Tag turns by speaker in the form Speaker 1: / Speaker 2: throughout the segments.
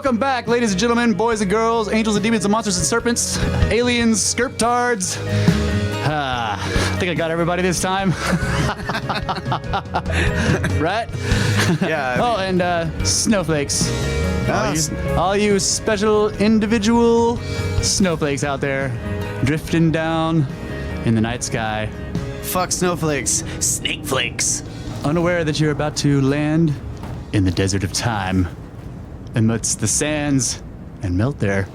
Speaker 1: Welcome back, ladies and gentlemen, boys and girls, angels and demons and monsters and serpents, aliens, skirptards. I think I got everybody this time. Right?
Speaker 2: Yeah.
Speaker 1: Oh, and snowflakes. All you special individual snowflakes out there drifting down in the night sky.
Speaker 2: Fuck snowflakes. Snake flakes.
Speaker 1: Unaware that you're about to land in the desert of time amidst the sands and melt there.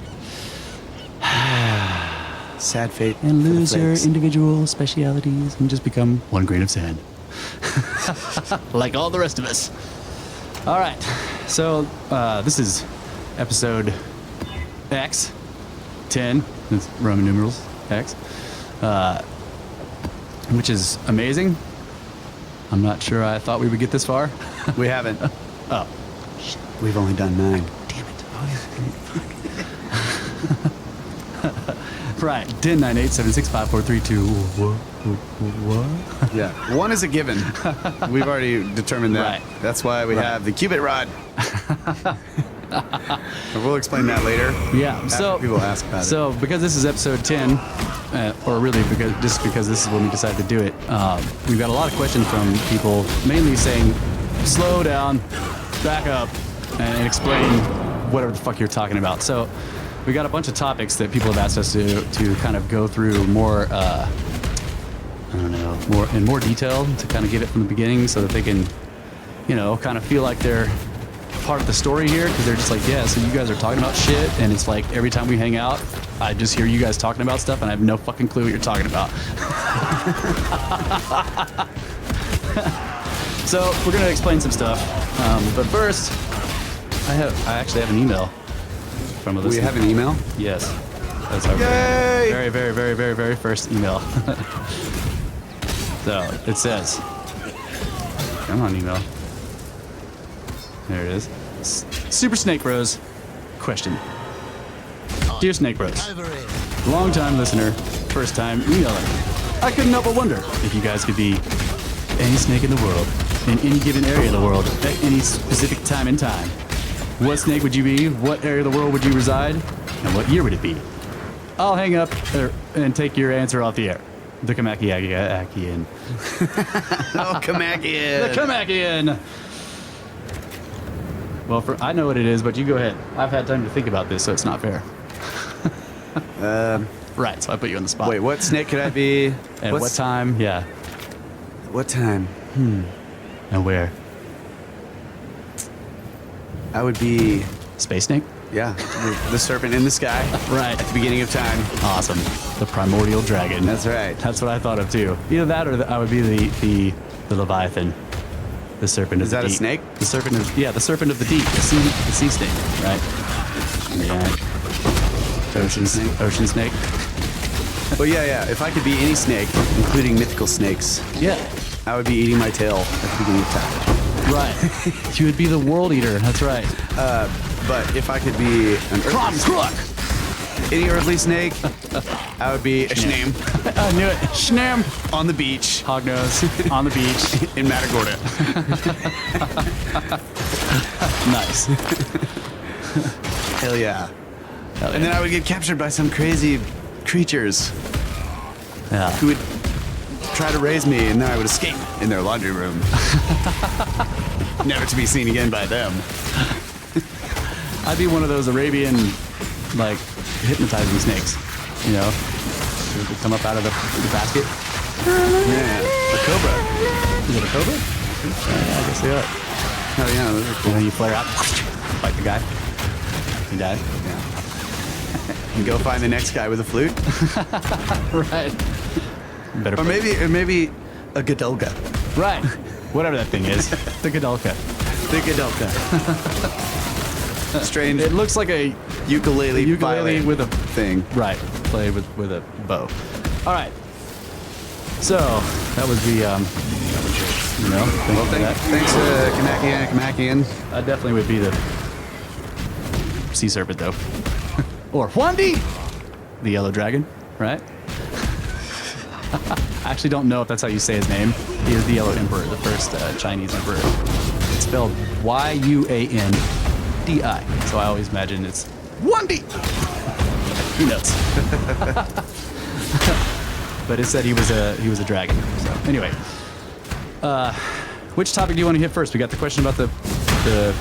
Speaker 2: Sad fate.
Speaker 1: And
Speaker 2: for the
Speaker 1: lose your
Speaker 2: flakes.
Speaker 1: individual specialities and just become one grain of sand. Like all the rest of us. All right. So this is episode X, 10. That's Roman numerals, X. Which is amazing. I'm not sure I thought we would get this far.
Speaker 2: We haven't.
Speaker 1: Oh.
Speaker 2: We've only done 9.
Speaker 1: Damn it. Right. 10, 9, 8, 7, 6, 5, 4, 3, 2. What?
Speaker 2: Yeah. 1 is a given. We've already determined that.
Speaker 1: Right.
Speaker 2: That's why we have the cubit rod. We'll explain that later.
Speaker 1: Yeah.
Speaker 2: After
Speaker 1: So
Speaker 2: people ask about it.
Speaker 1: So because this is episode 10, or really because this is when we decided to do it, we've got a lot of questions from people, mainly saying, slow down, back up, and explain whatever the fuck you're talking about. So we got a bunch of topics that people have asked us to kind of go through more, I don't know, more detail to kind of get it from the beginning so that they can, you know, kind of feel like they're part of the story here, because they're just like, yeah, so you guys are talking about shit, and it's like every time we hang out, I just hear you guys talking about stuff, and I have no fucking clue what you're talking about. So we're gonna explain some stuff, but first, I actually have an email from a listener.
Speaker 2: We have an email?
Speaker 1: Yes, that's our
Speaker 2: Yay!
Speaker 1: very first email. So it says, come on, email. There it is. Super Snake Bros. Question. Dear Snake Bros. Long time listener, first time emailer. I couldn't help but wonder if you guys could be any snake in the world, in any given area of the world, at any specific time in time. What snake would you be? What area of the world would you reside? And what year would it be? I'll hang up and take your answer off the air. The Kamakian.
Speaker 2: Oh, Kamakian.
Speaker 1: The Kamakian. Well, I know what it is, but you go ahead. I've had time to think about this, so it's not fair. Right, so I put you on the spot.
Speaker 2: Wait, what snake could I be?
Speaker 1: At what time? Yeah.
Speaker 2: What time?
Speaker 1: And where?
Speaker 2: I would be,
Speaker 1: Space snake?
Speaker 2: yeah, the serpent in the sky.
Speaker 1: Right.
Speaker 2: At the beginning of time.
Speaker 1: Awesome. The primordial dragon.
Speaker 2: That's right.
Speaker 1: That's what I thought of too. Either that or I would be the Leviathan. The serpent of the deep.
Speaker 2: Is that a snake?
Speaker 1: The serpent of, yeah, the serpent of the deep. The sea snake, right? Yeah. Ocean snake.
Speaker 2: Well, yeah. If I could be any snake, including mythical snakes,
Speaker 1: Yeah.
Speaker 2: I would be eating my tail at the beginning of time.
Speaker 1: Right. You would be the world eater. That's right.
Speaker 2: But if I could be an
Speaker 1: Crook.
Speaker 2: any earthly snake, I would be a Schnam
Speaker 1: I knew it. Schnam.
Speaker 2: on the beach
Speaker 1: Hognose on the beach.
Speaker 2: in Matagorda.
Speaker 1: Nice.
Speaker 2: Hell yeah.
Speaker 1: Hell
Speaker 2: And then I would get captured by some crazy creatures
Speaker 1: yeah.
Speaker 2: who would try to raise me, and then I would escape in their laundry room. Never to be seen again by them.
Speaker 1: I'd be one of those Arabian, like, hypnotizing snakes, you know? They would come up out of the basket.
Speaker 2: Yeah, a cobra.
Speaker 1: Is it a cobra? Yeah, I guess they are.
Speaker 2: Oh yeah, those are
Speaker 1: And
Speaker 2: cool.
Speaker 1: then you flare out, fight the guy. He died.
Speaker 2: Yeah. And go find the next guy with a flute,
Speaker 1: Right. Better
Speaker 2: or maybe a gadolga.
Speaker 1: Right. Whatever that thing is. The Gadolka.
Speaker 2: The gadolga. Strange
Speaker 1: It looks like a
Speaker 2: ukulele
Speaker 1: ukulele
Speaker 2: violin
Speaker 1: with a
Speaker 2: thing.
Speaker 1: right. Play with a bow. All right. So that was the you know.
Speaker 2: Well, thanks, Kamakian.
Speaker 1: I definitely would be the sea serpent though, or Huandi, the yellow dragon, right? I actually don't know if that's how you say his name. He is the Yellow Emperor, the first Chinese emperor. It's spelled Y-U-A-N-D-I. 1DI. So I always imagine it's
Speaker 2: 1D.
Speaker 1: who knows. But it said he was a dragon. So anyway, which topic do you want to hit first? We got the question about the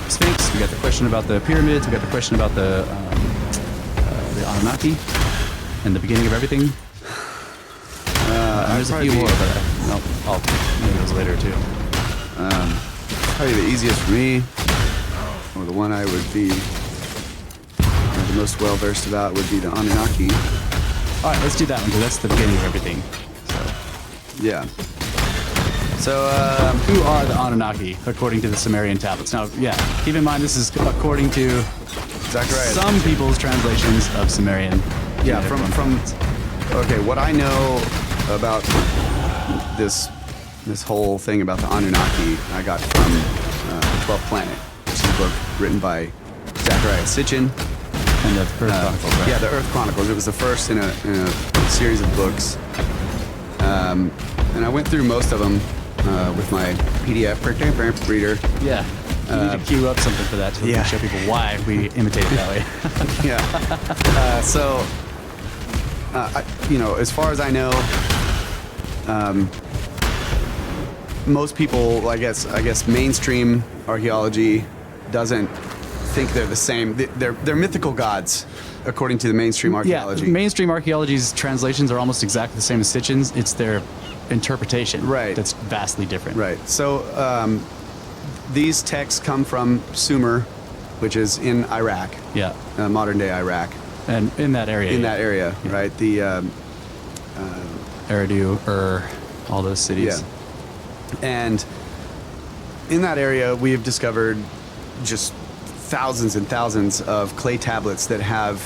Speaker 1: Sphinx. We got the question about the pyramids. We got the question about the Anunnaki and the beginning of everything. There's a few more, but I'll do those later too.
Speaker 2: Probably the easiest for me, or the one I would be the most well versed about, would be the Anunnaki.
Speaker 1: All right, let's do that one because that's the beginning of everything. So,
Speaker 2: Yeah. So,
Speaker 1: who are the Anunnaki according to the Sumerian tablets? Now, yeah, keep in mind this is according to
Speaker 2: Zacharias.
Speaker 1: some people's translations of Sumerian.
Speaker 2: Yeah, from okay, what I know about this whole thing about the Anunnaki, I got from The 12th Planet, which is a book written by Zacharias Sitchin.
Speaker 1: And the Earth Chronicles, right?
Speaker 2: Yeah, the Earth Chronicles. It was the first in a series of books. And I went through most of them with my PDF reader.
Speaker 1: Yeah. You need to queue up something for that so we
Speaker 2: yeah.
Speaker 1: can show people why we imitate it that way.
Speaker 2: Yeah. As far as I know, most people, I guess mainstream archaeology doesn't think they're the same. They're mythical gods, according to the mainstream archaeology.
Speaker 1: Yeah, mainstream archaeology's translations are almost exactly the same as Sitchin's. It's their interpretation that's vastly different.
Speaker 2: Right. So these texts come from Sumer, which is in Iraq.
Speaker 1: Yeah.
Speaker 2: Modern day Iraq.
Speaker 1: And in that area.
Speaker 2: In that area,
Speaker 1: yeah.
Speaker 2: right? The
Speaker 1: Eridu, all those cities.
Speaker 2: Yeah. And in that area, we have discovered just thousands and thousands of clay tablets that have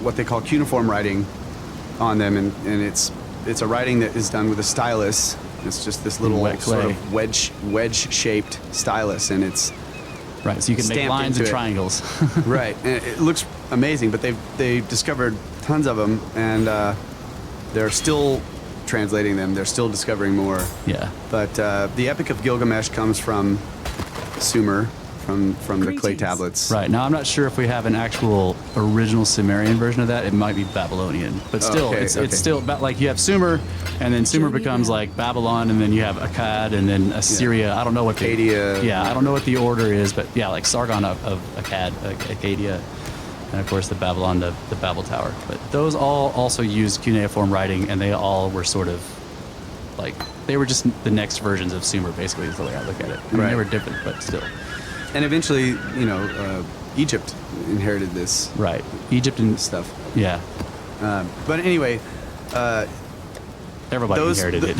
Speaker 2: what they call cuneiform writing on them, and it's a writing that is done with a stylus. It's just this little sort of wedge-shaped stylus, and it's
Speaker 1: right. So you can make lines and triangles.
Speaker 2: Right, and it looks amazing. But they've discovered tons of them, and they're still translating them. They're still discovering more.
Speaker 1: Yeah.
Speaker 2: But the Epic of Gilgamesh comes from Sumer, from the clay tablets.
Speaker 1: Right. Now, I'm not sure if we have an actual original Sumerian version of that. It might be Babylonian. But still, it's still about, like, you have Sumer, and then Sumer becomes like Babylon, and then you have Akkad, and then Assyria. Yeah. I don't know what
Speaker 2: Akkadia.
Speaker 1: I don't know what the order is, but yeah, like Sargon of Akkad, Akkadia, and of course the Babylon, the Babel Tower. But those all also used cuneiform writing, and they all were sort of like, they were just the next versions of Sumer, basically, is the way I look at it. I mean, they were different, but still.
Speaker 2: And eventually, Egypt inherited this.
Speaker 1: Right. Egypt and
Speaker 2: stuff.
Speaker 1: Yeah.
Speaker 2: But anyway,
Speaker 1: everybody inherited it.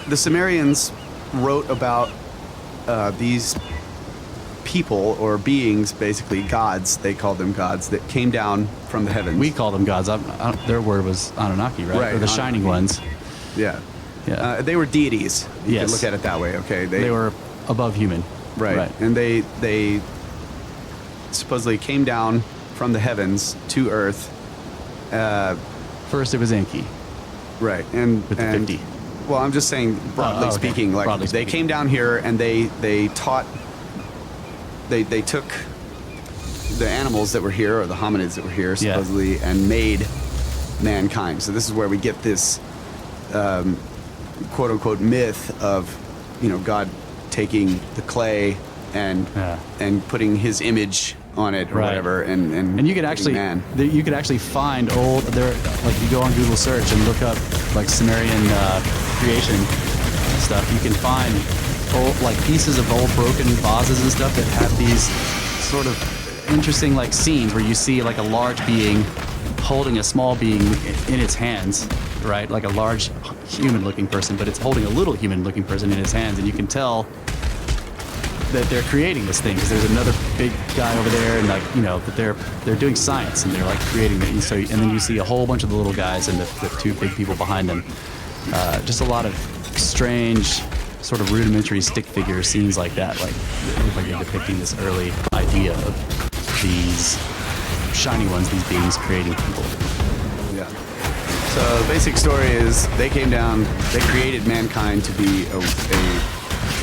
Speaker 2: The Sumerians wrote about these people or beings, basically gods. They called them gods that came down from the heavens.
Speaker 1: We call them gods. Their word was Anunnaki, right? Or the
Speaker 2: Anunnaki.
Speaker 1: shining ones.
Speaker 2: Yeah.
Speaker 1: Yeah.
Speaker 2: They were deities. You
Speaker 1: Yes.
Speaker 2: could look at it that way. Okay.
Speaker 1: They were above human.
Speaker 2: Right. And they supposedly came down from the heavens to Earth.
Speaker 1: First, it was Enki.
Speaker 2: Right. And
Speaker 1: with the 50.
Speaker 2: Well, I'm just saying, broadly speaking, like
Speaker 1: broadly
Speaker 2: they
Speaker 1: speaking.
Speaker 2: came down here and they taught. They took the animals that were here, or the hominids that were here, supposedly, and made mankind. So this is where we get this quote unquote myth of, God taking the clay and putting his image on it or whatever, and
Speaker 1: you could actually you could actually find old like you go on Google search and look up like Sumerian creation stuff. You can find old, like, pieces of old broken vases and stuff that have these sort of interesting, like, scenes where you see like a large being holding a small being in its hands, right? Like a large human-looking person, but it's holding a little human-looking person in his hands, and you can tell that they're creating this thing because there's another big guy over there, and that they're doing science and they're like creating it. And then you see a whole bunch of the little guys and the two big people behind them. Just a lot of strange, sort of rudimentary stick figure scenes like that. Like they're depicting this early idea of these shiny ones, these beings creating people.
Speaker 2: Yeah. So the basic story is they came down, they created mankind to be a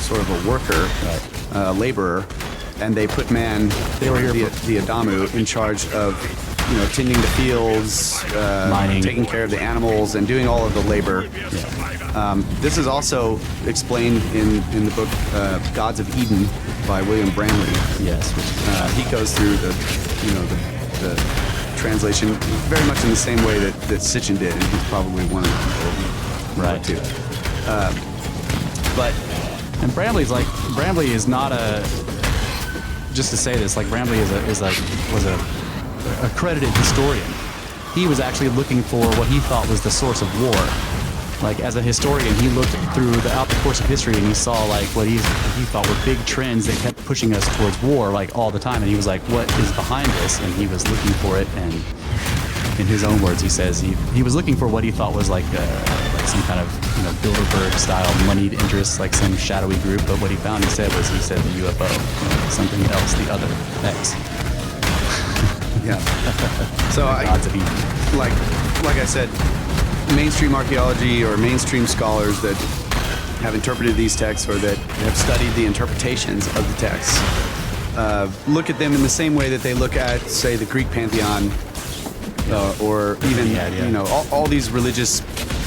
Speaker 2: sort of a worker, a laborer, and they put man,
Speaker 1: They were here
Speaker 2: the Adamu, in charge of tending the fields,
Speaker 1: mining,
Speaker 2: taking care of the animals, and doing all of the labor.
Speaker 1: Yeah.
Speaker 2: This is also explained in the book Gods of Eden by William Bramley.
Speaker 1: Yes.
Speaker 2: He goes through the translation very much in the same way that Sitchin did, and he's probably one of the people
Speaker 1: Right.
Speaker 2: too. But
Speaker 1: And Bramley is not a. Just to say this, like Bramley was a accredited historian. He was actually looking for what he thought was the source of war. Like as a historian, he looked throughout the course of history and he saw like what he thought were big trends that kept pushing us towards war like all the time. And he was like, what is behind this? And he was looking for it. And in his own words, he says he was looking for what he thought was like some kind of Bilderberg style moneyed interest, like some shadowy group. But what he found, he said the UFO, something else, the other X.
Speaker 2: yeah. So
Speaker 1: Gods of Eden.
Speaker 2: like I said, mainstream archaeology or mainstream scholars that have interpreted these texts or that have studied the interpretations of the texts look at them in the same way that they look at, say, the Greek pantheon or even all these religious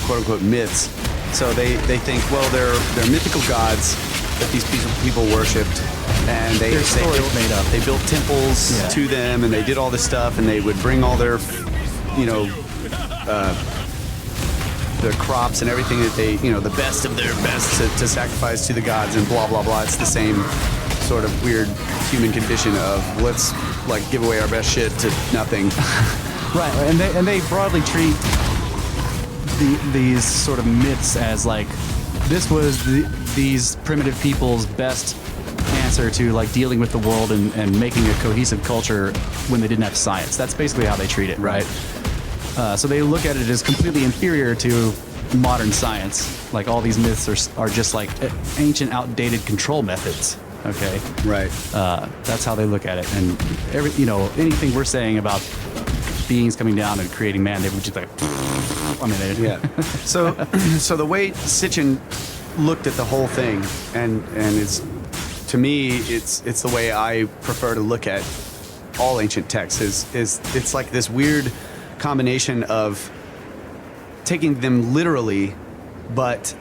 Speaker 2: quote-unquote myths. So they think, well, they're mythical gods that these people worshipped, and they
Speaker 1: made up.
Speaker 2: They built temples
Speaker 1: Yeah.
Speaker 2: to them, and they did all this stuff, and they would bring all their the crops and everything that they, the best of their best to sacrifice to the gods, and blah, blah, blah. It's the same sort of weird human condition of let's like give away our best shit to nothing.
Speaker 1: Right, and they broadly treat these sort of myths as like this was these primitive people's best answer to like dealing with the world and making a cohesive culture when they didn't have science. That's basically how they treat it, right? So they look at it as completely inferior to modern science. Like all these myths are just like ancient, outdated control methods. Okay.
Speaker 2: Right.
Speaker 1: That's how they look at it. And anything we're saying about beings coming down and creating man, they would just like.
Speaker 2: Yeah. So the way Sitchin looked at the whole thing, and it's to me, it's the way I prefer to look at all ancient texts. Is it's like this weird combination of taking them literally, but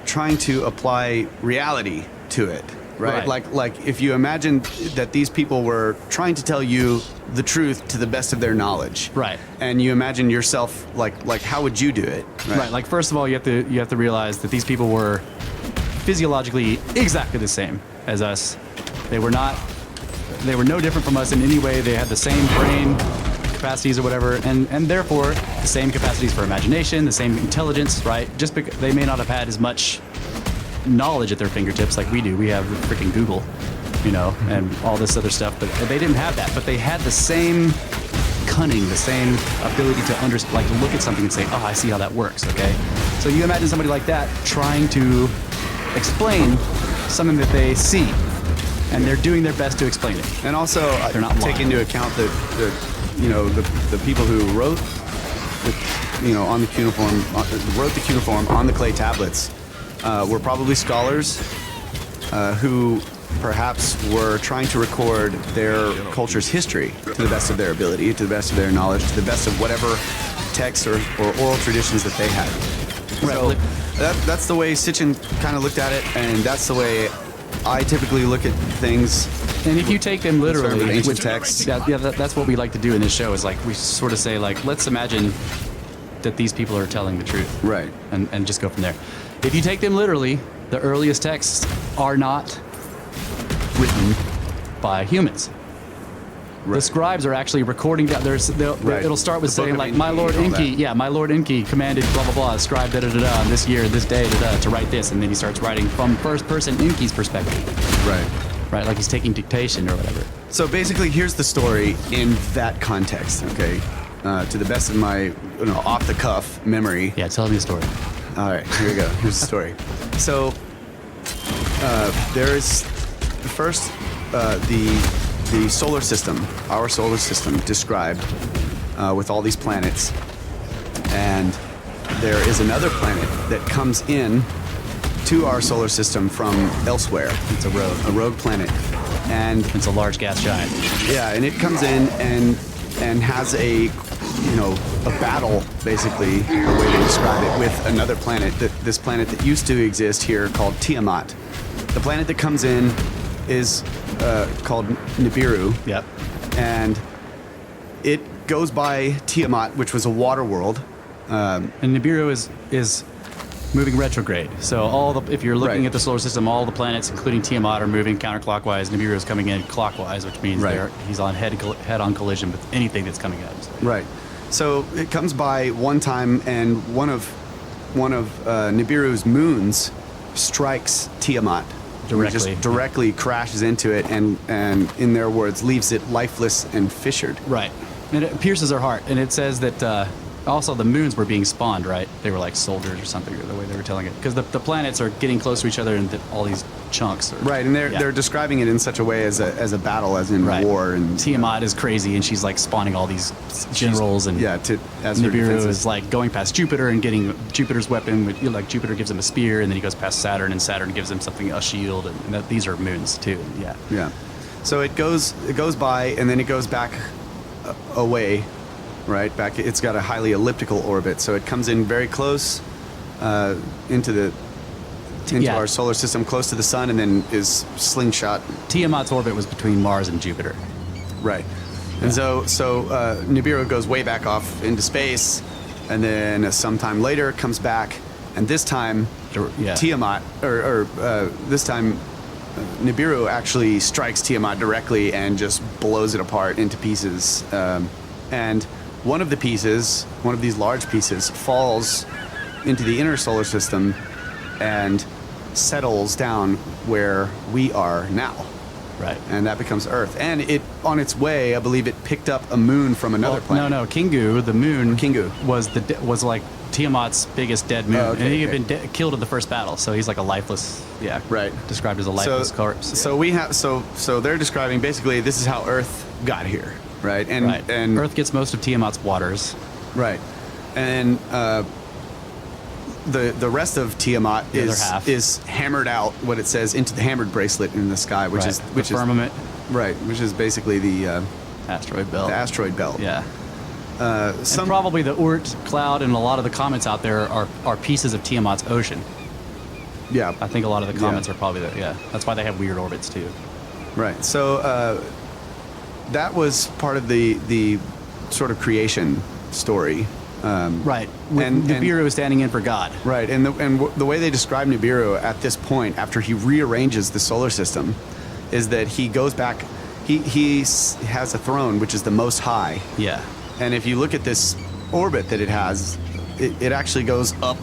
Speaker 2: trying to apply reality to it. Right? Like if you imagine that these people were trying to tell you the truth to the best of their knowledge.
Speaker 1: Right.
Speaker 2: And you imagine yourself like how would you do it?
Speaker 1: Right. Like first of all, you have to realize that these people were physiologically exactly the same as us. They were no different from us in any way. They had the same brain capacities or whatever, and therefore the same capacities for imagination, the same intelligence, right? Just because they may not have had as much knowledge at their fingertips like we do. We have freaking Google, and all this other stuff, but they didn't have that. But they had the same cunning, the same ability to understand, like to look at something and say, oh, I see how that works, okay? So you imagine somebody like that trying to explain something that they see, and they're doing their best to explain it.
Speaker 2: And also
Speaker 1: They're not
Speaker 2: take
Speaker 1: lying.
Speaker 2: into account that the people who wrote on the cuneiform wrote the cuneiform on the clay tablets were probably scholars who perhaps were trying to record their culture's history to the best of their ability, to the best of their knowledge, to the best of whatever texts or oral traditions that they had.
Speaker 1: Right.
Speaker 2: So that's the way Sitchin kind of looked at it, and that's the way I typically look at things.
Speaker 1: And if you take them literally,
Speaker 2: Sort of ancient texts.
Speaker 1: that's what we like to do in this show. Is like we sort of say like, let's imagine that these people are telling the truth,
Speaker 2: Right.
Speaker 1: and just go from there. If you take them literally, the earliest texts are not written by humans. The scribes are actually recording down. It'll start with
Speaker 2: The Book
Speaker 1: saying
Speaker 2: of
Speaker 1: like,
Speaker 2: Enki
Speaker 1: my lord
Speaker 2: and all
Speaker 1: Enki,
Speaker 2: that.
Speaker 1: my lord Enki commanded blah blah blah, scribe da da da da, this year, this day da da to write this, and then he starts writing from first person Enki's perspective, right? Like he's taking dictation or whatever.
Speaker 2: So basically, here's the story in that context, okay? To the best of my off-the-cuff memory.
Speaker 1: Yeah, tell me a story.
Speaker 2: All right, here we go. Here's the story. So there is first the solar system, our solar system described with all these planets, and there is another planet that comes in to our solar system from elsewhere. It's a rogue planet. And
Speaker 1: It's a large gas giant.
Speaker 2: yeah, and it comes in and has a battle, basically, the way they describe it, with another planet, this planet that used to exist here called Tiamat. The planet that comes in is called Nibiru.
Speaker 1: Yep.
Speaker 2: And it goes by Tiamat, which was a water world.
Speaker 1: And Nibiru is moving retrograde. So if you're looking
Speaker 2: Right.
Speaker 1: at the solar system, all the planets, including Tiamat, are moving counterclockwise. Nibiru is coming in clockwise, which means
Speaker 2: Right.
Speaker 1: he's on head-on collision with anything that's coming at him.
Speaker 2: Right. So it comes by one time, and one of Nibiru's moons strikes Tiamat.
Speaker 1: Directly.
Speaker 2: Just directly crashes into it, and in their words, leaves it lifeless and fissured.
Speaker 1: Right. And it pierces her heart. And it says that also the moons were being spawned, right? They were like soldiers or something, or the way they were telling it. Because the planets are getting close to each other in all these chunks.
Speaker 2: Right, and they're describing it in such a way as a battle, as in
Speaker 1: Right.
Speaker 2: war. And
Speaker 1: Tiamat is crazy, and she's like spawning all these generals, and
Speaker 2: as her
Speaker 1: Nibiru
Speaker 2: defenses.
Speaker 1: is like going past Jupiter and getting Jupiter's weapon. Like Jupiter gives him a spear, and then he goes past Saturn, and Saturn gives him a shield, and these are moons too. Yeah.
Speaker 2: Yeah. So it goes by, and then it goes back away, right? Back. It's got a highly elliptical orbit, so it comes in very close into
Speaker 1: Yeah.
Speaker 2: our solar system, close to the sun, and then is slingshot.
Speaker 1: Tiamat's orbit was between Mars and Jupiter.
Speaker 2: Right. And so Nibiru goes way back off into space, and then sometime later comes back, and this time
Speaker 1: Yeah.
Speaker 2: Tiamat, or this time Nibiru actually strikes Tiamat directly and just blows it apart into pieces. And one of these large pieces, falls into the inner solar system and settles down where we are now.
Speaker 1: Right.
Speaker 2: And that becomes Earth. And it, on its way, I believe it picked up a moon from another planet.
Speaker 1: No, Kingu, the moon,
Speaker 2: Kingu.
Speaker 1: was like Tiamat's biggest dead moon,
Speaker 2: Oh, okay,
Speaker 1: and he
Speaker 2: okay.
Speaker 1: had been killed in the first battle. So he's like a lifeless,
Speaker 2: Right.
Speaker 1: described as a lifeless corpse. Yeah.
Speaker 2: So we have so they're describing basically this is how Earth got here, right? And
Speaker 1: right.
Speaker 2: and
Speaker 1: Earth gets most of Tiamat's waters.
Speaker 2: right, and the rest of Tiamat
Speaker 1: The other half.
Speaker 2: is hammered out, what it says, into the hammered bracelet in the sky, which
Speaker 1: Right.
Speaker 2: is
Speaker 1: the firmament,
Speaker 2: which is basically the
Speaker 1: asteroid belt.
Speaker 2: asteroid belt.
Speaker 1: Yeah.
Speaker 2: Some
Speaker 1: And probably the Oort cloud and a lot of the comments out there are pieces of Tiamat's ocean.
Speaker 2: yeah,
Speaker 1: I think a lot of the
Speaker 2: Yeah.
Speaker 1: comments are probably that's why they have weird orbits too.
Speaker 2: right. So that was part of the sort of creation story.
Speaker 1: Right.
Speaker 2: And-
Speaker 1: Nibiru is standing in for God.
Speaker 2: Right, and the way they describe Nibiru at this point, after he rearranges the solar system, is that he goes back. He has a throne, which is the most high,
Speaker 1: Yeah.
Speaker 2: and if you look at this orbit that it has, it actually goes up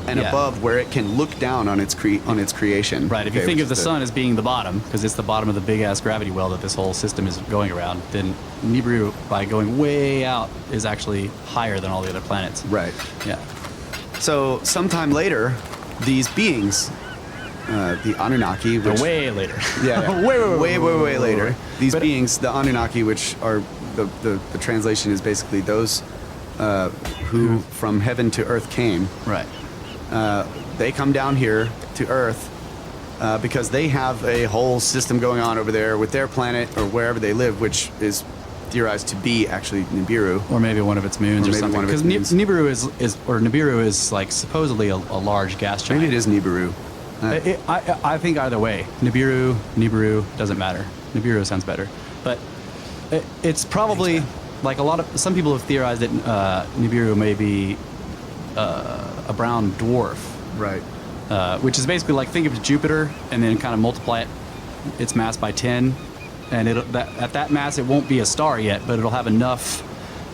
Speaker 2: and
Speaker 1: Yeah.
Speaker 2: above where it can look down on its creation.
Speaker 1: Right. If you
Speaker 2: Okay,
Speaker 1: think
Speaker 2: which
Speaker 1: of the
Speaker 2: is
Speaker 1: sun as being the bottom, because it's the bottom of the big ass gravity well that this whole system is going around, then Nibiru, by going way out, is actually higher than all the other planets.
Speaker 2: right.
Speaker 1: Yeah.
Speaker 2: So sometime later, these beings, the Anunnaki, which,
Speaker 1: Way later.
Speaker 2: yeah, way later. These
Speaker 1: But-
Speaker 2: beings, the Anunnaki, which are the translation is basically those who from heaven to earth came.
Speaker 1: Right.
Speaker 2: They come down here to Earth because they have a whole system going on over there with their planet or wherever they live, which is theorized to be actually Nibiru.
Speaker 1: Or maybe one of its moons
Speaker 2: Or
Speaker 1: or,
Speaker 2: maybe
Speaker 1: something.
Speaker 2: one of its
Speaker 1: Because
Speaker 2: moons.
Speaker 1: Nibiru is like supposedly a large gas giant.
Speaker 2: Maybe it is Nibiru.
Speaker 1: I think either way, Nibiru doesn't matter. Nibiru sounds better, but it's probably like some people have theorized that Nibiru may be a brown dwarf,
Speaker 2: Right.
Speaker 1: which is basically like think of Jupiter and then kind of multiply its mass by 10, and at that mass it won't be a star yet, but it'll have enough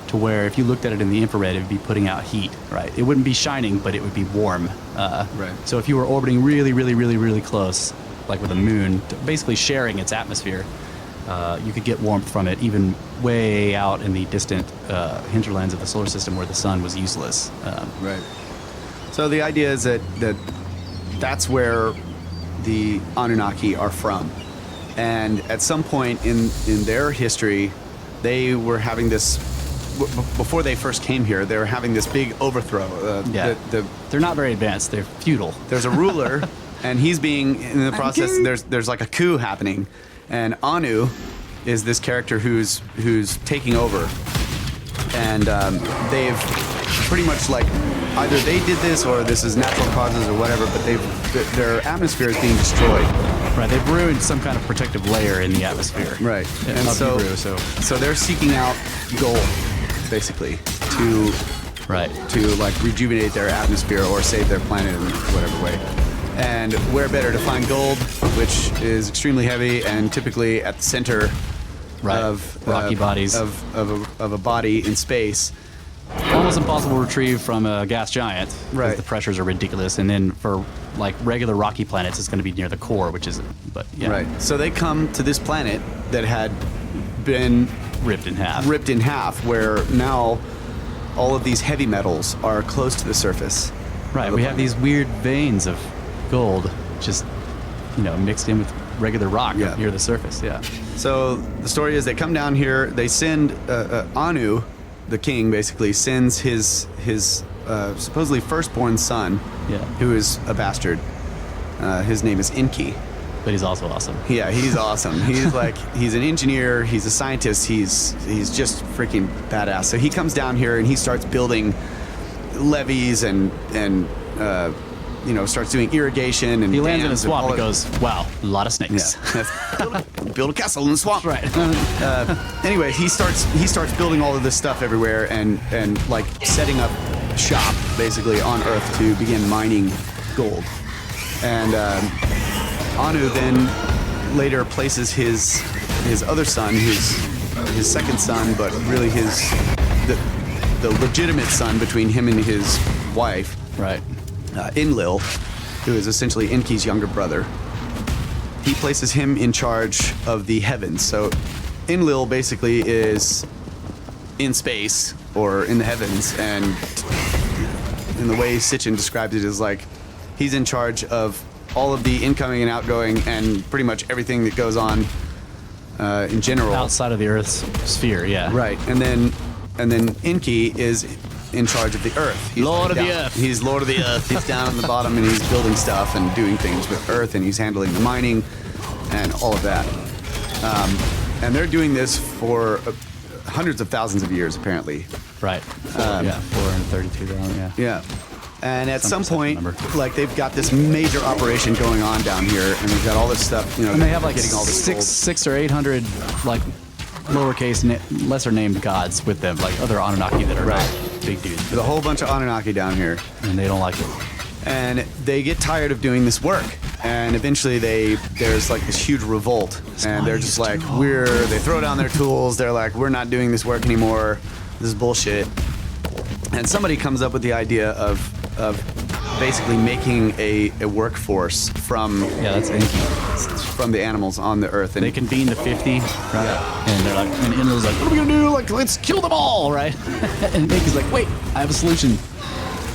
Speaker 1: to where if you looked at it in the infrared, it'd be putting out heat, right? It wouldn't be shining, but it would be warm.
Speaker 2: Right.
Speaker 1: So if you were orbiting really, really, really, really close, like with a moon, basically sharing its atmosphere, you could get warmth from it even way out in the distant hinterlands of the solar system where the sun was useless.
Speaker 2: Right. So the idea is that's where the Anunnaki are from. And at some point in their history, they were having this, before they first came here, they were having this big overthrow.
Speaker 1: Yeah. They're not very advanced. They're feudal.
Speaker 2: There's a ruler, and he's being, in the process,
Speaker 1: king.
Speaker 2: there's like a coup happening. And Anu is this character who's taking over, and they've pretty much like either they did this or this is natural causes or whatever, but their atmosphere is being destroyed.
Speaker 1: Right, they've ruined some kind of protective layer in the atmosphere.
Speaker 2: Right,
Speaker 1: And
Speaker 2: and so they're seeking out gold, basically, to
Speaker 1: right.
Speaker 2: like rejuvenate their atmosphere or save their planet in whatever way. And where better to find gold, which is extremely heavy and typically at the center of
Speaker 1: rocky bodies
Speaker 2: of a body in space.
Speaker 1: Almost impossible to retrieve from a gas giant. 'Cause
Speaker 2: Right.
Speaker 1: the pressures are ridiculous, and then for like regular rocky planets, it's going to be near the core, which isn't. But yeah,
Speaker 2: Right. So they come to this planet that had been
Speaker 1: ripped in half.
Speaker 2: where now all of these heavy metals are close to the surface.
Speaker 1: Right.
Speaker 2: of the
Speaker 1: We have
Speaker 2: planet.
Speaker 1: these weird veins of gold, just mixed in with regular rock
Speaker 2: Yeah.
Speaker 1: near the surface. Yeah.
Speaker 2: So the story is they come down here. They send Anu, the king, basically sends his supposedly firstborn son,
Speaker 1: Yeah.
Speaker 2: who is a bastard. His name is Enki.
Speaker 1: But he's also awesome.
Speaker 2: Yeah, he's awesome. He's an engineer. He's a scientist. He's just freaking badass. So he comes down here and he starts building levees and starts doing irrigation and
Speaker 1: He lands in a
Speaker 2: dams
Speaker 1: swamp
Speaker 2: all
Speaker 1: and
Speaker 2: that-
Speaker 1: goes, "Wow, a lot of snakes."
Speaker 2: Yeah. Build a castle in the swamp.
Speaker 1: Right.
Speaker 2: Anyway, he starts building all of this stuff everywhere and like setting up shop basically on Earth to begin mining gold. And Anu then later places his other son, his second son, but really the legitimate son between him and his wife,
Speaker 1: Right.
Speaker 2: Enlil, who is essentially Enki's younger brother. He places him in charge of the heavens. So Enlil basically is in space or in the heavens, and in the way Sitchin described it is like he's in charge of all of the incoming and outgoing and pretty much everything that goes on in general.
Speaker 1: Outside of the Earth's sphere, yeah.
Speaker 2: Right, and then Enki is in charge of the Earth. He's
Speaker 1: Lord of the
Speaker 2: down-
Speaker 1: Earth.
Speaker 2: He's Lord of the Earth. He's down on the bottom and he's building stuff and doing things with Earth, and he's handling the mining and all of that. And they're doing this for hundreds of thousands of years, apparently.
Speaker 1: Right. 432,000. Yeah.
Speaker 2: Yeah. And at some
Speaker 1: Some
Speaker 2: point,
Speaker 1: number.
Speaker 2: like they've got this major operation going on down here, and they've got all this stuff,
Speaker 1: And they have like
Speaker 2: getting all this gold.
Speaker 1: six or 800 like lowercase, lesser named gods with them, like other Anunnaki that are
Speaker 2: Right.
Speaker 1: not big dudes,
Speaker 2: There's a whole bunch of Anunnaki down here.
Speaker 1: and they don't like it.
Speaker 2: And they get tired of doing this work, and eventually there's like this huge revolt, and they're just like they throw down their tools. They're like, we're not doing this work anymore. This is bullshit. And somebody comes up with the idea of basically making a workforce from
Speaker 1: Yeah, that's Enki.
Speaker 2: the animals on the earth, and
Speaker 1: They convene to 50, right? And they're like, and Enlil's like, what are we gonna do? Like, let's kill them all, right? And Enki's like, wait, I have a solution.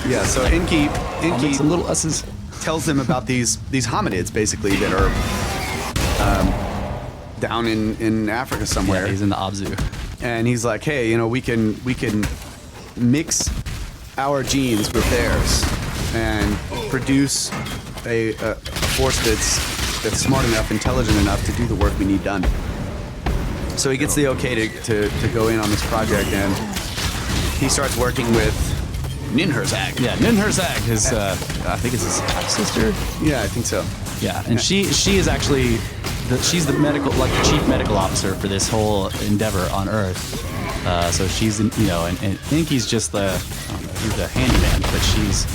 Speaker 2: yeah. So Enki
Speaker 1: I'll make some little us's.
Speaker 2: tells them about these hominids basically that are down in Africa somewhere.
Speaker 1: Yeah, he's in the Abzu.
Speaker 2: And he's like, hey, we can mix our genes with theirs and produce a force that's smart enough, intelligent enough to do the work we need done. So he gets the okay to go in on this project, and he starts working with Ninhursag.
Speaker 1: Yeah, Ninhursag, his, I think it's his half-sister.
Speaker 2: Yeah, I think so.
Speaker 1: Yeah, and she is actually, she's the medical, like the chief medical officer for this whole endeavor on Earth. So she's, and Enki's just he's the handyman, but she's,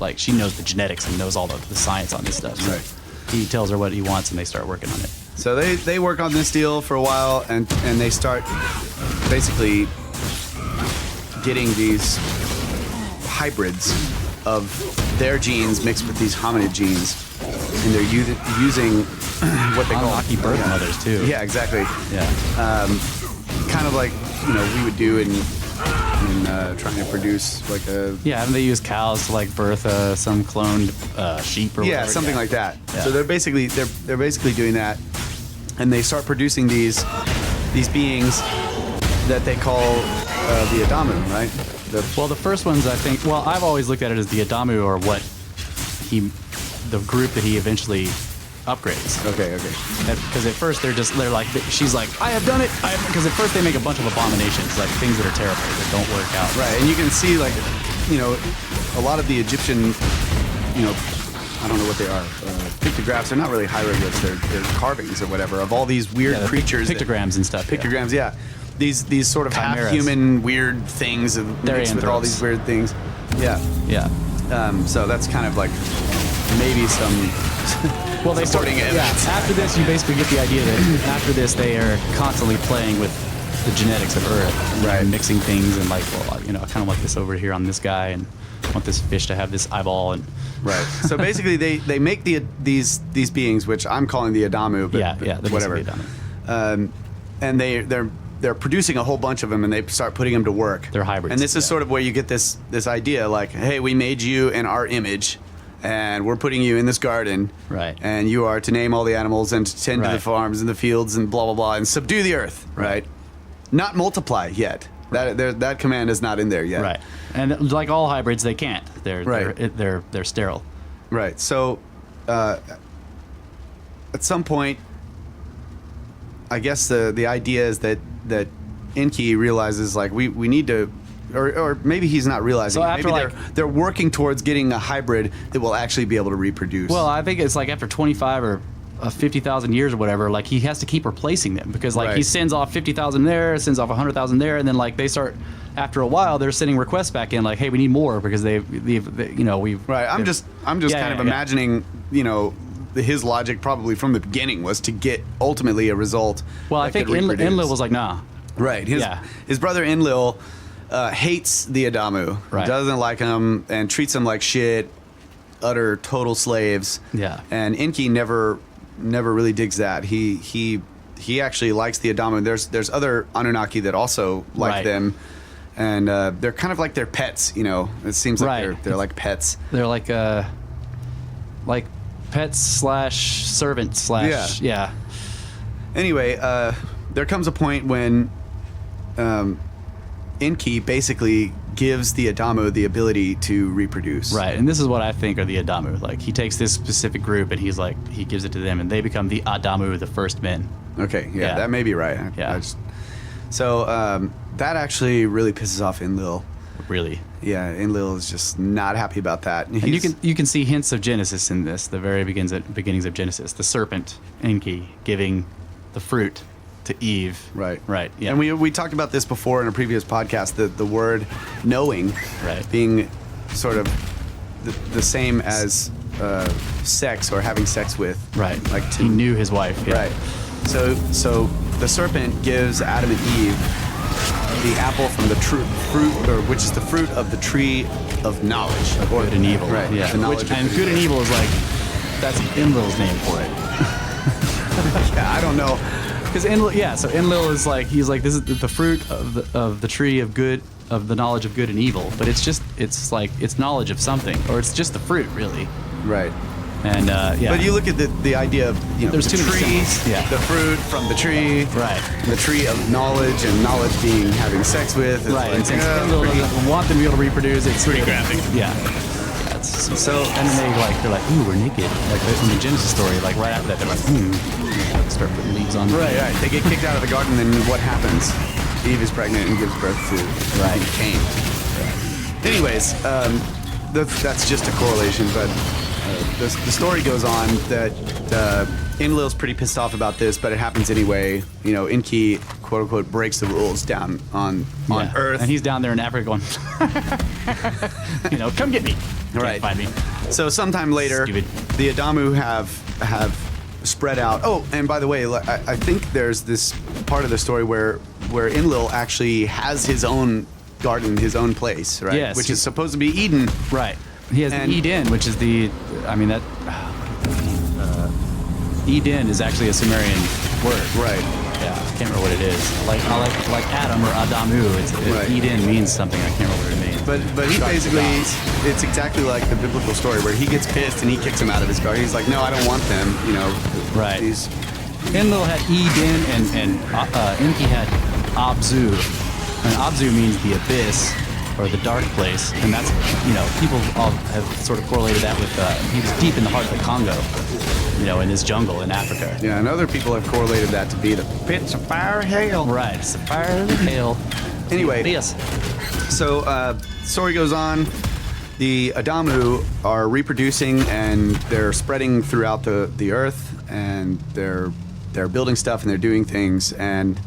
Speaker 1: like, she knows the genetics and knows all the science on this stuff. So
Speaker 2: Right.
Speaker 1: he tells her what he wants, and they start working on it.
Speaker 2: So they work on this deal for a while, and they start basically getting these hybrids of their genes mixed with these hominid genes, and they're using what they call
Speaker 1: Anunnaki birth mothers, too.
Speaker 2: Yeah, exactly.
Speaker 1: Yeah.
Speaker 2: Kind of like we would do in trying to produce like a
Speaker 1: Yeah, haven't they used cows to, like, birth some cloned sheep or whatever?
Speaker 2: something like that.
Speaker 1: Yeah.
Speaker 2: So they're basically doing that, and they start producing these beings that they call the Adamu, right?
Speaker 1: Well, the first ones, I think, well, I've always looked at it as the Adamu, or the group that he eventually upgrades.
Speaker 2: Okay.
Speaker 1: Because at first they're like, she's like, I have done it. Because at first they make a bunch of abominations, like things that are terrible that don't work out.
Speaker 2: Right, and you can see like, a lot of the Egyptian, I don't know what they are. Pictographs are not really hieroglyphs; they're carvings or whatever of all these weird creatures,
Speaker 1: pictograms and stuff.
Speaker 2: Pictograms, yeah. These sort of
Speaker 1: Chimeras.
Speaker 2: half-human weird things mixed with all these weird things. Yeah. So that's kind of like maybe some
Speaker 1: they
Speaker 2: supporting evidence.
Speaker 1: Yeah. After this, you basically get the idea that after this, they are constantly playing with the genetics of Earth,
Speaker 2: right?
Speaker 1: Mixing things and like, well, I kind of want this over here on this guy, and I want this fish to have this eyeball, and
Speaker 2: right. So basically, they make these beings, which I'm calling the Adamu, but whatever. And they're producing a whole bunch of them, and they start putting them to work.
Speaker 1: They're hybrids.
Speaker 2: And this is sort of where you get this idea, like, hey, we made you in our image, and we're putting you in this garden,
Speaker 1: right?
Speaker 2: And you are to name all the animals and to tend to the farms and the fields and blah blah blah and subdue the earth, right? Not multiply yet. That command is not in there yet,
Speaker 1: right? And like all hybrids, they can't. They're sterile,
Speaker 2: right? So, at some point, I guess the idea is that Enki realizes like we need to, or maybe he's not realizing.
Speaker 1: So after
Speaker 2: maybe they're working towards getting a hybrid that will actually be able to reproduce.
Speaker 1: Well, I think it's like after 25 or 50,000 years or whatever, like he has to keep replacing them because like he sends off 50,000 there, sends off 100,000 there, and then like they start. After a while, they're sending requests back in like, "Hey, we need more," because we've
Speaker 2: right. I'm just kind of imagining, his logic probably from the beginning was to get ultimately a result.
Speaker 1: Well, I think Enlil was like, "Nah."
Speaker 2: Right. His brother Enlil hates the Adamu, doesn't like him, and treats him like shit, utter total slaves.
Speaker 1: Yeah.
Speaker 2: And Enki never really digs that. He actually likes the Adamu. There's other Anunnaki that also like them. And they're kind of like their pets, It seems like they're like pets.
Speaker 1: They're like pets / servants / yeah.
Speaker 2: Anyway, there comes a point when Enki basically gives the Adamu the ability to reproduce.
Speaker 1: Right, and this is what I think are the Adamu. Like he takes this specific group and he gives it to them, and they become the Adamu, the first men.
Speaker 2: Okay, yeah. That may be right. So that actually really pisses off Enlil.
Speaker 1: Really?
Speaker 2: Yeah, Enlil is just not happy about that.
Speaker 1: And you can see hints of Genesis in this, the very beginnings of Genesis. The serpent, Enki, giving the fruit to Eve.
Speaker 2: Right.
Speaker 1: Yeah.
Speaker 2: And we talked about this before in a previous podcast, the word knowing being sort of the same as sex or having sex with.
Speaker 1: Right. Like he knew his wife. Yeah.
Speaker 2: Right. So the serpent gives Adam and Eve the apple from the fruit, which is the fruit of the tree of knowledge,
Speaker 1: of good and evil.
Speaker 2: Right.
Speaker 1: Yeah. And good and evil is like that's Enlil's name for it.
Speaker 2: Yeah, I don't know.
Speaker 1: Because Enlil is like this is the fruit of the tree of good, of the knowledge of good and evil, but it's knowledge of something, or it's just the fruit really.
Speaker 2: Right.
Speaker 1: And
Speaker 2: But you look at the idea of
Speaker 1: there's
Speaker 2: the tree, the fruit from the tree, the tree of knowledge, and knowledge being having sex with.
Speaker 1: Right. And since Enlil doesn't want them to be able to reproduce, it's
Speaker 2: pretty graphic.
Speaker 1: Yeah. So and then they're like, ooh, we're naked. Like in the Genesis story, like right after that, they're like, start putting leaves on.
Speaker 2: Right. They get kicked out of the garden, and what happens? Eve is pregnant and gives birth to Cain. Right. Anyways, that's just a correlation, but the story goes on that Enlil's pretty pissed off about this, but it happens anyway. Enki, quote unquote, breaks the rules down on Earth,
Speaker 1: and he's down there in Africa going, come get me.
Speaker 2: Right.
Speaker 1: Can't find me.
Speaker 2: So sometime later, the Adamu have spread out. Oh, and by the way, I think there's this part of the story where Enlil actually has his own garden, his own place, right?
Speaker 1: Yes.
Speaker 2: Which is supposed to be Eden.
Speaker 1: Right. He has Eden, which is Eden is actually a Sumerian word.
Speaker 2: Right.
Speaker 1: Yeah, I can't remember what it is. Like Adam or Adamu, Eden means something. I can't remember what it means.
Speaker 2: But he basically, it's exactly like the biblical story where he gets pissed and he kicks him out of his garden. He's like, no, I don't want them.
Speaker 1: Right. Enlil had Eden and Enki had Abzu, and Abzu means the abyss or the dark place, and that's people all have sort of correlated that with he was deep in the heart of the Congo. in this jungle in Africa.
Speaker 2: Yeah, and other people have correlated that to be the pits of fire hail.
Speaker 1: Right, it's the fire of the hail.
Speaker 2: Anyway,
Speaker 1: Yes.
Speaker 2: so story goes on. The Adamu are reproducing and they're spreading throughout the earth, and they're building stuff and they're doing things, and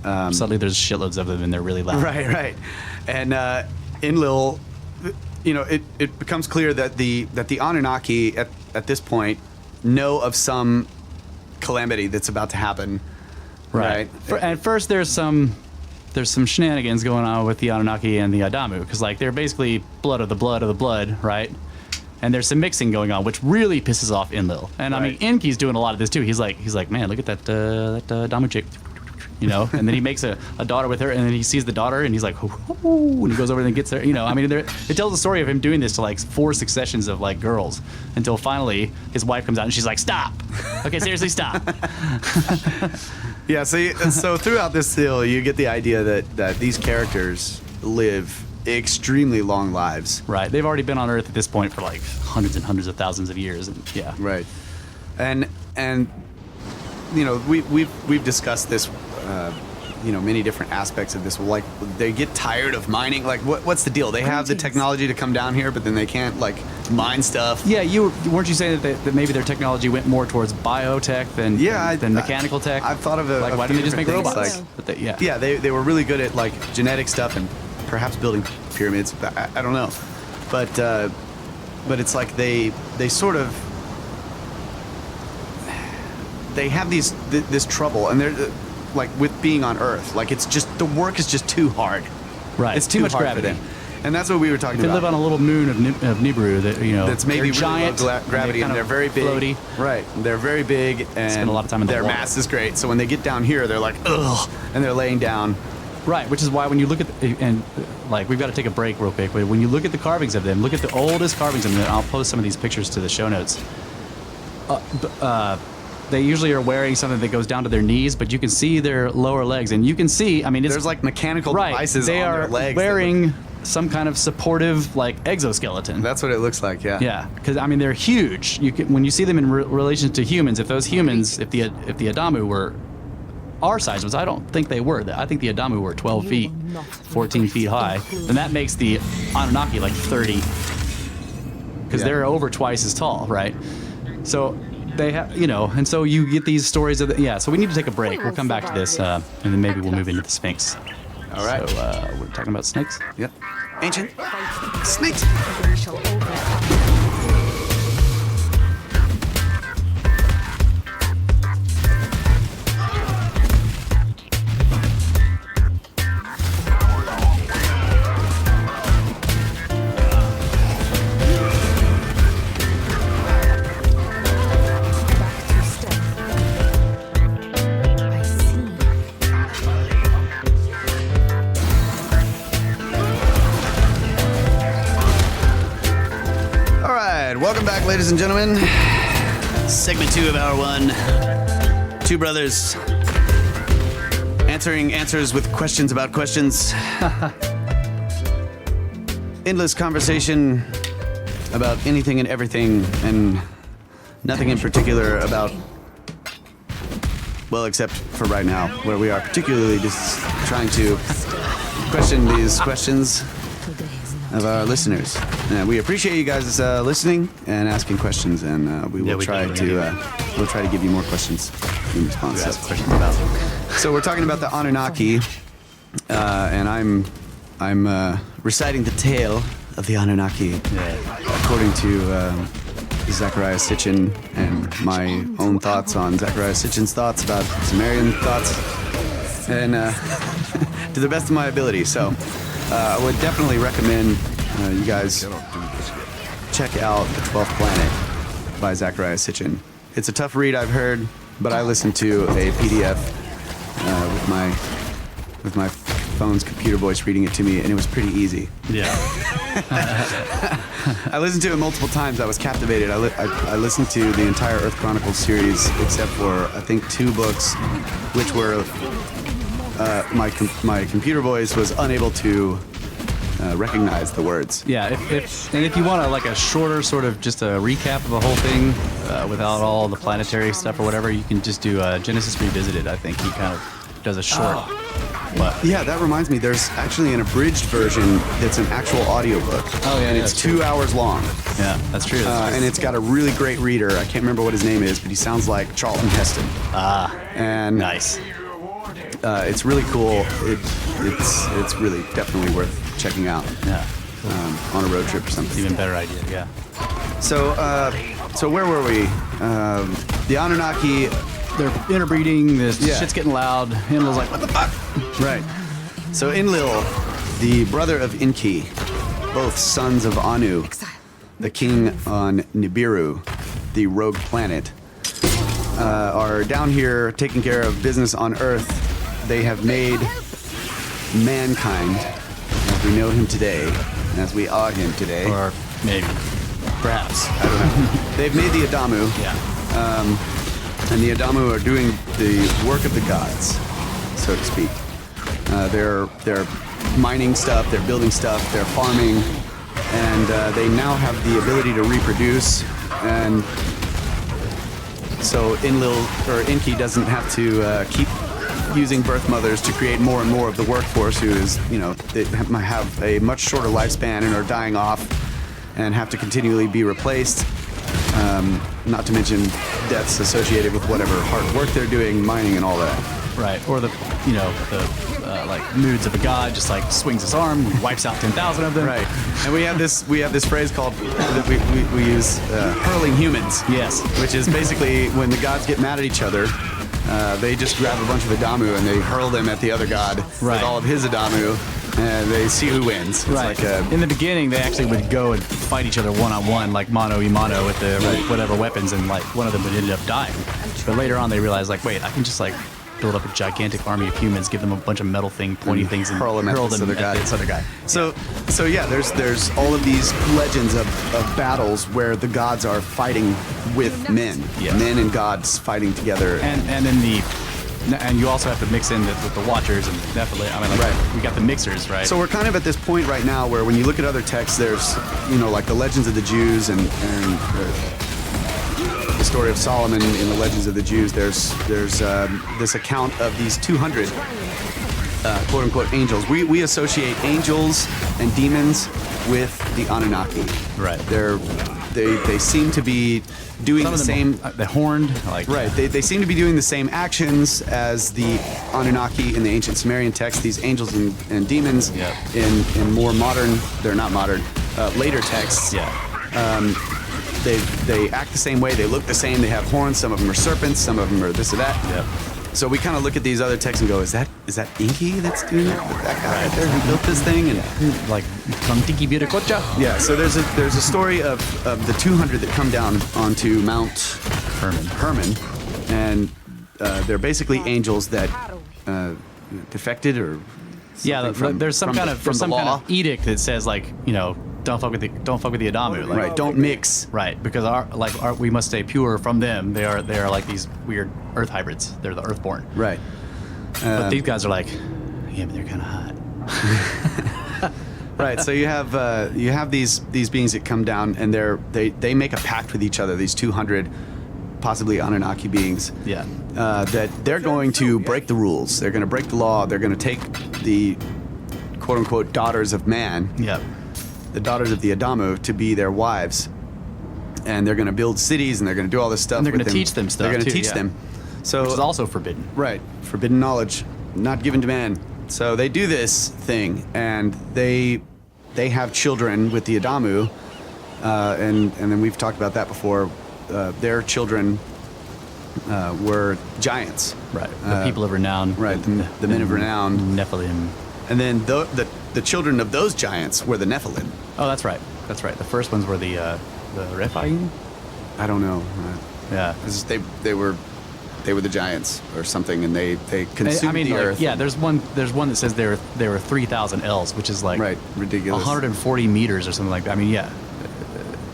Speaker 1: Suddenly there's shitloads of them and they're really loud.
Speaker 2: right. And Enlil, it becomes clear that the Anunnaki at this point know of some calamity that's about to happen. Right.
Speaker 1: At first, there's some shenanigans going on with the Anunnaki and the Adamu, because they're basically blood of the blood of the blood, right? And there's some mixing going on, which really pisses off Enlil. And I mean, Enki's doing a lot of this too. He's like, man, look at that Adamu chick, And then he makes a daughter with her, and then he sees the daughter, and he's like, ooh, and he goes over and gets her. I mean, it tells the story of him doing this to 4 successions of girls, until finally his wife comes out and she's like, stop. Okay, seriously, stop.
Speaker 2: Yeah, so throughout this still, you get the idea that these characters live extremely long lives.
Speaker 1: Right. They've already been on Earth at this point for hundreds and hundreds of thousands of years. And yeah.
Speaker 2: Right. And we've discussed this, many different aspects of this. They get tired of mining. What's the deal? They have the technology to come down here, but then they can't mine stuff.
Speaker 1: Yeah, weren't you saying that maybe their technology went more towards biotech than mechanical tech?
Speaker 2: I've thought of it.
Speaker 1: Why didn't they just make robots?
Speaker 2: They were really good at genetic stuff and perhaps building pyramids. I don't know, but it's they sort of they have this trouble, and they're with being on Earth. It's just the work is just too hard.
Speaker 1: Right.
Speaker 2: It's too
Speaker 1: much
Speaker 2: hard
Speaker 1: gravity.
Speaker 2: for them. And that's what we were talking
Speaker 1: They
Speaker 2: about.
Speaker 1: live on a little moon of Nibiru
Speaker 2: that's maybe
Speaker 1: they're
Speaker 2: really
Speaker 1: giant,
Speaker 2: low gravity, and they're very big.
Speaker 1: Floaty.
Speaker 2: Right. They're very big, and
Speaker 1: spend a lot of time in the
Speaker 2: their
Speaker 1: water.
Speaker 2: mass is great. So when they get down here, they're like, ugh, and they're laying down.
Speaker 1: Right, which is why when you look at we've got to take a break real quick, but when you look at the carvings of them, look at the oldest carvings of them. I'll post some of these pictures to the show notes. They usually are wearing something that goes down to their knees, but you can see their lower legs, and you can see. I mean,
Speaker 2: there's mechanical devices on their legs.
Speaker 1: They are wearing some kind of supportive exoskeleton.
Speaker 2: That's what it looks like. Yeah.
Speaker 1: Yeah, because they're huge. When you see them in relation to humans, if the Adamu were our size, which I don't think they were. I think the Adamu were 12 feet, 14 feet high. Then that makes the Anunnaki 30, because they're over twice as tall, right? So they have, and so you get these stories of so we need to take a break. We'll come back to this, and then maybe we'll move into the Sphinx.
Speaker 2: All right.
Speaker 1: So we're talking about snakes?
Speaker 2: Yep. Ancient snakes. Welcome back, ladies and gentlemen. Segment 2 of Hour 1. Two brothers answering answers with questions about questions. Endless conversation about anything and everything, and nothing in particular about, well, except for right now, where we are particularly just trying to question these questions of our listeners. We appreciate you guys listening and asking questions, and we will try to give you more questions in response to questions about. So we're talking about the Anunnaki, and I'm reciting the tale of the Anunnaki according to Zecharia Sitchin and my own thoughts on Zecharia Sitchin's thoughts about Sumerian thoughts, and to the best of my ability. So I would definitely recommend you guys check out The 12th Planet by Zecharia Sitchin. It's a tough read, I've heard, but I listened to a PDF with my phone's computer voice reading it to me, and it was pretty easy.
Speaker 1: Yeah.
Speaker 2: I listened to it multiple times. I was captivated. I listened to the entire Earth Chronicles series, except for, I think, 2 books, which were my computer voice was unable to recognize the words.
Speaker 1: Yeah, if you want a shorter sort of just a recap of the whole thing without all the planetary stuff or whatever, you can just do Genesis Revisited. I think he kind of does a short. But
Speaker 2: Yeah, that reminds me. There's actually an abridged version that's an actual audiobook.
Speaker 1: Oh, yeah,
Speaker 2: and
Speaker 1: yeah,
Speaker 2: it's
Speaker 1: that's
Speaker 2: 2 hours long.
Speaker 1: yeah, that's true.
Speaker 2: And it's got a really great reader. I can't remember what his name is, but he sounds like Charlton Heston. And
Speaker 1: Nice.
Speaker 2: it's really cool. It's really definitely worth checking out
Speaker 1: Yeah,
Speaker 2: on a road trip or something.
Speaker 1: even better idea. Yeah.
Speaker 2: So where were we? The Anunnaki.
Speaker 1: They're interbreeding. This
Speaker 2: Yeah.
Speaker 1: shit's getting loud. Enlil's like, what the fuck?
Speaker 2: Right. So Enlil, the brother of Enki, both sons of Anu, the king on Nibiru, the rogue planet, are down here taking care of business on Earth. They have made mankind as we know him today, as we are him today.
Speaker 1: Or maybe, perhaps.
Speaker 2: I don't know. They've made the Adamu.
Speaker 1: Yeah.
Speaker 2: And the Adamu are doing the work of the gods, so to speak. They're mining stuff, they're building stuff, they're farming, and they now have the ability to reproduce. And so Enki doesn't have to keep using birth mothers to create more and more of the workforce, who is, they have a much shorter lifespan and are dying off and have to continually be replaced. Not to mention deaths associated with whatever hard work they're doing, mining and all that.
Speaker 1: Right. Or the moods of a god, just like swings his arm, wipes out 10,000 of them.
Speaker 2: Right. And we have this phrase called that we use hurling humans.
Speaker 1: Yes.
Speaker 2: Which is basically when the gods get mad at each other, they just grab a bunch of Adamu and they hurl them at the other god
Speaker 1: Right.
Speaker 2: with all of his Adamu, and they see who wins. It's
Speaker 1: Right. In the beginning, they actually would go and fight each other one-on-one, like mano-a-mano with the whatever weapons, and like one of them would end up dying. But later on, they realized, like, wait, I can just like build up a gigantic army of humans, give them a bunch of metal pointy things, and
Speaker 2: hurl them at this other guy. So yeah, there's all of these legends of battles where the gods are fighting with men,
Speaker 1: Yeah.
Speaker 2: men and gods fighting together.
Speaker 1: And you also have to mix in with the Watchers and Nephilim. I mean, like,
Speaker 2: Right.
Speaker 1: we got the mixers, right?
Speaker 2: So we're kind of at this point right now where when you look at other texts, there's, like the legends of the Jews and the story of Solomon in the legends of the Jews. There's this account of these 200 quote unquote angels. We associate angels and demons with the Anunnaki.
Speaker 1: Right.
Speaker 2: They seem to be doing
Speaker 1: Some
Speaker 2: the
Speaker 1: of them
Speaker 2: same.
Speaker 1: the horned, like
Speaker 2: Right. They seem to be doing the same actions as the Anunnaki in the ancient Sumerian text. These angels and demons
Speaker 1: Yeah.
Speaker 2: in more modern, they're not modern, later texts.
Speaker 1: Yeah.
Speaker 2: They act the same way. They look the same. They have horns. Some of them are serpents. Some of them are this or that.
Speaker 1: Yep.
Speaker 2: So we kind of look at these other texts and go, is that Enki that's doing that? That guy right there who built this thing? And
Speaker 1: Like from Tiki Birakocha.
Speaker 2: yeah. So there's a story of the 200 that come down onto Mount Hermon, and they're basically angels that defected or
Speaker 1: Yeah,
Speaker 2: from-
Speaker 1: there's some
Speaker 2: from
Speaker 1: kind
Speaker 2: the-
Speaker 1: of
Speaker 2: from the
Speaker 1: some kind
Speaker 2: law.
Speaker 1: of edict that says, like, don't fuck with the Adamu. Like,
Speaker 2: Right. Don't mix.
Speaker 1: Right, because we must stay pure from them. They are like these weird Earth hybrids. They're the Earthborn.
Speaker 2: Right.
Speaker 1: But these guys are like, yeah, but they're kind of hot.
Speaker 2: Right. So you have these beings that come down, and they make a pact with each other. These 200, possibly Anunnaki beings.
Speaker 1: Yeah.
Speaker 2: That they're going to break the rules. They're going to break the law. They're going to take the quote unquote daughters of man,
Speaker 1: Yeah.
Speaker 2: the daughters of the Adamu, to be their wives, and they're going to build cities, and they're going to do all this stuff.
Speaker 1: And they're
Speaker 2: with
Speaker 1: going to teach them stuff.
Speaker 2: They're going to
Speaker 1: too,
Speaker 2: teach
Speaker 1: yeah.
Speaker 2: them. So
Speaker 1: Which is also forbidden.
Speaker 2: right, forbidden knowledge, not given to man. So they do this thing, and they have children with the Adamu, and then we've talked about that before. Their children were giants.
Speaker 1: Right. The people of renown.
Speaker 2: Right, the men of renown.
Speaker 1: Nephilim.
Speaker 2: And then the children of those giants were the Nephilim.
Speaker 1: Oh, that's right. That's right. The first ones were the Rephaim.
Speaker 2: I don't know.
Speaker 1: Yeah.
Speaker 2: They were the giants or something, and they consumed the
Speaker 1: like,
Speaker 2: earth.
Speaker 1: yeah. There's one that says there were 3,000 ells, which is like
Speaker 2: Right, ridiculous.
Speaker 1: 140 meters or something like that. I mean, yeah,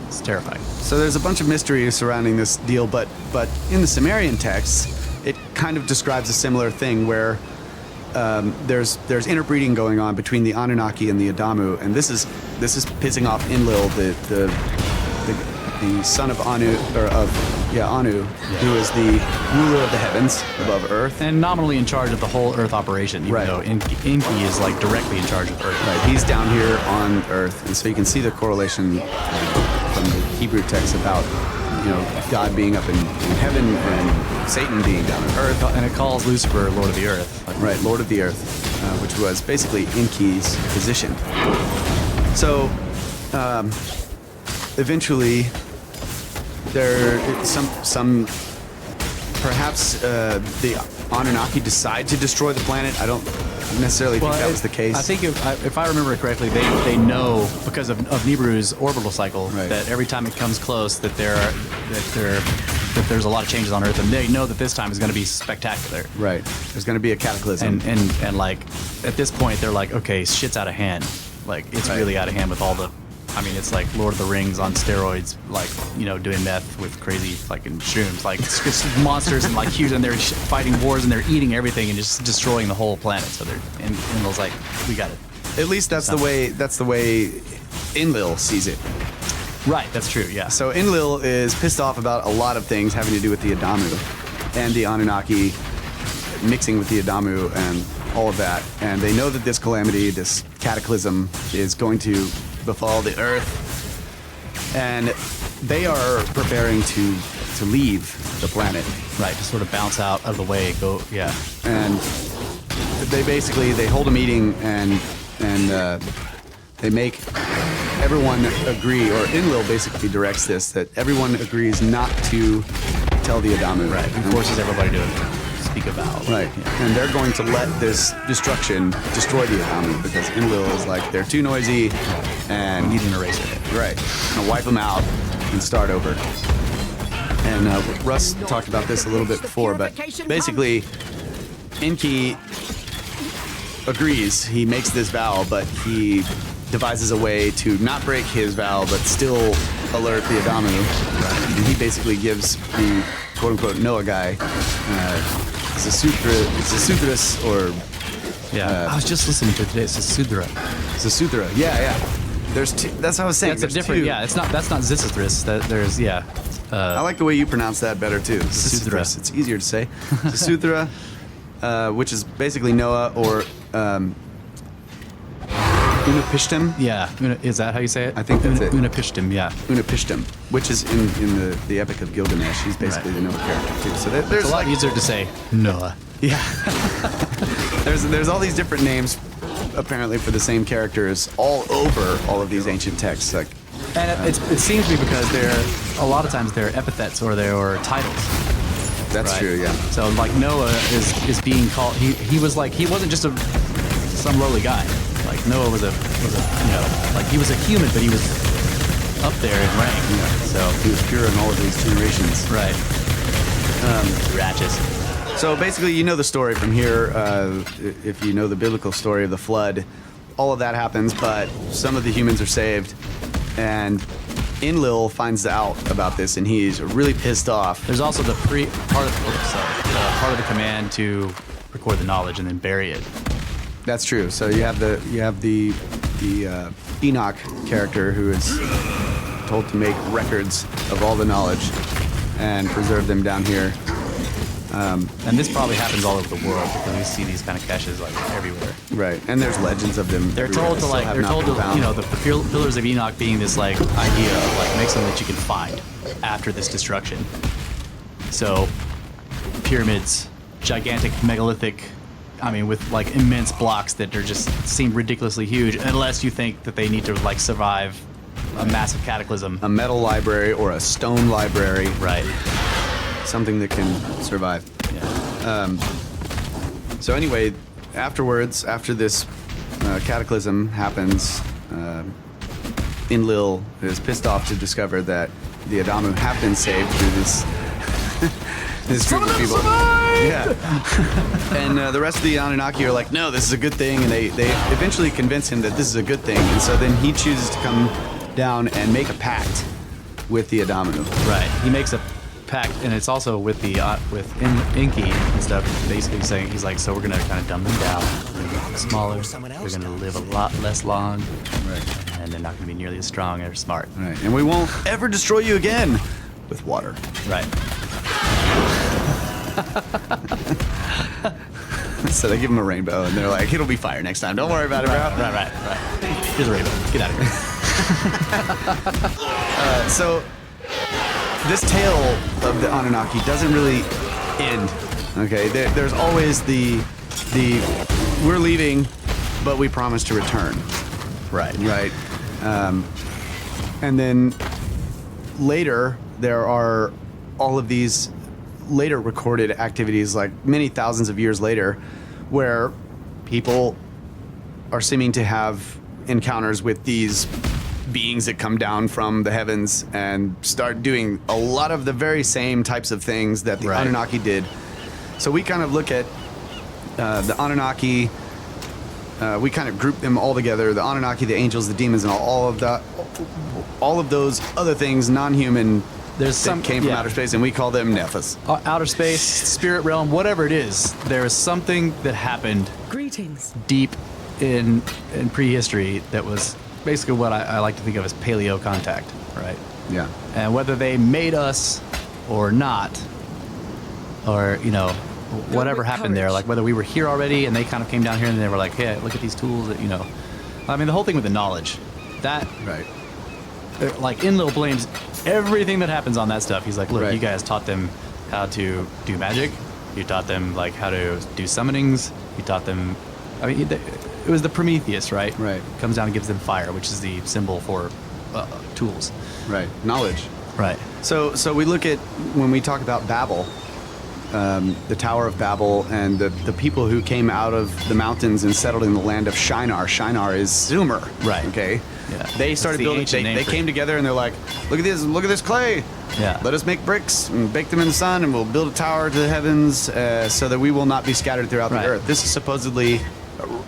Speaker 1: it's terrifying.
Speaker 2: So there's a bunch of mystery surrounding this deal, but in the Sumerian texts, it kind of describes a similar thing where there's interbreeding going on between the Anunnaki and the Adamu, and this is pissing off Enlil, the son of Anu, who is the ruler of the heavens above Earth.
Speaker 1: And nominally in charge of the whole Earth operation, even
Speaker 2: Right.
Speaker 1: though Enki is like directly in charge of Earth.
Speaker 2: Right, he's down here on Earth, and so you can see the correlation from the Hebrew text about God being up in heaven and Satan being down on Earth.
Speaker 1: And it calls Lucifer Lord of the Earth.
Speaker 2: Right, Lord of the Earth, which was basically Enki's position. So, eventually, some perhaps the Anunnaki decide to destroy the planet. I don't necessarily think that was the case.
Speaker 1: I think if I remember it correctly, they know because of Nibiru's orbital cycle
Speaker 2: Right.
Speaker 1: that every time it comes close that there's a lot of changes on Earth, and they know that this time is going to be spectacular.
Speaker 2: Right, there's going to be a cataclysm.
Speaker 1: And like at this point they're like, okay, shit's out of hand. Like it's
Speaker 2: Right.
Speaker 1: really out of hand with all the. I mean, it's like Lord of the Rings on steroids, like, doing meth with crazy fucking shrooms. Like, it's just monsters and, like, huge, and they're fighting wars and they're eating everything and just destroying the whole planet. So and Enlil's like, we got it.
Speaker 2: At least that's the way Enlil sees it.
Speaker 1: Right, that's true, yeah.
Speaker 2: So Enlil is pissed off about a lot of things having to do with the Adamu and the Anunnaki mixing with the Adamu and all of that. And they know that this calamity, this cataclysm, is going to befall the Earth. And they are preparing to leave the planet.
Speaker 1: Right, to sort of bounce out of the way, yeah.
Speaker 2: And they hold a meeting and they make everyone agree, or Enlil basically directs this, that everyone agrees not to tell the Adamu.
Speaker 1: Right, he forces everybody to speak a vow.
Speaker 2: Right,
Speaker 1: Yeah.
Speaker 2: and they're going to let this destruction destroy the Adamu because Enlil is like, they're too noisy and
Speaker 1: We need an eraser.
Speaker 2: right, gonna wipe them out and start over. And Russ talked about this a little bit before, but basically Enki agrees. He makes this vow, but he devises a way to not break his vow, but still alert the Adamu. And he basically gives the quote-unquote Noah guy Zasutras, or
Speaker 1: Yeah, I was just listening to it today. It's a Sudra.
Speaker 2: Zasuthra. Yeah. There's two. That's what I was saying.
Speaker 1: That's a
Speaker 2: There's
Speaker 1: different.
Speaker 2: two.
Speaker 1: Yeah, that's not Zisithris. There's
Speaker 2: I like the way you pronounce that better too.
Speaker 1: Zasuthra.
Speaker 2: It's easier to say. Zasuthra, which is basically Noah, or Unapishtim.
Speaker 1: Yeah, is that how you say it?
Speaker 2: I think that's it.
Speaker 1: Unapishtim, yeah.
Speaker 2: Unapishtim, which is in the Epic of Gilgamesh. He's basically
Speaker 1: Right.
Speaker 2: the Noah character too. So there's
Speaker 1: It's a lot easier to say Noah.
Speaker 2: yeah. there's all these different names apparently for the same characters all over all of these ancient texts. Like,
Speaker 1: And it seems to be because a lot of times they're epithets or they're titles.
Speaker 2: that's
Speaker 1: Right.
Speaker 2: true. Yeah.
Speaker 1: So like Noah is being called. He was like, he wasn't just some lowly guy. Like Noah was a like he was a human, but he was up there in rank. So
Speaker 2: He was pure in all of these generations.
Speaker 1: right. Ratchets.
Speaker 2: So basically, you know the story from here. If you know the biblical story of the flood, all of that happens, but some of the humans are saved. And Enlil finds out about this, and he's really pissed off.
Speaker 1: There's also the part of the command to record the knowledge and then bury it.
Speaker 2: That's true. So you have the Enoch character who is told to make records of all the knowledge and preserve them down here.
Speaker 1: And this probably happens all over the world because we see these kind of caches like everywhere.
Speaker 2: Right, and there's legends of them.
Speaker 1: They're
Speaker 2: everywhere
Speaker 1: told
Speaker 2: that
Speaker 1: to
Speaker 2: still
Speaker 1: like
Speaker 2: have
Speaker 1: they're
Speaker 2: not
Speaker 1: told
Speaker 2: been
Speaker 1: to
Speaker 2: found.
Speaker 1: the pillars of Enoch being this like idea of like make something that you can find after this destruction. So pyramids, gigantic megalithic, I mean with like immense blocks that are just seem ridiculously huge unless you think that they need to like survive a massive cataclysm.
Speaker 2: A metal library or a stone library,
Speaker 1: Right.
Speaker 2: something that can survive.
Speaker 1: Yeah.
Speaker 2: So anyway, afterwards, after this cataclysm happens, Enlil is pissed off to discover that the Adamu have been saved through this this group of people. Yeah. And the rest of the Anunnaki are like, no, this is a good thing, and they eventually convince him that this is a good thing, and so then he chooses to come down and make a pact with the Adamu.
Speaker 1: Right. He makes a packed, and it's also with the Inky and stuff. Basically saying he's like, so we're gonna kind of dumb them down, we're gonna make them smaller, they're gonna live a lot less long,
Speaker 2: Right.
Speaker 1: and they're not gonna be nearly as strong or smart.
Speaker 2: Right. And we won't ever destroy you again with water.
Speaker 1: Right.
Speaker 2: So they give them a rainbow, and they're like, it'll be fire next time. Don't worry about it, bro.
Speaker 1: Right. Here's a rainbow. Get out of here.
Speaker 2: So this tale of the Anunnaki doesn't really end. Okay, there's always the we're leaving, but we promise to return.
Speaker 1: Right.
Speaker 2: Right. And then later there are all of these later recorded activities, like many thousands of years later, where people are seeming to have encounters with these beings that come down from the heavens and start doing a lot of the very same types of things that the Anunnaki did. So we kind of look at the Anunnaki, we kind of group them all together, the Anunnaki, the angels, the demons, and all of those other things, non-human,
Speaker 1: There's some
Speaker 2: came from outer space, and we call them Nephis.
Speaker 1: Outer space, spirit realm, whatever it is, there is something that happened
Speaker 3: Greetings.
Speaker 1: deep in prehistory that was basically what I like to think of as paleo contact, right?
Speaker 2: Yeah.
Speaker 1: And whether they made us or not, or, you know, whatever
Speaker 3: with
Speaker 1: happened there,
Speaker 3: courage.
Speaker 1: like whether we were here already and they kind of came down here and they were like, hey, look at these tools that, you know. I mean, the whole thing with the knowledge, that,
Speaker 2: Right.
Speaker 1: like in Little Flames, everything that happens on that stuff, he's like, look,
Speaker 2: Right.
Speaker 1: you guys taught them how to do magic. You taught them like how to do summonings. You taught them, I mean, it was the Prometheus, right?
Speaker 2: Right.
Speaker 1: Comes down and gives them fire, which is the symbol for tools.
Speaker 2: Right. Knowledge.
Speaker 1: Right.
Speaker 2: So we look at, when we talk about Babel, the Tower of Babel, and the people who came out of the mountains and settled in the land of Shinar. Shinar is Sumer.
Speaker 1: Right.
Speaker 2: Okay.
Speaker 1: Yeah.
Speaker 2: They
Speaker 1: That's
Speaker 2: started
Speaker 1: the
Speaker 2: building.
Speaker 1: ancient name
Speaker 2: They
Speaker 1: for
Speaker 2: came
Speaker 1: it.
Speaker 2: together and they're like, look at this clay.
Speaker 1: Yeah.
Speaker 2: Let us make bricks and bake them in the sun, and we'll build a tower to the heavens so that we will not be scattered throughout
Speaker 1: Right.
Speaker 2: the earth. This is supposedly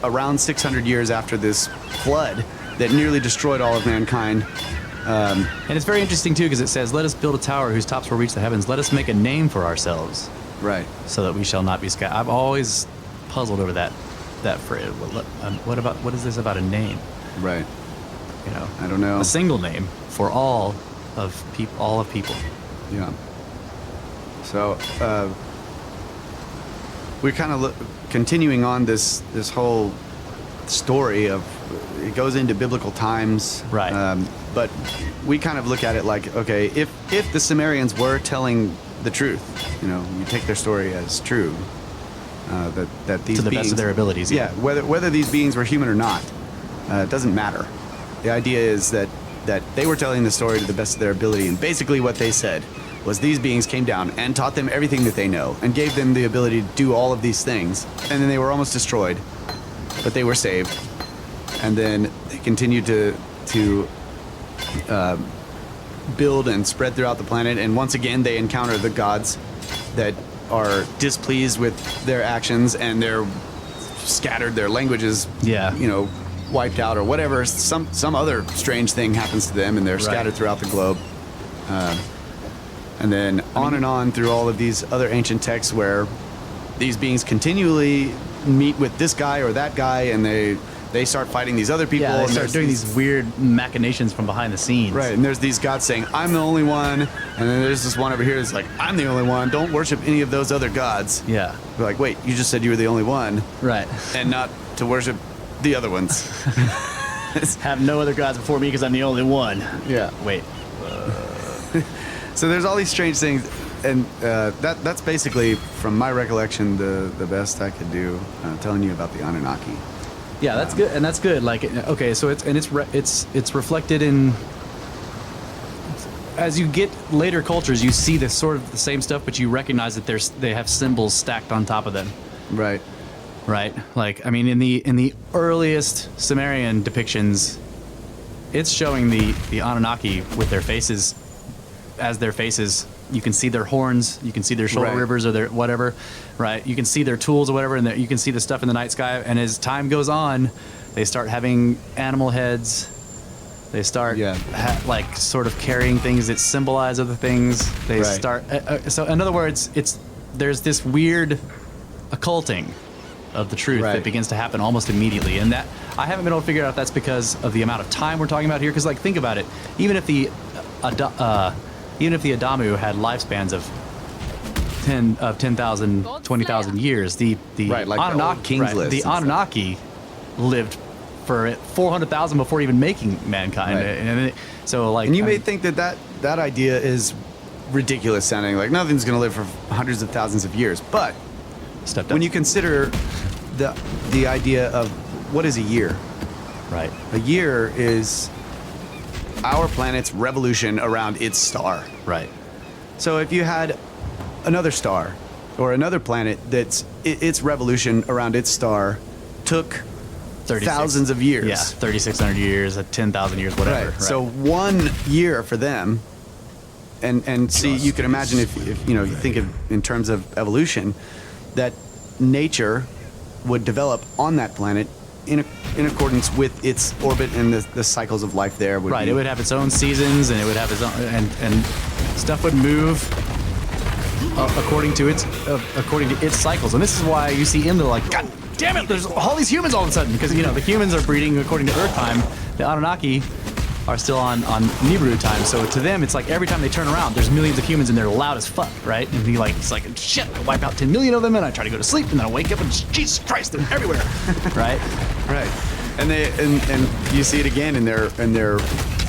Speaker 2: around 600 years after this flood that nearly destroyed all of mankind.
Speaker 1: And it's very interesting too because it says, let us build a tower whose tops will reach the heavens. Let us make a name for ourselves
Speaker 2: Right.
Speaker 1: so that we shall not be scattered. I've always puzzled over that phrase. What is this about a name?
Speaker 2: Right.
Speaker 1: You know,
Speaker 2: I don't know.
Speaker 1: a single name for all of people.
Speaker 2: Yeah. So we're kind of continuing on this whole story of, it goes into biblical times,
Speaker 1: Right.
Speaker 2: But we kind of look at it like, okay, if the Sumerians were telling the truth, you know, you take their story as true, that these
Speaker 1: To the
Speaker 2: beings,
Speaker 1: best of their abilities.
Speaker 2: yeah, whether these beings were human or not, it doesn't matter. The idea is that they were telling the story to the best of their ability, and basically what they said was these beings came down and taught them everything that they know and gave them the ability to do all of these things, and then they were almost destroyed, but they were saved, and then they continued to build and spread throughout the planet, and once again they encounter the gods that are displeased with their actions, and they're scattered, their languages,
Speaker 1: Yeah.
Speaker 2: you know, wiped out or whatever. Some other strange thing happens to them, and they're scattered throughout the globe. And then on and on through all of these other ancient texts where these beings continually meet with this guy or that guy, and they start fighting these other people.
Speaker 1: Yeah, they
Speaker 2: and
Speaker 1: start
Speaker 2: there's
Speaker 1: doing these weird machinations from behind the scenes.
Speaker 2: Right, and there's these gods saying, I'm the only one, and then there's this one over here that's like, I'm the only one, don't worship any of those other gods.
Speaker 1: Yeah.
Speaker 2: We're like, wait, you just said you were the only one,
Speaker 1: Right.
Speaker 2: and not to worship the other ones.
Speaker 1: Have no other gods before me because I'm the only one.
Speaker 2: Yeah.
Speaker 1: Wait.
Speaker 2: So there's all these strange things, and that's basically, from my recollection, the best I could do telling you about the Anunnaki.
Speaker 1: Yeah, that's good, and that's good. Like, okay, so it's reflected in, as you get later cultures, you see this sort of the same stuff, but you recognize that they have symbols stacked on top of them,
Speaker 2: Right.
Speaker 1: right? Like, I mean, in the earliest Sumerian depictions, it's showing the Anunnaki with their faces as their faces. You can see their horns, you can see their shoulder
Speaker 2: Right.
Speaker 1: rivers or their whatever, right? You can see their tools or whatever, and you can see the stuff in the night sky. And as time goes on, they start having animal heads, They start
Speaker 2: Yeah.
Speaker 1: like sort of carrying things that symbolize other things. They
Speaker 2: Right.
Speaker 1: start. So in other words, there's this weird occulting of the truth
Speaker 2: Right.
Speaker 1: that begins to happen almost immediately, and that I haven't been able to figure out if that's because of the amount of time we're talking about here. Because like think about it, even if the Adamu had lifespans of 10,000, 20,000 years, the
Speaker 2: Right, like the old
Speaker 1: Anunnaki,
Speaker 2: King's List
Speaker 1: the
Speaker 2: and stuff.
Speaker 1: Anunnaki lived for 400,000 before even making mankind,
Speaker 2: Right.
Speaker 1: so like,
Speaker 2: And you
Speaker 1: I
Speaker 2: may
Speaker 1: mean,
Speaker 2: think that idea is ridiculous sounding, like nothing's going to live for hundreds of thousands of years. But
Speaker 1: stepped up.
Speaker 2: when you consider the idea of what is a year,
Speaker 1: right,
Speaker 2: a year is our planet's revolution around its star.
Speaker 1: right,
Speaker 2: So if you had another star or another planet that's its revolution around its star took
Speaker 1: 36
Speaker 2: thousands of years.
Speaker 1: yeah, 3,600 years, 10,000 years, whatever.
Speaker 2: Right. So 1 year for them, and see, you can imagine if you know, you think of in terms of evolution, that nature would develop on that planet in accordance with its orbit, and the cycles of life there would
Speaker 1: right,
Speaker 2: be,
Speaker 1: it would have its own seasons, and it would have its own, and stuff would move according to its cycles. And this is why you see in the like, God damn it, there's all these humans all of a sudden, because you know the humans are breeding according to Earth time. The Anunnaki are still on Nibiru time. So to them, it's like every time they turn around, there's millions of humans and they're loud as fuck, right? And he like, it's like, shit, I wipe out 10 million of them and I try to go to sleep and then I wake up and Jesus Christ, they're everywhere, right?
Speaker 2: right. And they and you see it again in their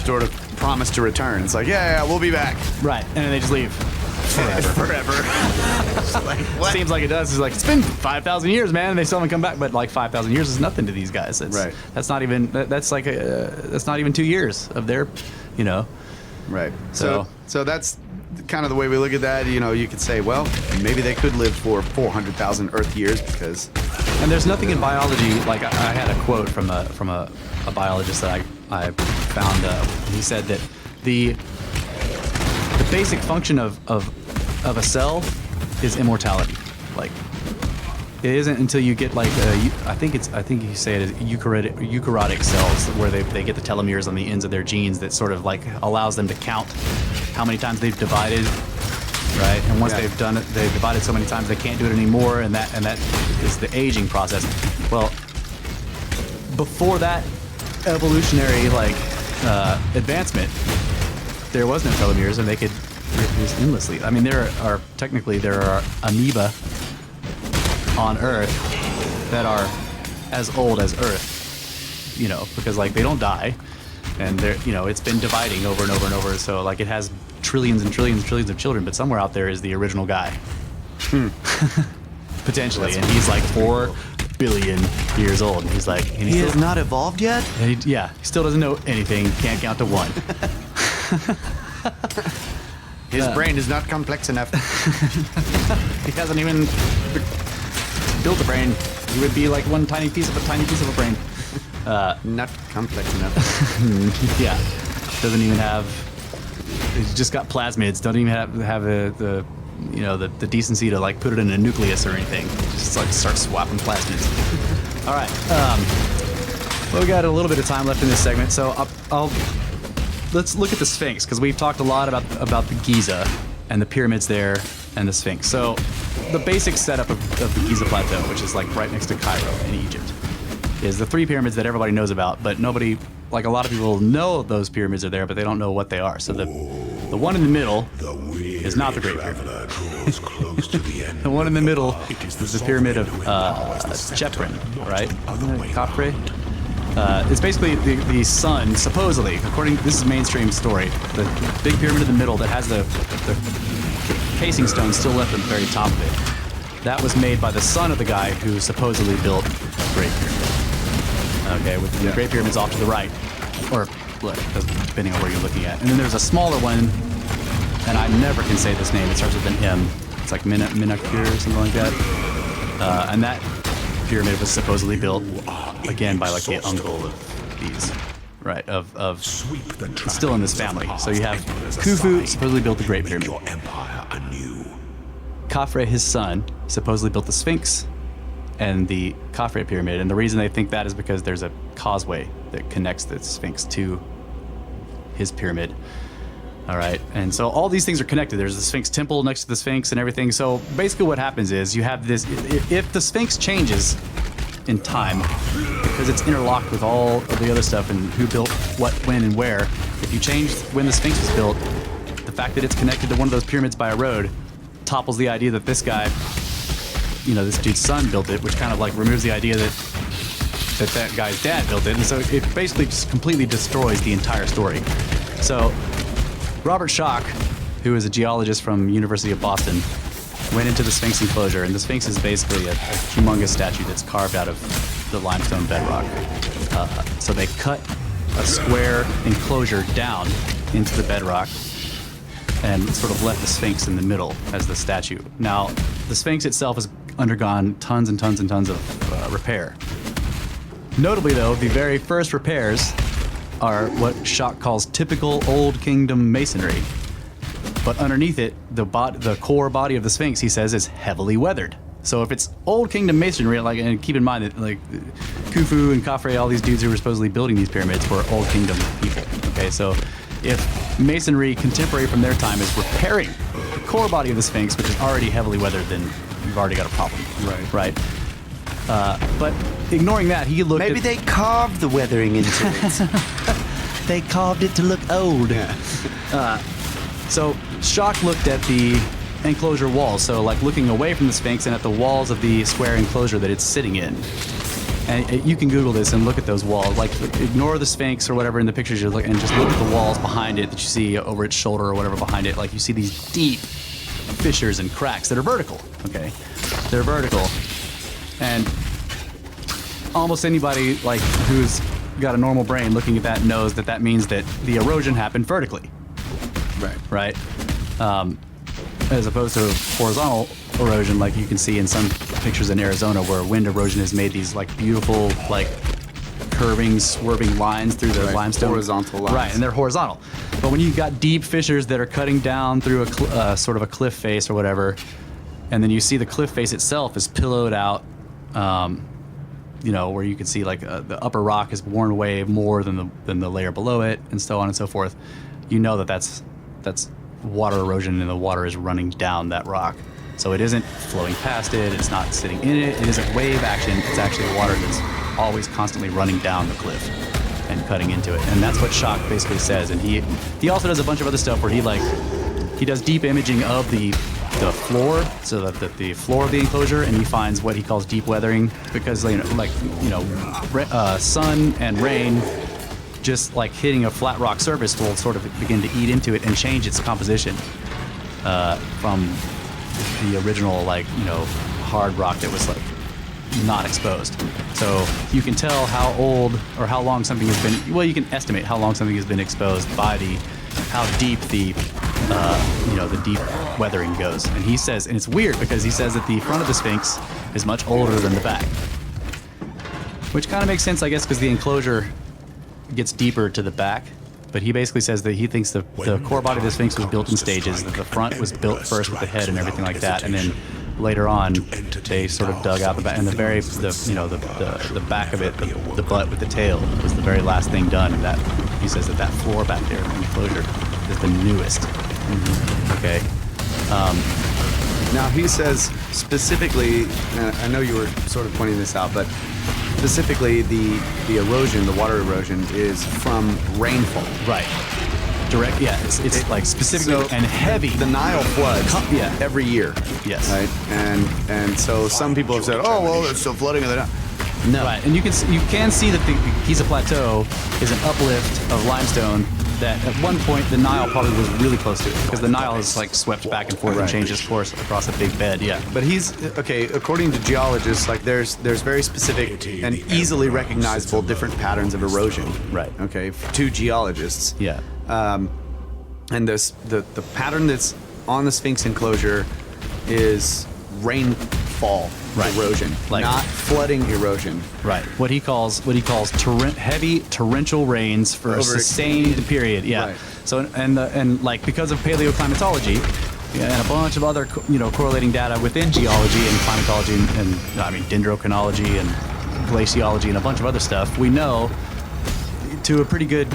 Speaker 2: sort of promise to return. It's like, yeah, we'll be back.
Speaker 1: Right, and then they just leave.
Speaker 2: Forever. It's like, what?
Speaker 1: Seems like it does. It's like, it's been 5,000 years, man, and they still haven't come back. But like 5,000 years is nothing to these guys.
Speaker 2: Right.
Speaker 1: That's not even. That's like that's not even 2 years of their, you know.
Speaker 2: Right.
Speaker 1: So-
Speaker 2: So that's kind of the way we look at that. You know, you could say, well, maybe they could live for 400,000 Earth years because.
Speaker 1: And there's nothing in biology. Like I had a quote from a biologist that I found. He said that the basic function of a cell is immortality. Like it isn't until you get like I think you say it as eukaryotic cells where they get the telomeres on the ends of their genes that sort of like allows them to count how many times they've divided, right? And once
Speaker 2: Yeah.
Speaker 1: they've done it, they've divided so many times they can't do it anymore, and that is the aging process. Well, before that evolutionary like advancement, there was no telomeres, and they could reproduce endlessly. I mean, there are amoeba on Earth that are as old as Earth, you know, because like they don't die, and they're, you know, it's been dividing over and over and over. So like it has trillions and trillions and trillions of children, but somewhere out there is the original guy, potentially, and he's like 4 billion years old. And he's like, and
Speaker 2: He has not evolved yet?
Speaker 1: and he still doesn't know anything. Can't count to 1.
Speaker 2: His brain is not complex enough.
Speaker 1: He hasn't even built a brain. He would be like one tiny piece of a brain.
Speaker 2: Not complex enough.
Speaker 1: Yeah, doesn't even have. He's just got plasmids. Don't even have the you know the decency to like put it in a nucleus or anything. Just like start swapping plasmids. All right. Well, we got a little bit of time left in this segment, so let's look at the Sphinx, because we've talked a lot about the Giza and the pyramids there and the Sphinx. So the basic setup of the Giza Plateau, which is like right next to Cairo in Egypt, is the 3 pyramids that everybody knows about, but nobody, like a lot of people know those pyramids are there, but they don't know what they are. So the one in the middle is not the Great Pyramid. The one in the middle is the pyramid of Chephren, right? Khafre. It's basically the sun, supposedly, this is a mainstream story, the big pyramid in the middle that has the casing stone still left at the very top of it. That was made by the son of the guy who supposedly built the Great Pyramid. Okay, with the Great Pyramid's off to the right, or depending on where you're looking at. And then there's a smaller one, and I never can say this name. It starts with an M. It's like Menakure or something like that. And that pyramid was supposedly built again by like the uncle of these, right? Of still in this family. So you have Khufu supposedly built the Great Pyramid. Khafre, his son, supposedly built the Sphinx and the Khafre pyramid. And the reason they think that is because there's a causeway that connects the Sphinx to his pyramid. All right, and so all these things are connected. There's the Sphinx temple next to the Sphinx and everything. So basically what happens is you have this, if the Sphinx changes in time, because it's interlocked with all of the other stuff and who built what, when, and where, if you change when the Sphinx was built, the fact that it's connected to one of those pyramids by a road topples the idea that this guy, this dude's son built it, which kind of like removes the idea that guy's dad built it. And so it basically just completely destroys the entire story. So Robert Schoch, who is a geologist from University of Boston, went into the Sphinx enclosure, and the Sphinx is basically a humongous statue that's carved out of the limestone bedrock. So they cut a square enclosure down into the bedrock and sort of left the Sphinx in the middle as the statue. Now, the Sphinx itself has undergone tons and tons and tons of repair. Notably, though, the very first repairs are what Schoch calls typical Old Kingdom masonry. But underneath it, the core body of the Sphinx, he says, is heavily weathered. So if it's Old Kingdom masonry, and keep in mind that Khufu and Khafre, all these dudes who were supposedly building these pyramids were Old Kingdom people. Okay, so if masonry contemporary from their time is repairing the core body of the Sphinx, which is already heavily weathered, then you've already got a problem. Right. But ignoring that, he looked
Speaker 3: Maybe they carved the weathering into it.
Speaker 1: They carved it to look old.
Speaker 2: Yeah.
Speaker 1: So Schoch looked at the enclosure walls, so like looking away from the Sphinx and at the walls of the square enclosure that it's sitting in. And you can Google this and look at those walls. Like, ignore the Sphinx or whatever in the pictures you're looking, and just look at the walls behind it that you see over its shoulder or whatever behind it. Like, you see these deep fissures and cracks that are vertical. Okay, they're vertical, and almost anybody like who's got a normal brain looking at that knows that that means that the erosion happened vertically. Right. As opposed to horizontal erosion, like you can see in some pictures in Arizona, where wind erosion has made these like beautiful, like curving, swerving lines through the limestone.
Speaker 2: Horizontal lines.
Speaker 1: Right, and they're horizontal. But when you've got deep fissures that are cutting down through a sort of a cliff face or whatever, and then you see the cliff face itself is pillowed out, where you can see like the upper rock is worn away more than the layer below it, and so on and so forth. You know that's water erosion, and the water is running down that rock. So it isn't flowing past it, it's not sitting in it, it isn't wave action, it's actually water that's always constantly running down the cliff and cutting into it. And that's what Schoch basically says. And he also does a bunch of other stuff where he does deep imaging of the floor, so that the floor of the enclosure, and he finds what he calls deep weathering, because sun and rain just like hitting a flat rock surface will sort of begin to eat into it and change its composition from the original hard rock that was like not exposed. So you can tell how old or how long something has been. Well, you can estimate how long something has been exposed by how deep the deep weathering goes. And he says, and it's weird because he says that the front of the Sphinx is much older than the back, which kind of makes sense, I guess, because the enclosure gets deeper to the back. But he basically says that he thinks the core body of the Sphinx was built in stages, that the front was built first with the head and everything like that, and then later on they sort of dug out the back, and the back of it, the butt with the tail, was the very last thing done. And that he says that floor back there in the enclosure is the newest. Okay.
Speaker 2: Now he says specifically, I know you were sort of pointing this out, but specifically the erosion, the water erosion, is from rainfall.
Speaker 1: Right. Direct. Yeah. It's like specifically and heavy.
Speaker 2: The Nile floods. Every year.
Speaker 1: Yes.
Speaker 2: Right. And so some people have said, oh well, it's the flooding of the Nile. No.
Speaker 1: Right. And you can see that the Giza Plateau is an uplift of limestone that at one point the Nile probably was really close to it, because the Nile is like swept back and forth and changes course across a big bed. Yeah.
Speaker 2: But according to geologists, like there's very specific and easily recognizable different patterns of erosion.
Speaker 1: Right.
Speaker 2: Okay. To geologists.
Speaker 1: Yeah.
Speaker 2: And the pattern that's on the Sphinx enclosure is rainfall erosion, not flooding erosion.
Speaker 1: Right. What he calls heavy torrential rains for a sustained period. Yeah. Right. So and because of paleoclimatology and a bunch of other correlating data within geology and climatology and dendrochronology and glaciology and a bunch of other stuff, we know to a pretty good,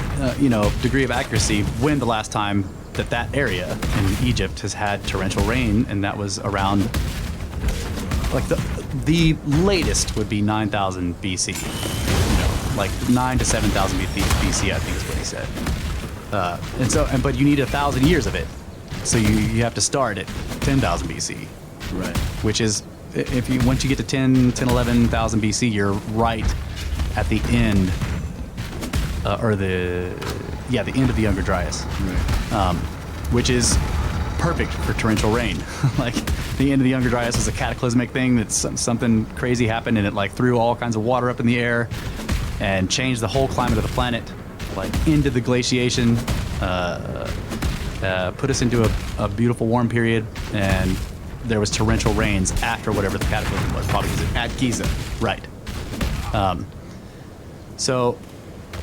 Speaker 1: degree of accuracy when the last time that area in Egypt has had torrential rain, and that was around, like the latest would be 9,000 BC. Like 9 to 7,000 BC, I think is what he said. But you need 1,000 years of it, so you have to start at 10,000 BC.
Speaker 2: Right.
Speaker 1: Which is, once you get to 11,000 BC, you're right at the end, the end of the Younger Dryas,
Speaker 2: Right.
Speaker 1: Which is perfect for torrential rain. Like the end of the Younger Dryas was a cataclysmic thing that something crazy happened, and it like threw all kinds of water up in the air and changed the whole climate of the planet, like into the glaciation, put us into a beautiful warm period, and there was torrential rains after whatever the cataclysm was, probably
Speaker 2: At Giza.
Speaker 1: right. So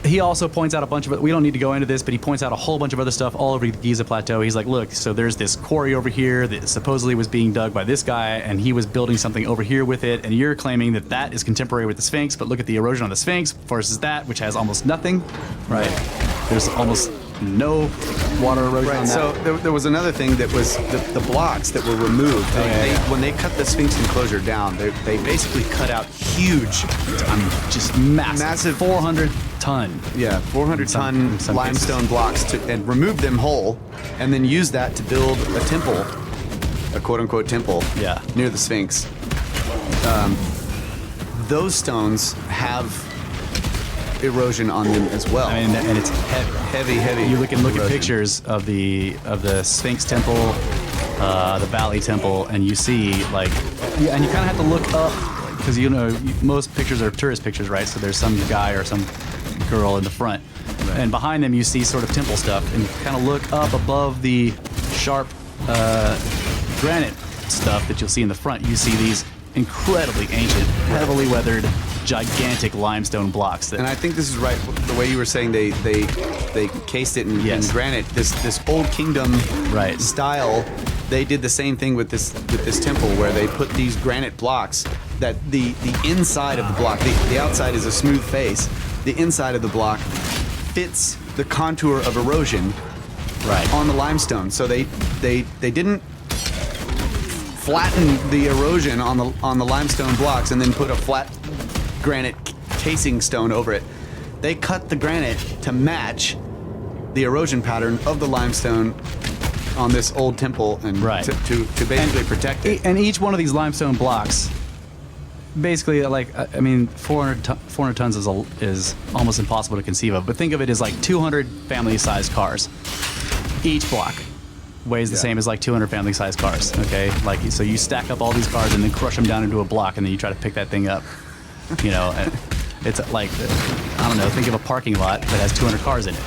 Speaker 1: he also points out a bunch of, we don't need to go into this, but he points out a whole bunch of other stuff all over the Giza Plateau. He's like, look, so there's this quarry over here that supposedly was being dug by this guy, and he was building something over here with it, and you're claiming that is contemporary with the Sphinx, but look at the erosion on the Sphinx versus that, which has almost nothing, right? There's almost no water erosion on that.
Speaker 2: So there was another thing that was the blocks that were removed. When they cut the Sphinx enclosure down, they basically cut out huge,
Speaker 1: Just massive 400 ton.
Speaker 2: 400-ton
Speaker 1: some
Speaker 2: limestone blocks and removed them whole, and then used that to build a temple, a quote-unquote temple, near the Sphinx. Those stones have erosion on them as well.
Speaker 1: I mean, and it's
Speaker 2: heavy.
Speaker 1: You look at
Speaker 2: erosion.
Speaker 1: pictures of the Sphinx temple, the Valley temple, and you see and you kind of have to look up, because most pictures are tourist pictures, right? So there's some guy or some girl in the front, and behind them you see sort of temple stuff, and you kind of look up above the sharp granite stuff that you'll see in the front. You see these incredibly ancient, heavily weathered, gigantic limestone blocks.
Speaker 2: And I think this is right. The way you were saying they cased it in granite. This old kingdom style. They did the same thing with this temple, where they put these granite blocks that the inside of the block, the outside is a smooth face. The inside of the block fits the contour of erosion on the limestone. So they didn't flatten the erosion on the limestone blocks and then put a flat granite casing stone over it. They cut the granite to match the erosion pattern of the limestone on this old temple, and to basically protect it.
Speaker 1: And each one of these limestone blocks, basically, 400 tons is almost impossible to conceive of. But think of it as like 200 family-sized cars. Each block weighs the same as like 200 family-sized cars. Okay, so you stack up all these cars and then crush them down into a block, and then you try to pick that thing up. And it's like, I don't know, think of a parking lot that has 200 cars in it.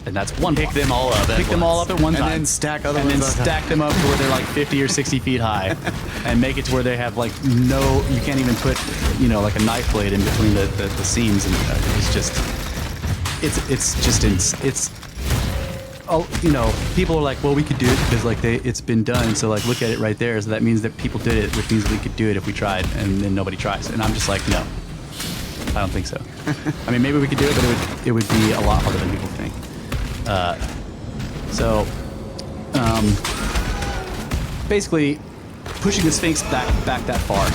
Speaker 1: And that's one block.
Speaker 2: Pick them all up
Speaker 1: at one time.
Speaker 2: And then stack other
Speaker 1: and
Speaker 2: ones
Speaker 1: then stack them up to where they're like 50 or 60 feet high, and make it to where they have you can't even put, like a knife blade in between the seams, and people are like, well, we could do it because it's been done, so look at it right there, so that means that people did it, which means we could do it if we tried, and then nobody tries. And I'm just like, no, I don't think so. I mean, maybe we could do it, but it would be a lot harder than people think. Basically, pushing the Sphinx back that far,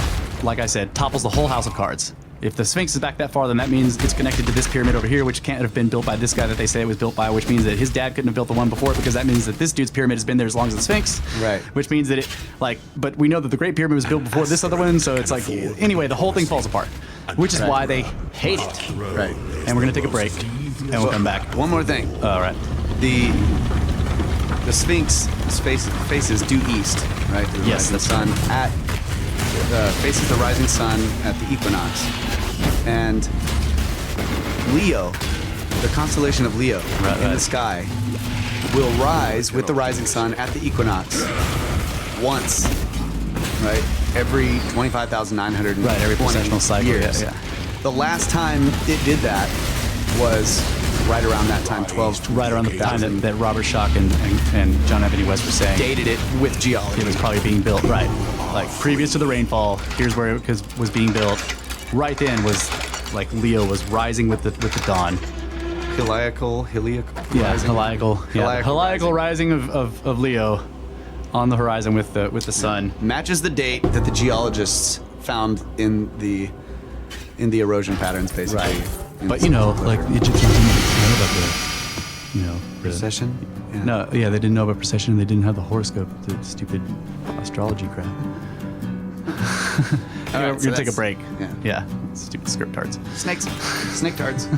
Speaker 1: like I said, topples the whole house of cards. If the Sphinx is back that far, then that means it's connected to this pyramid over here, which can't have been built by this guy that they say it was built by, which means that his dad couldn't have built the one before it, because that means that this dude's pyramid has been there as long as the Sphinx.
Speaker 2: Right.
Speaker 1: Which means that but we know that the Great Pyramid was built before this other one, so it's anyway, the whole thing falls apart, which is why they hate it.
Speaker 2: Right.
Speaker 1: And we're going to take a break, and we'll come back.
Speaker 2: One more thing.
Speaker 1: All right.
Speaker 2: The Sphinx faces due east, right?
Speaker 1: Yes,
Speaker 2: the sun faces the rising sun at the equinox, and Leo, the constellation of Leo in the sky, will rise with the rising sun at the equinox once, right? Every 25,900
Speaker 1: every precessional cycle
Speaker 2: years.
Speaker 1: Yeah.
Speaker 2: The last time it did that was right around that time, 12.
Speaker 1: Right around the time that Robert Schoch and John Anthony West were saying.
Speaker 2: Dated it with geology.
Speaker 1: It was probably being built, right. Previous to the rainfall, here's where it was being built. Right then was, Leo was rising with the dawn.
Speaker 2: Heliacal
Speaker 1: Yeah,
Speaker 2: rising.
Speaker 1: heliacal rising of Leo on the horizon with the sun.
Speaker 2: Matches the date that the geologists found in the erosion patterns, basically.
Speaker 1: Right.
Speaker 2: In
Speaker 1: But like the Egyptians didn't know about the
Speaker 2: precession. Yeah.
Speaker 1: No, yeah, they didn't know about precession. And they didn't have the horoscope, the stupid astrology crap.
Speaker 2: All right,
Speaker 1: We're
Speaker 2: so
Speaker 1: gonna take a
Speaker 2: that's-
Speaker 1: break.
Speaker 2: Yeah.
Speaker 1: Stupid script tards.
Speaker 2: Snakes. Snake tards.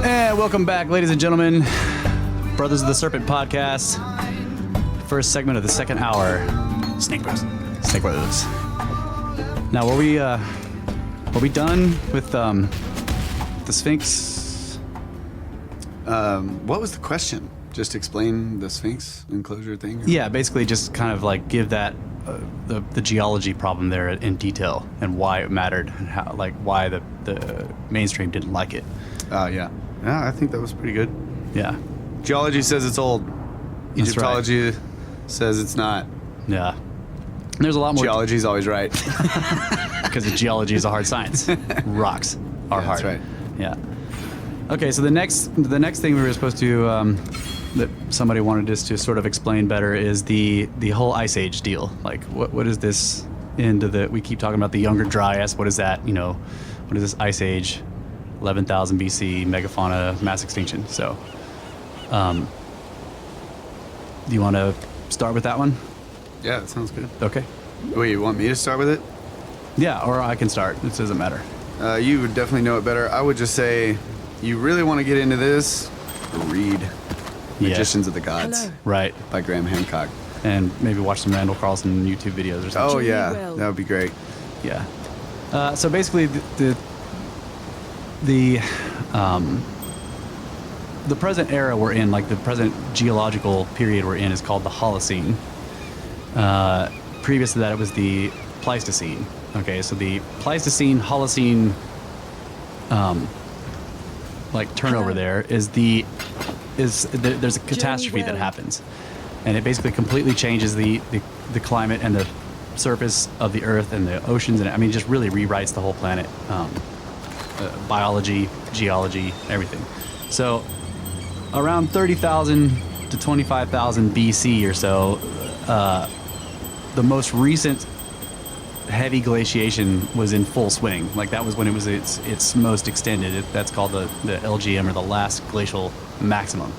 Speaker 1: And welcome back, ladies and gentlemen, Brothers of the Serpent podcast. First segment of the second hour. Snake Bros. Snake Bros. Now, were we done with the Sphinx?
Speaker 2: What was the question? Just explain the Sphinx enclosure thing? Or?
Speaker 1: Yeah, basically just kind of like give that the geology problem there in detail and why it mattered and how, like, why the mainstream didn't like it.
Speaker 2: Yeah. Yeah, I think that was pretty good.
Speaker 1: Yeah.
Speaker 2: Geology says it's old.
Speaker 1: That's
Speaker 2: Egyptology says it's not.
Speaker 1: Yeah. There's a lot more
Speaker 2: Geology's always right.
Speaker 1: because geology is a hard science. Rocks are
Speaker 2: Yeah,
Speaker 1: hard.
Speaker 2: that's right.
Speaker 1: Yeah. Okay, so the next thing we were supposed to that somebody wanted us to sort of explain better is the whole Ice Age deal. Like, what is this into the? We keep talking about the Younger Dryas. What is that? What is this Ice Age? 11,000 BC, megafauna, mass extinction. So, do you want to start with that one?
Speaker 2: Yeah, that sounds good.
Speaker 1: Okay.
Speaker 2: Wait, you want me to start with it?
Speaker 1: Yeah, or I can start. It doesn't matter.
Speaker 2: You would definitely know it better. I would just say, you really want to get into this, read Magicians of the Gods
Speaker 4: Hello.
Speaker 1: Right.
Speaker 2: by Graham Hancock.
Speaker 1: And maybe watch some Randall Carlson YouTube videos or something.
Speaker 2: Oh,
Speaker 4: Jolly
Speaker 2: yeah.
Speaker 4: well.
Speaker 2: That would be great.
Speaker 1: Yeah. So basically, the present era we're in, like the present geological period we're in, is called the Holocene. Previous to that, it was the Pleistocene. Okay, so the Pleistocene, Holocene, like turnover there is there's a catastrophe that
Speaker 4: well.
Speaker 1: happens, and it basically completely changes the climate and the surface of the Earth and the oceans, and I mean, it just really rewrites the whole planet. Biology, geology, everything. So around 30,000 to 25,000 BC or so, the most recent heavy glaciation was in full swing. Like, that was when it was its most extended. That's called the LGM, or the last glacial maximum.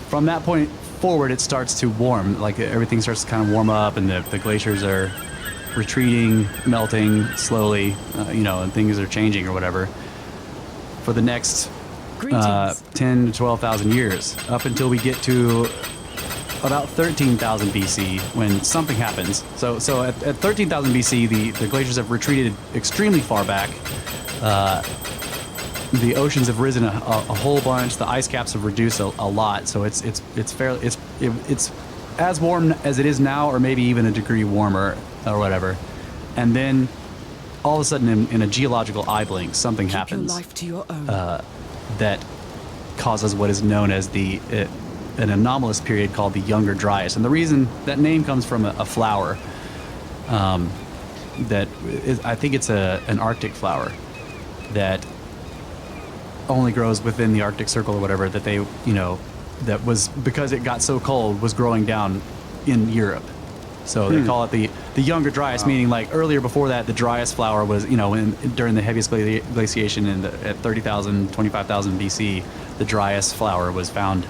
Speaker 1: From that point forward, it starts to warm. Like, everything starts to kind of warm up, and the glaciers are retreating, melting slowly, and things are changing or whatever for the next
Speaker 4: Greetings.
Speaker 1: 10 to 12,000 years, up until we get to about 13,000 BC when something happens. So at 13,000 BC, the glaciers have retreated extremely far back. The oceans have risen a whole bunch. The ice caps have reduced a lot. So it's as warm as it is now, or maybe even a degree warmer or whatever. And then all of a sudden, in a geological eye blink, something
Speaker 4: Keep your
Speaker 1: happens
Speaker 4: life to your own.
Speaker 1: that causes what is known as an anomalous period called the Younger Dryas. And the reason that name comes from a flower that is, I think it's an Arctic flower that only grows within the Arctic Circle or whatever, that they, that was, because it got so cold, was growing down in Europe. So they call it the Younger Dryas, meaning, like, earlier before that, the Dryas flower was, during the heaviest glaciation at 30,000, 25,000 BC, the Dryas flower was found,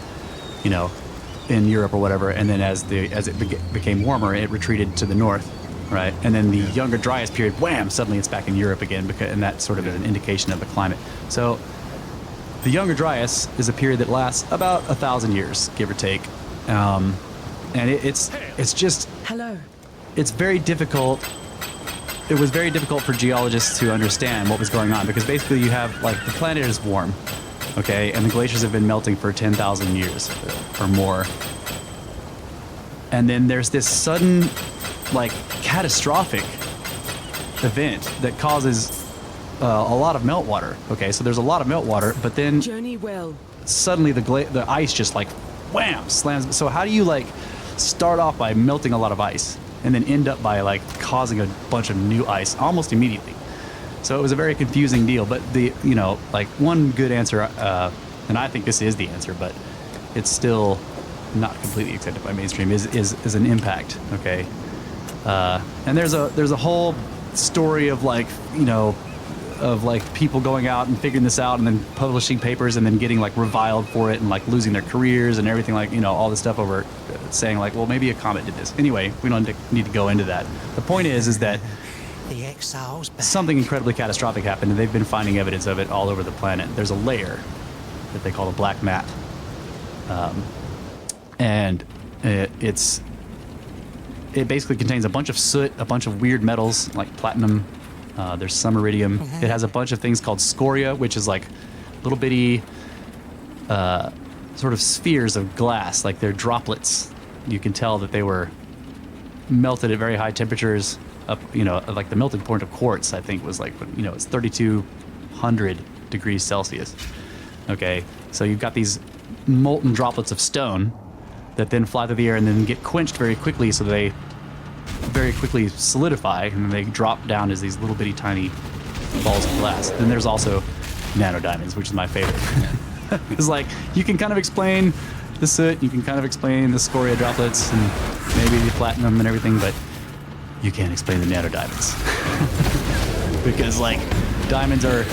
Speaker 1: in Europe or whatever. And then as it became warmer, it retreated to the north, right? And then the Younger Dryas period, wham, suddenly it's back in Europe again, and that's sort of an indication of the climate. So the Younger Dryas is a period that lasts about 1,000 years, give or take. And it's just,
Speaker 4: Hello.
Speaker 1: it's very difficult. It was very difficult for geologists to understand what was going on, because basically you have, like, the planet is warm, Okay, and the glaciers have been melting for 10,000 years or more. And then there's this sudden, like, catastrophic event that causes a lot of meltwater. Okay, so there's a lot of meltwater, but then
Speaker 4: Journey well.
Speaker 1: suddenly the ice just like wham slams. So how do you like start off by melting a lot of ice and then end up by like causing a bunch of new ice almost immediately? So it was a very confusing deal, but like one good answer, and I think this is the answer, but it's still not completely accepted by mainstream, is an impact. Okay, and there's a whole story of like people going out and figuring this out and then publishing papers and then getting like reviled for it and like losing their careers and everything, like all this stuff over saying like, well, maybe a comet did this. Anyway, we don't need to go into that. The point is that
Speaker 3: The Exile's back.
Speaker 1: something incredibly catastrophic happened, and they've been finding evidence of it all over the planet. There's a layer that they call the black mat, and it basically contains a bunch of soot, a bunch of weird metals like platinum. There's some iridium. It has a bunch of things called scoria, which is like little bitty sort of spheres of glass, like they're droplets. You can tell that they were melted at very high temperatures. Up, like the melting point of quartz, I think, was like, it's 3,200 degrees Celsius. Okay, so you've got these molten droplets of stone that then fly through the air and then get quenched very quickly, so they very quickly solidify and then they drop down as these little bitty tiny balls of glass. Then there's also nanodiamonds, which is my favorite. It's like you can kind of explain the soot, you can kind of explain the scoria droplets and maybe the platinum and everything, but you can't explain the nanodiamonds. Because like diamonds are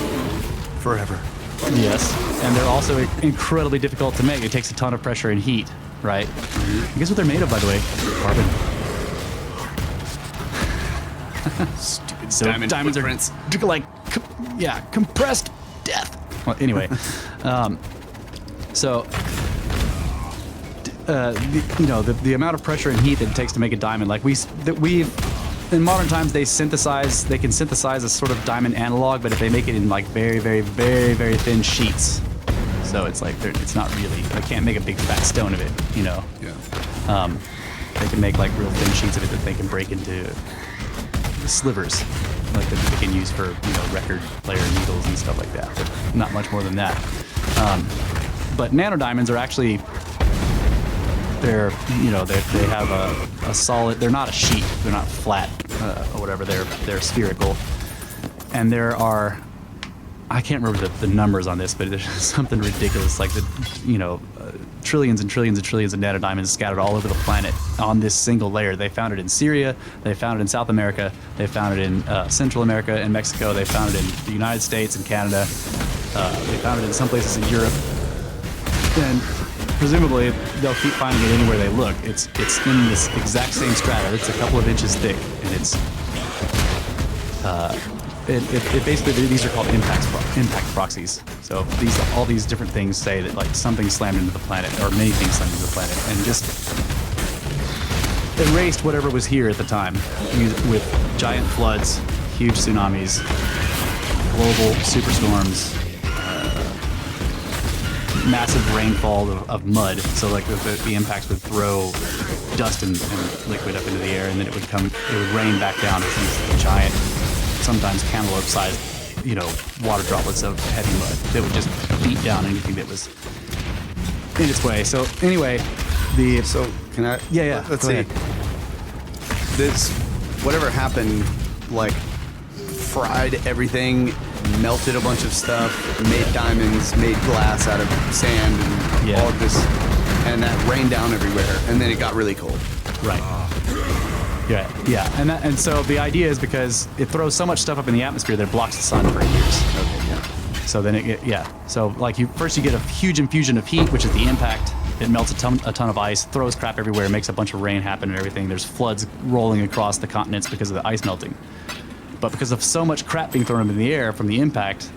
Speaker 2: Forever.
Speaker 1: yes, and they're also incredibly difficult to make. It takes a ton of pressure and heat, right? Guess what they're made of, by the way? Carbon.
Speaker 2: Stupid
Speaker 1: So diamonds
Speaker 2: footprints.
Speaker 1: are like, compressed death. Well, anyway, the amount of pressure and heat that it takes to make a diamond, like we've in modern times they can synthesize a sort of diamond analog, but if they make it in like very, very, very, very thin sheets, so it's like it's not really, they can't make a big fat stone of it,
Speaker 2: Yeah.
Speaker 1: They can make like real thin sheets of it that they can break into slivers, like that they can use for record player needles and stuff like that. But not much more than that. But nanodiamonds are actually they have a solid. They're not a sheet. They're not flat or whatever. They're spherical, and there are. I can't remember the numbers on this, but there's something ridiculous, like trillions and trillions and trillions of nanodiamonds scattered all over the planet on this single layer. They found it in Syria, they found it in South America, they found it in Central America and Mexico, they found it in the United States and Canada, they found it in some places in Europe, and presumably they'll keep finding it anywhere they look. It's in this exact same strata. It's a couple of inches thick, and it's it basically, these are called impact proxies. So all these different things say that like something slammed into the planet, or many things slammed into the planet, and just erased whatever was here at the time, with giant floods, huge tsunamis, global superstorms, massive rainfall of mud. So like the impacts would throw dust and liquid up into the air, and then it would rain back down as these giant, sometimes cantaloupe-sized, water droplets of heavy mud that would just beat down anything that was in its way. So anyway,
Speaker 2: So can I?
Speaker 1: Yeah.
Speaker 2: Let's
Speaker 1: Go
Speaker 2: see.
Speaker 1: ahead.
Speaker 2: This, whatever happened, like fried everything, melted a bunch of stuff, made diamonds, made glass out of sand, and all of this, and that rained down everywhere, and then it got really cold.
Speaker 1: Right. Yeah, and so the idea is because it throws so much stuff up in the atmosphere that it blocks the sun for years.
Speaker 2: Okay, yeah.
Speaker 1: So then so like you get a huge infusion of heat, which is the impact. It melts a ton of ice, throws crap everywhere, makes a bunch of rain happen and everything. There's floods rolling across the continents because of the ice melting. But because of so much crap being thrown up in the air from the impact,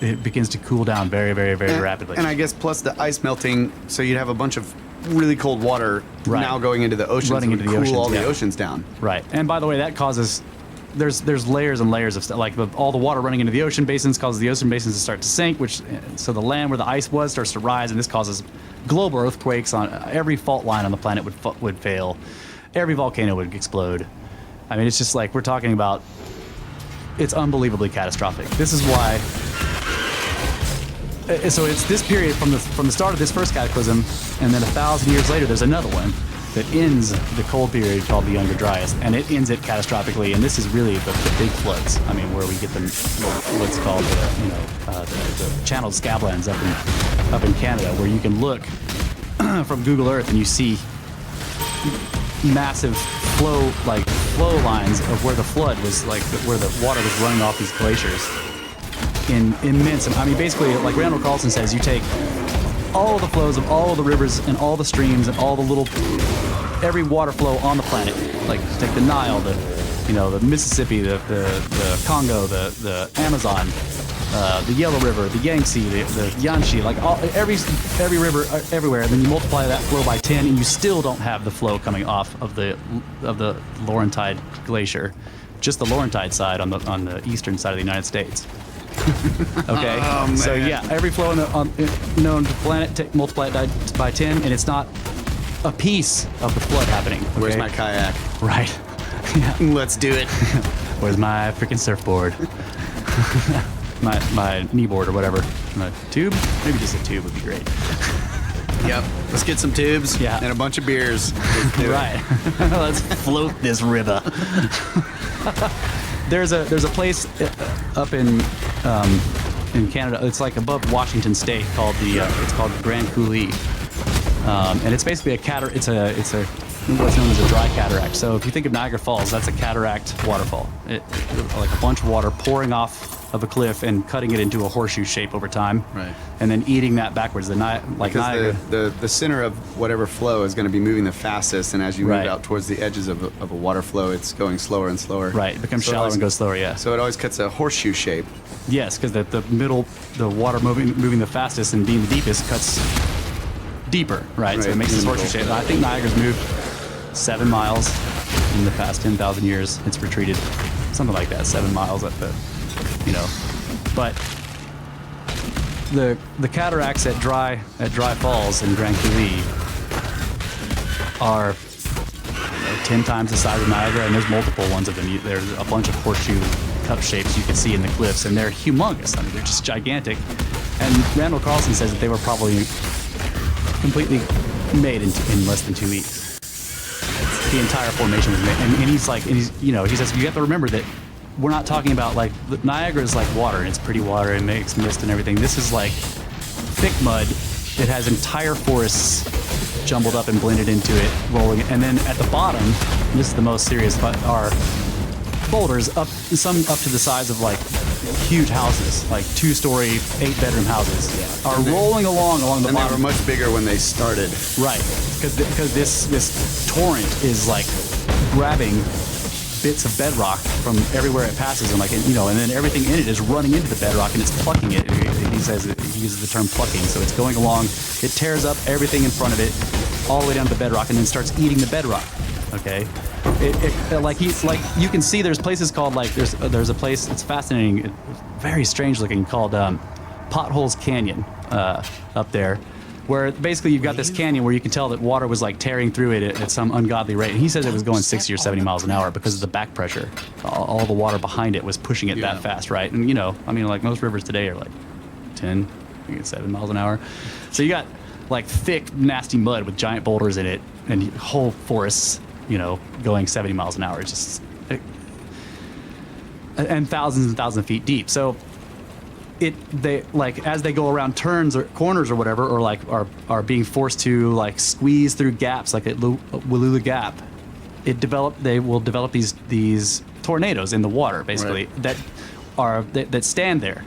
Speaker 1: it begins to cool down very, very, very rapidly.
Speaker 2: And I guess plus the ice melting, so you'd have a bunch of really cold water
Speaker 1: Right.
Speaker 2: now going into the oceans,
Speaker 1: Running
Speaker 2: would
Speaker 1: into the
Speaker 2: cool
Speaker 1: oceans,
Speaker 2: all
Speaker 1: yeah.
Speaker 2: the oceans down.
Speaker 1: Right. And by the way, that causes there's layers and layers of stuff. Like all the water running into the ocean basins causes the ocean basins to start to sink, which so the land where the ice was starts to rise, and this causes global earthquakes. On every fault line on the planet would fail, every volcano would explode. I mean, it's just like we're talking about. It's unbelievably catastrophic. This is why. So it's this period from the start of this first cataclysm, and then 1,000 years later, there's another one that ends the cold period called the Younger Dryas, and it ends it catastrophically. And this is really the big floods. I mean, where we get what's called the channeled scablands up in Canada, where you can look from Google Earth and you see massive flow lines of where the flood was, like where the water was running off these glaciers. In immense, I mean, basically, like Randall Carlson says, you take all the flows of all of the rivers and all the streams and all the every water flow on the planet, like take the Nile, the Mississippi, the Congo, the Amazon, the Yellow River, the Yangtze, the Yanxi, like every river everywhere, and then you multiply that flow by 10, and you still don't have the flow coming off of the Laurentide Glacier, just the Laurentide side on the eastern side of the United States. Okay, so yeah, every flow known to the planet, multiply it by 10, and it's not a piece of the flood happening. Okay?
Speaker 2: Where's my kayak?
Speaker 1: Right. Yeah.
Speaker 2: Let's do it.
Speaker 1: Where's my freaking surfboard? my kneeboard or whatever. My tube? Maybe just a tube would be great.
Speaker 2: Yep. Let's get some tubes
Speaker 1: and
Speaker 2: a bunch of beers. Let's do
Speaker 1: right. Let's float this river. There's a place up in Canada. It's like above Washington State called it's called Grand Coulee, and it's basically it's a what's known as a dry cataract. So if you think of Niagara Falls, that's a cataract waterfall. Like a bunch of water pouring off of a cliff and cutting it into a horseshoe shape over time,
Speaker 2: right? And
Speaker 1: then eating that backwards.
Speaker 2: Niagara, the center of whatever flow is going to be moving the fastest, and as you move out towards the edges of a water flow, it's going slower and slower.
Speaker 1: Right, it becomes shallower and goes slower. Yeah.
Speaker 2: So it always cuts a horseshoe shape.
Speaker 1: Yes, because the middle, the water moving the fastest and being the deepest cuts deeper. Right. So it makes this horseshoe shape. I think Niagara's moved 7 miles in the past 10,000 years. It's retreated, something like that, 7 miles at the. But the cataracts at Dry Falls in Grand Coulee are 10 times the size of Niagara, and there's multiple ones of them. There's a bunch of horseshoe cup shapes you can see in the cliffs, and they're humongous. I mean, they're just gigantic. And Randall Carlson says that they were probably completely made in less than 2 weeks. The entire formation was made, and he says you have to remember that. We're not talking about Niagara is like water, and it's pretty water and makes mist and everything. This is like thick mud. It has entire forests jumbled up and blended into it, rolling. And then at the bottom, and this is the most serious, but are boulders some up to the size of like huge houses, like 2-story, 8-bedroom houses, are rolling along the bottom.
Speaker 2: And they were much bigger when they started.
Speaker 1: Right, because this torrent is like grabbing bits of bedrock from everywhere it passes, and and then everything in it is running into the bedrock and it's plucking it. He says he uses the term plucking, so it's going along, it tears up everything in front of it all the way down to the bedrock and then starts eating the bedrock. Okay, you can see there's places called there's a place, it's fascinating, very strange looking, called Potholes Canyon up there, where basically you've got this canyon where you can tell that water was like tearing through it at some ungodly rate. And he says it was going 60 or 70 miles an hour because of the back pressure. All the water behind it was pushing it that fast, right? And like most rivers today are like 10, I think it's 7 miles an hour. So you got like thick, nasty mud with giant boulders in it and whole forests, going 70 miles an hour. It's just, and thousands of feet deep. So they as they go around turns or corners or whatever, or are being forced to squeeze through gaps like at Wallula Gap, they will develop these tornadoes in the water basically, right, that stand there,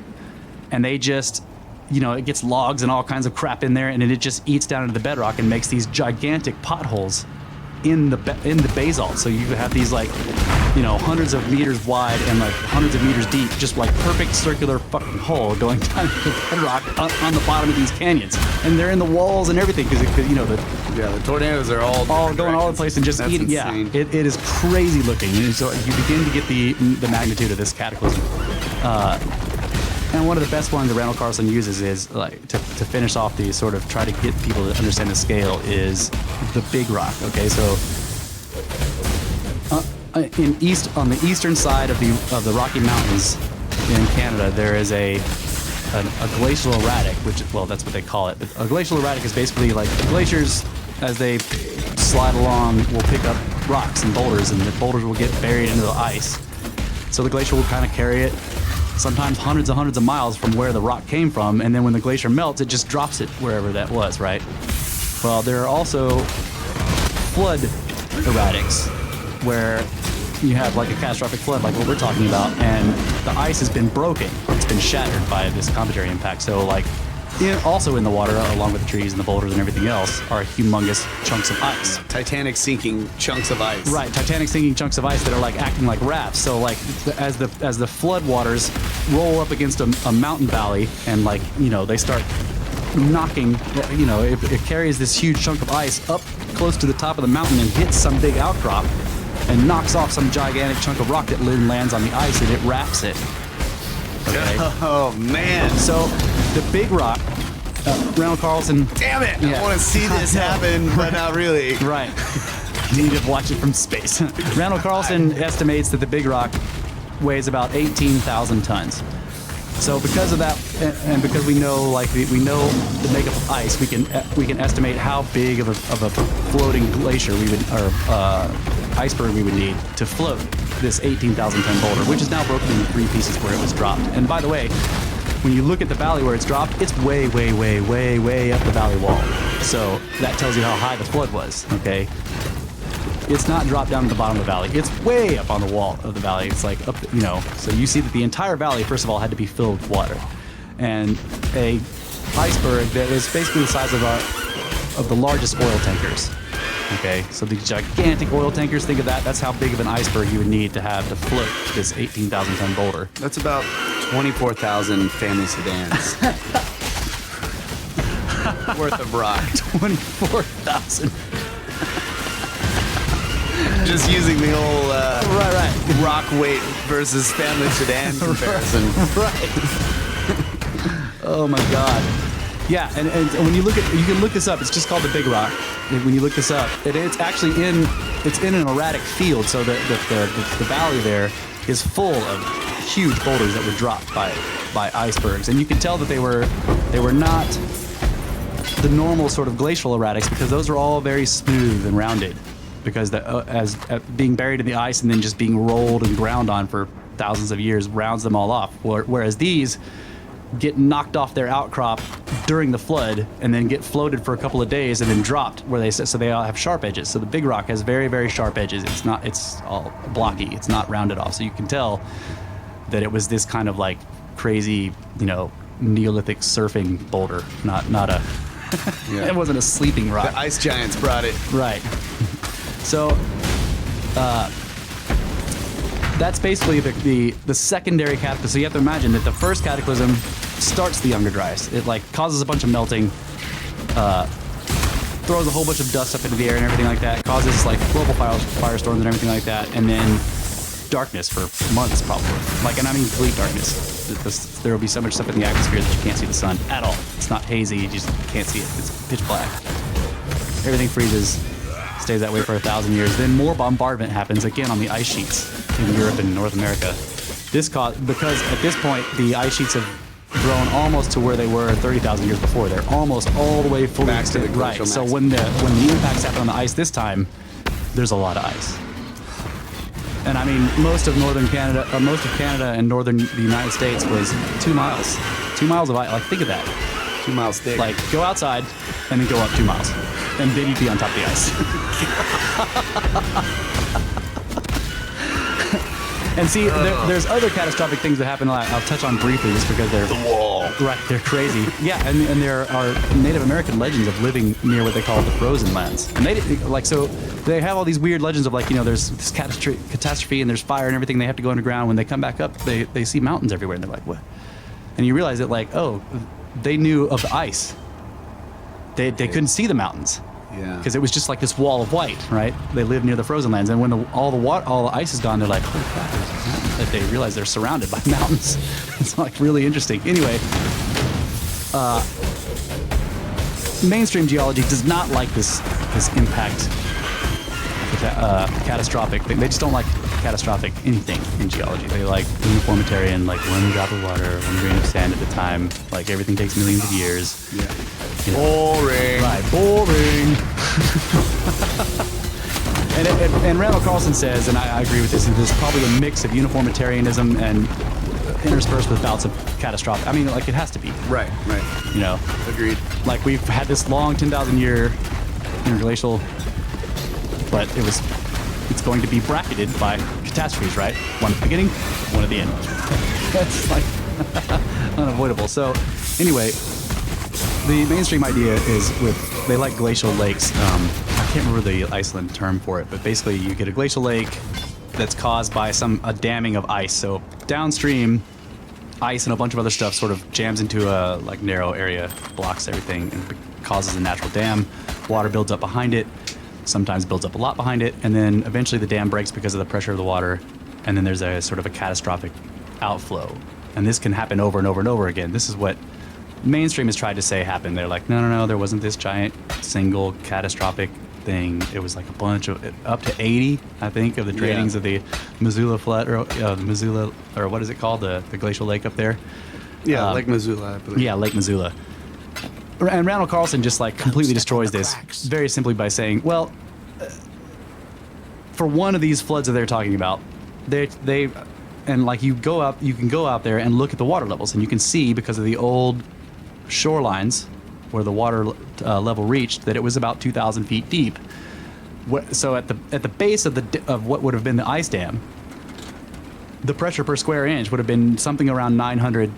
Speaker 1: and they just it gets logs and all kinds of crap in there, and it just eats down into the bedrock and makes these gigantic potholes in the basalt. So you have these like, you know, hundreds of meters wide and like hundreds of meters deep, just like perfect circular fucking hole going down to the bedrock on the bottom of these canyons, and they're in the walls and everything because you know
Speaker 2: the tornadoes are all
Speaker 1: going all over the place and just
Speaker 2: That's
Speaker 1: eating.
Speaker 2: insane.
Speaker 1: Yeah, it is crazy looking, and so you begin to get the magnitude of this cataclysm. And one of the best ones that Randall Carlson uses is like to finish off the sort of try to get people to understand the scale is the Big Rock. Okay, so on the eastern side of the Rocky Mountains in Canada, there is a glacial erratic, which, well, that's what they call it. But a glacial erratic is basically like the glaciers, as they slide along, will pick up rocks and boulders, and the boulders will get buried into the ice. So the glacier will kind of carry it, sometimes hundreds of miles from where the rock came from, and then when the glacier melts, it just drops it wherever that was, right? Well, there are also flood erratics, where you have like a catastrophic flood like what we're talking about, and the ice has been broken. It's been shattered by this cometary impact. So like also in the water, along with the trees and the boulders and everything else, are humongous chunks of ice.
Speaker 2: Titanic sinking chunks of ice.
Speaker 1: Right, Titanic sinking chunks of ice that are like acting like rafts. So like as the flood waters roll up against a mountain valley, and like, you know, they start knocking, you know, it carries this huge chunk of ice up close to the top of the mountain and hits some big outcrop and knocks off some gigantic chunk of rock that lands on the ice, and it wraps it. Okay.
Speaker 2: Oh man.
Speaker 1: So the Big Rock, Randall Carlson.
Speaker 2: Damn it!
Speaker 1: Yeah.
Speaker 2: I want to see this happen, but not really.
Speaker 1: Right. You need to watch it from space. Randall Carlson estimates that the Big Rock weighs about 18,000 tons. So because of that, and because we know the makeup of ice, we can estimate how big of a floating glacier we would, or iceberg we would need to float this 18,000 ton boulder, which is now broken into 3 pieces where it was dropped. And by the way, when you look at the valley where it's dropped, it's way up the valley wall. So that tells you how high the flood was. Okay. It's not dropped down to the bottom of the valley. It's way up on the wall of the valley. It's like up, you know. So you see that the entire valley, first of all, had to be filled with water, and a iceberg that is basically the size of the largest oil tankers. Okay, so these gigantic oil tankers. Think of that. That's how big of an iceberg you would need to have to float this 18,000 ton boulder.
Speaker 2: That's about 24,000 family sedans worth of rock.
Speaker 1: 24,000.
Speaker 2: Just using the whole
Speaker 1: Right.
Speaker 2: rock weight versus family sedan comparison.
Speaker 1: Right. Oh my God. Yeah, and when you can look this up. It's just called the Big Rock. And when you look this up, it's actually in an erratic field. So the valley there is full of huge boulders that were dropped by icebergs, and you can tell that they were not the normal sort of glacial erratics, because those are all very smooth and rounded, because as being buried in the ice and then just being rolled and ground on for thousands of years rounds them all off. Whereas these get knocked off their outcrop during the flood and then get floated for a couple of days and then dropped so they all have sharp edges. So the Big Rock has very sharp edges. It's all blocky. It's not rounded off. So you can tell that it was this kind of like crazy, you know, Neolithic surfing boulder, not a.
Speaker 2: Yeah.
Speaker 1: It wasn't a sleeping rock.
Speaker 2: The ice giants brought it.
Speaker 1: Right. So that's basically the secondary cataclysm. So you have to imagine that the first cataclysm starts the Younger Dryas. It like causes a bunch of melting, throws a whole bunch of dust up into the air and everything like that, causes like global firestorms and everything like that, and then darkness for months probably. And I mean complete darkness. There will be so much stuff in the atmosphere that you can't see the sun at all. It's not hazy, you just can't see it. It's pitch black. Everything freezes, stays that way for 1,000 years. Then more bombardment happens again on the ice sheets in Europe and North America. Because at this point the ice sheets have grown almost to where they were 30,000 years before. They're almost all the way fully
Speaker 2: Back to the
Speaker 1: extended.
Speaker 2: glacial
Speaker 1: Right. So
Speaker 2: max.
Speaker 1: when the impacts happen on the ice this time, there's a lot of ice. And I mean, most of Canada and northern the United States was 2 miles. 2 miles of ice. Like, think of that.
Speaker 2: 2 miles thick.
Speaker 1: Like, go outside and then go up 2 miles. And then you'd be on top of the ice. And see, there's other catastrophic things that happen. I'll touch on briefly, just because they're the wall. Right, they're crazy. Yeah, and there are Native American legends of living near what they call the frozen lands. And they have all these weird legends of, like, you know, there's this catastrophe and there's fire and everything. They have to go underground. When they come back up, they see mountains everywhere, and they're like, what? And you realize that, like, oh, they knew of the ice. They couldn't see the mountains.
Speaker 2: Yeah.
Speaker 1: Because it was just like this wall of white, right? They live near the frozen lands, and when all the ice is gone, they're like, holy crap, there's a mountain. That they realize they're surrounded by mountains. It's like really interesting. Anyway, mainstream geology does not like this impact, catastrophic thing. They just don't like catastrophic anything in geology. They like uniformitarian, like 1 drop of water, 1 grain of sand at a time. Like everything takes millions of years.
Speaker 2: Yeah.
Speaker 1: You know.
Speaker 2: Boring.
Speaker 1: Right, boring. and Randall Carlson says, and I agree with this, there's probably a mix of uniformitarianism and interspersed with bouts of catastrophic. I mean, like, it has to be.
Speaker 2: Right.
Speaker 1: You know?
Speaker 2: Agreed.
Speaker 1: Like, we've had this long 10,000 year interglacial, but it's going to be bracketed by catastrophes, right? One at the beginning, one at the end. That's like unavoidable. So anyway, the mainstream idea is they like glacial lakes. I can't remember the Iceland term for it, but basically you get a glacial lake that's caused by a damming of ice. So downstream, ice and a bunch of other stuff sort of jams into a like narrow area, blocks everything, and causes a natural dam. Water builds up behind it, sometimes builds up a lot behind it, and then eventually the dam breaks because of the pressure of the water, and then there's a sort of a catastrophic outflow. And this can happen over and over and over again. This is what mainstream has tried to say happened. They're like, no, there wasn't this giant single catastrophic thing. It was like a bunch of, up to 80, I think, of the drainings of the Missoula flood, or the Missoula, or what is it called, the glacial lake up there?
Speaker 2: Yeah, Lake Missoula, I believe.
Speaker 1: Yeah, Lake Missoula. And Randall Carlson just like completely destroys this very simply by saying, well, for one of these floods that they're talking about, they and like you can go out there and look at the water levels, and you can see, because of the old shorelines where the water level reached, that it was about 2,000 feet deep. So at the base of what would have been the ice dam, the pressure per square inch would have been something around 900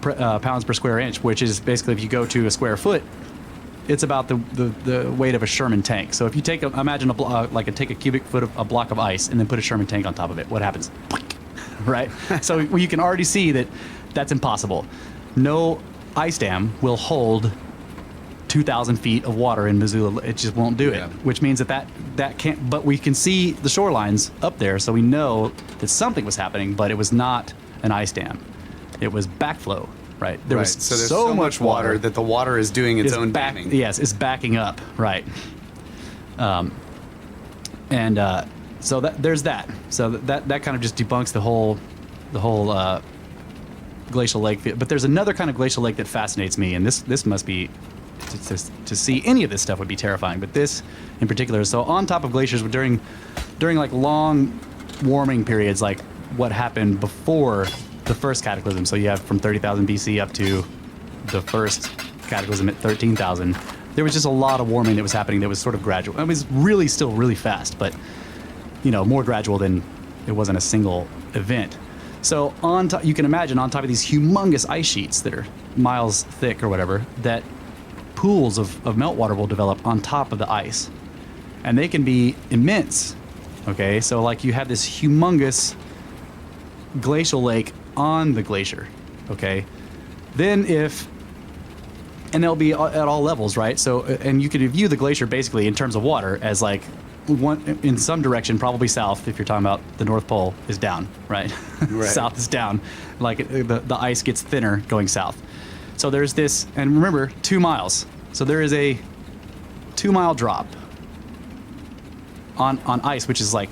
Speaker 1: pounds per square inch, which is basically, if you go to a square foot, it's about the weight of a Sherman tank. So if you take take a cubic foot of a block of ice and then put a Sherman tank on top of it, what happens? Right? So you can already see that that's impossible. No ice dam will hold 2,000 feet of water in Missoula. It just won't do it, which means that can't, but we can see the shorelines up there, so we know that something was happening, but it was not an ice dam. It was backflow, right? There was
Speaker 2: so there's so much water that the water is doing its own damming.
Speaker 1: Yes, it's backing up, right? So there's that. So that kind of just debunks the whole glacial lake. But there's another kind of glacial lake that fascinates me, and this must be, to see any of this stuff would be terrifying. But this in particular, so on top of glaciers, during like long warming periods, like what happened before the first cataclysm. So you have from 30,000 BC up to the first cataclysm at 13,000. There was just a lot of warming that was happening that was sort of gradual. It was really still really fast, but more gradual than it wasn't a single event. So you can imagine on top of these humongous ice sheets that are miles thick or whatever, that pools of meltwater will develop on top of the ice. And they can be immense. Okay, so like you have this humongous glacial lake on the glacier. Okay, then and they'll be at all levels, right? So, and you could view the glacier basically in terms of water as like one in some direction, probably south, if you're talking about the North Pole, is down, right? Right. South is down. Like the ice gets thinner going south. So there's this, and remember, 2 miles. So there is a 2-mile drop on ice, which is like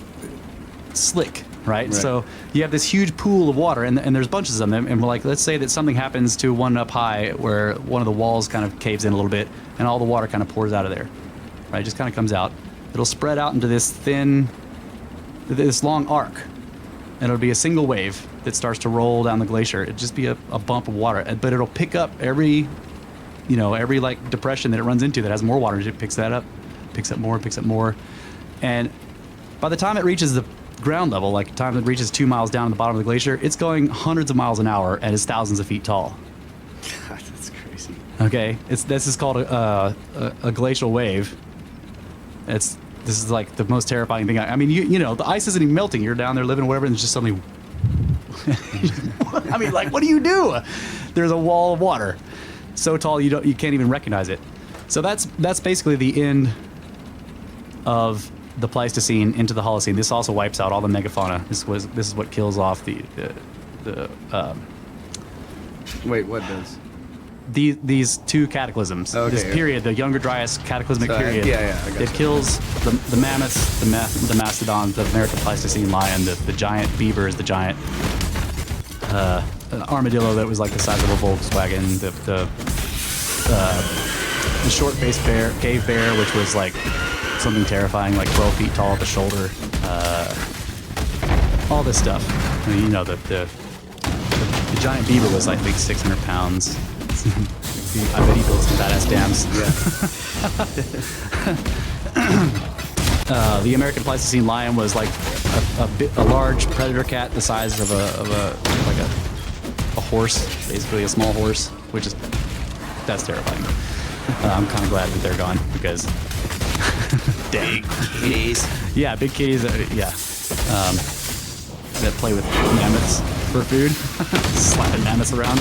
Speaker 1: slick, right? So you have this huge pool of water, and there's bunches of them, and we're like, let's say that something happens to one up high where one of the walls kind of caves in a little bit, and all the water kind of pours out of there, right? It just kind of comes out. It'll spread out into this long arc, and it'll be a single wave that starts to roll down the glacier. It'll just be a bump of water, but it'll pick up every like depression that it runs into that has more water. It picks that up, picks up more, and by the time it reaches the ground level, like time it reaches 2 miles down at the bottom of the glacier, it's going hundreds of miles an hour and is thousands of feet tall.
Speaker 2: God, that's crazy.
Speaker 1: Okay, this is called a glacial wave. This is like the most terrifying thing. I mean, you know, the ice isn't even melting. You're down there living, whatever, and it's just suddenly. I mean, like, what do you do? There's a wall of water, so tall you can't even recognize it. So that's basically the end of the Pleistocene into the Holocene. This also wipes out all the megafauna. This is what kills off the
Speaker 2: Wait, what does?
Speaker 1: these two cataclysms.
Speaker 2: Okay,
Speaker 1: This
Speaker 2: okay.
Speaker 1: period, the Younger Dryas cataclysmic
Speaker 2: So,
Speaker 1: period.
Speaker 2: yeah, I got
Speaker 1: It
Speaker 2: you.
Speaker 1: kills the mammoths, the mastodons, the American Pleistocene lion, the giant beavers, the giant armadillo that was like the size of a Volkswagen, the short-faced bear, cave bear, which was like something terrifying, like 12 feet tall at the shoulder. All this stuff. I mean, you know, the giant beaver was, I think, 600 pounds. I bet he built some badass dams.
Speaker 2: Yeah.
Speaker 1: The American Pleistocene lion was like a large predator cat the size of a horse, basically a small horse, which is that's terrifying. I'm kind of glad that they're gone because
Speaker 2: Big kitties.
Speaker 1: yeah, big kitties, that play with mammoths for food, slapping mammoths around.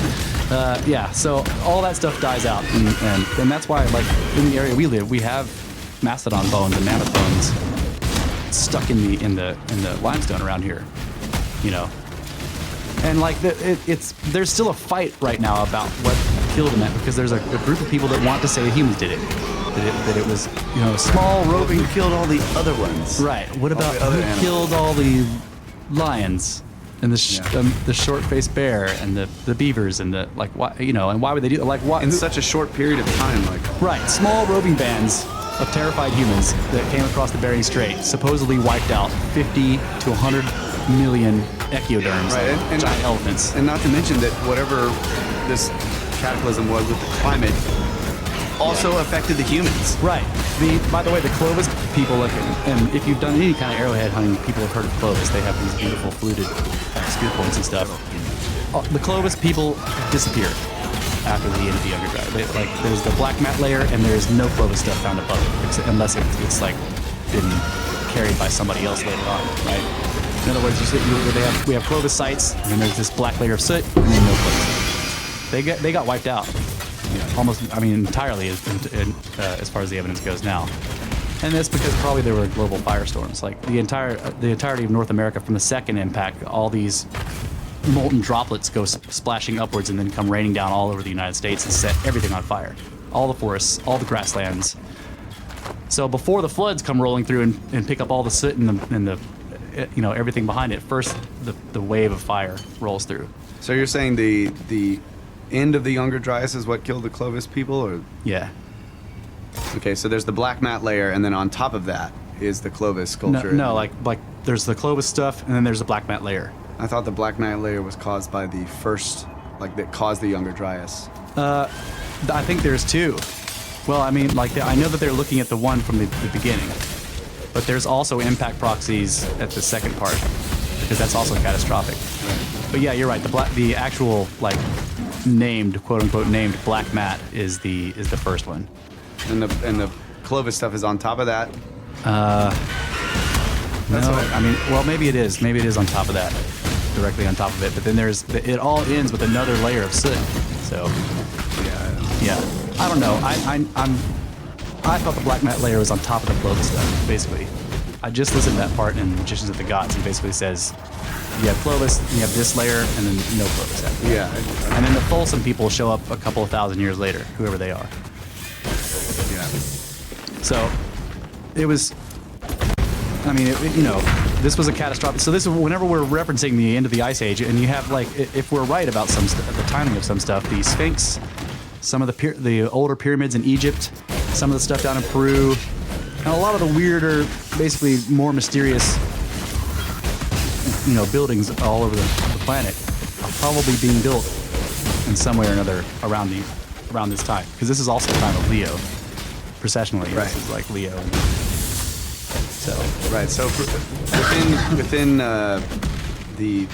Speaker 1: Yeah, so all that stuff dies out, and that's why, like, in the area we live, we have mastodon bones and mammoth bones stuck in the limestone around here, you know. And like there's still a fight right now about what killed them, because there's a group of people that want to say that humans did it, that it was, you know, small roving.
Speaker 2: Who killed all the other ones?
Speaker 1: Right. What about
Speaker 2: the other
Speaker 1: who
Speaker 2: animals.
Speaker 1: killed all the lions and the short-faced bear and the beavers and the, like, why, you know, and why would they do, like, why
Speaker 2: In such a short period of time, like.
Speaker 1: right, small roving bands of terrified humans that came across the Bering Strait supposedly wiped out 50 to 100 million echinoderms,
Speaker 2: Right,
Speaker 1: like
Speaker 2: and
Speaker 1: giant elephants.
Speaker 2: And not to mention that whatever this cataclysm was with the climate also affected the humans.
Speaker 1: Right. By the way, the Clovis people, like, and if you've done any kind of arrowhead hunting, people have heard of Clovis. They have these beautiful fluted spear points and stuff. The Clovis people disappeared after the end of the Younger Dryas. Like, there's the black mat layer, and there's no Clovis stuff found above it, unless it's like been carried by somebody else later on, right? In other words, we have Clovis sites, and then there's this black layer of soot, and then no Clovis. They got wiped out. Almost, I mean, entirely as far as the evidence goes now. And that's because probably there were global firestorms. Like the entirety of North America from the second impact, all these molten droplets go splashing upwards and then come raining down all over the United States and set everything on fire. All the forests, all the grasslands. So before the floods come rolling through and pick up all the soot and the you know, everything behind it, first the wave of fire rolls through.
Speaker 2: So you're saying the end of the Younger Dryas is what killed the Clovis people, or?
Speaker 1: Yeah.
Speaker 2: Okay, so there's the black mat layer, and then on top of that is the Clovis culture.
Speaker 1: No, like there's the Clovis stuff, and then there's the black mat layer.
Speaker 2: I thought the black mat layer was caused by the first, like, that caused the Younger Dryas.
Speaker 1: I think there's two. Well, I mean, like, I know that they're looking at the one from the beginning, but there's also impact proxies at the second part, because that's also catastrophic.
Speaker 2: Right.
Speaker 1: But yeah, you're right. The actual, like, named, quote unquote named black mat is the first one.
Speaker 2: And the Clovis stuff is on top of that.
Speaker 1: That's no, I mean, well, maybe it is. Maybe it is on top of that, directly on top of it. But then it all ends with another layer of soot. So, yeah. I don't know. I thought the black mat layer was on top of the Clovis stuff, basically. I just listened to that part in Magicians of the Gods, and basically says you have Clovis, you have this layer, and then no Clovis after.
Speaker 2: Yeah.
Speaker 1: And then the Folsom people show up a couple of thousand years later, whoever they are.
Speaker 2: Yeah.
Speaker 1: So it was, I mean, you know, this was a catastrophic. So this is whenever we're referencing the end of the Ice Age, and you have, like, if we're right about some the timing of some stuff, the Sphinx, some of the older pyramids in Egypt, some of the stuff down in Peru, and a lot of the weirder, basically more mysterious, you know, buildings all over the planet are probably being built in some way or another around this time, because this is also the time of Leo, processionally.
Speaker 2: Right.
Speaker 1: This is like Leo. So
Speaker 2: Right. So within the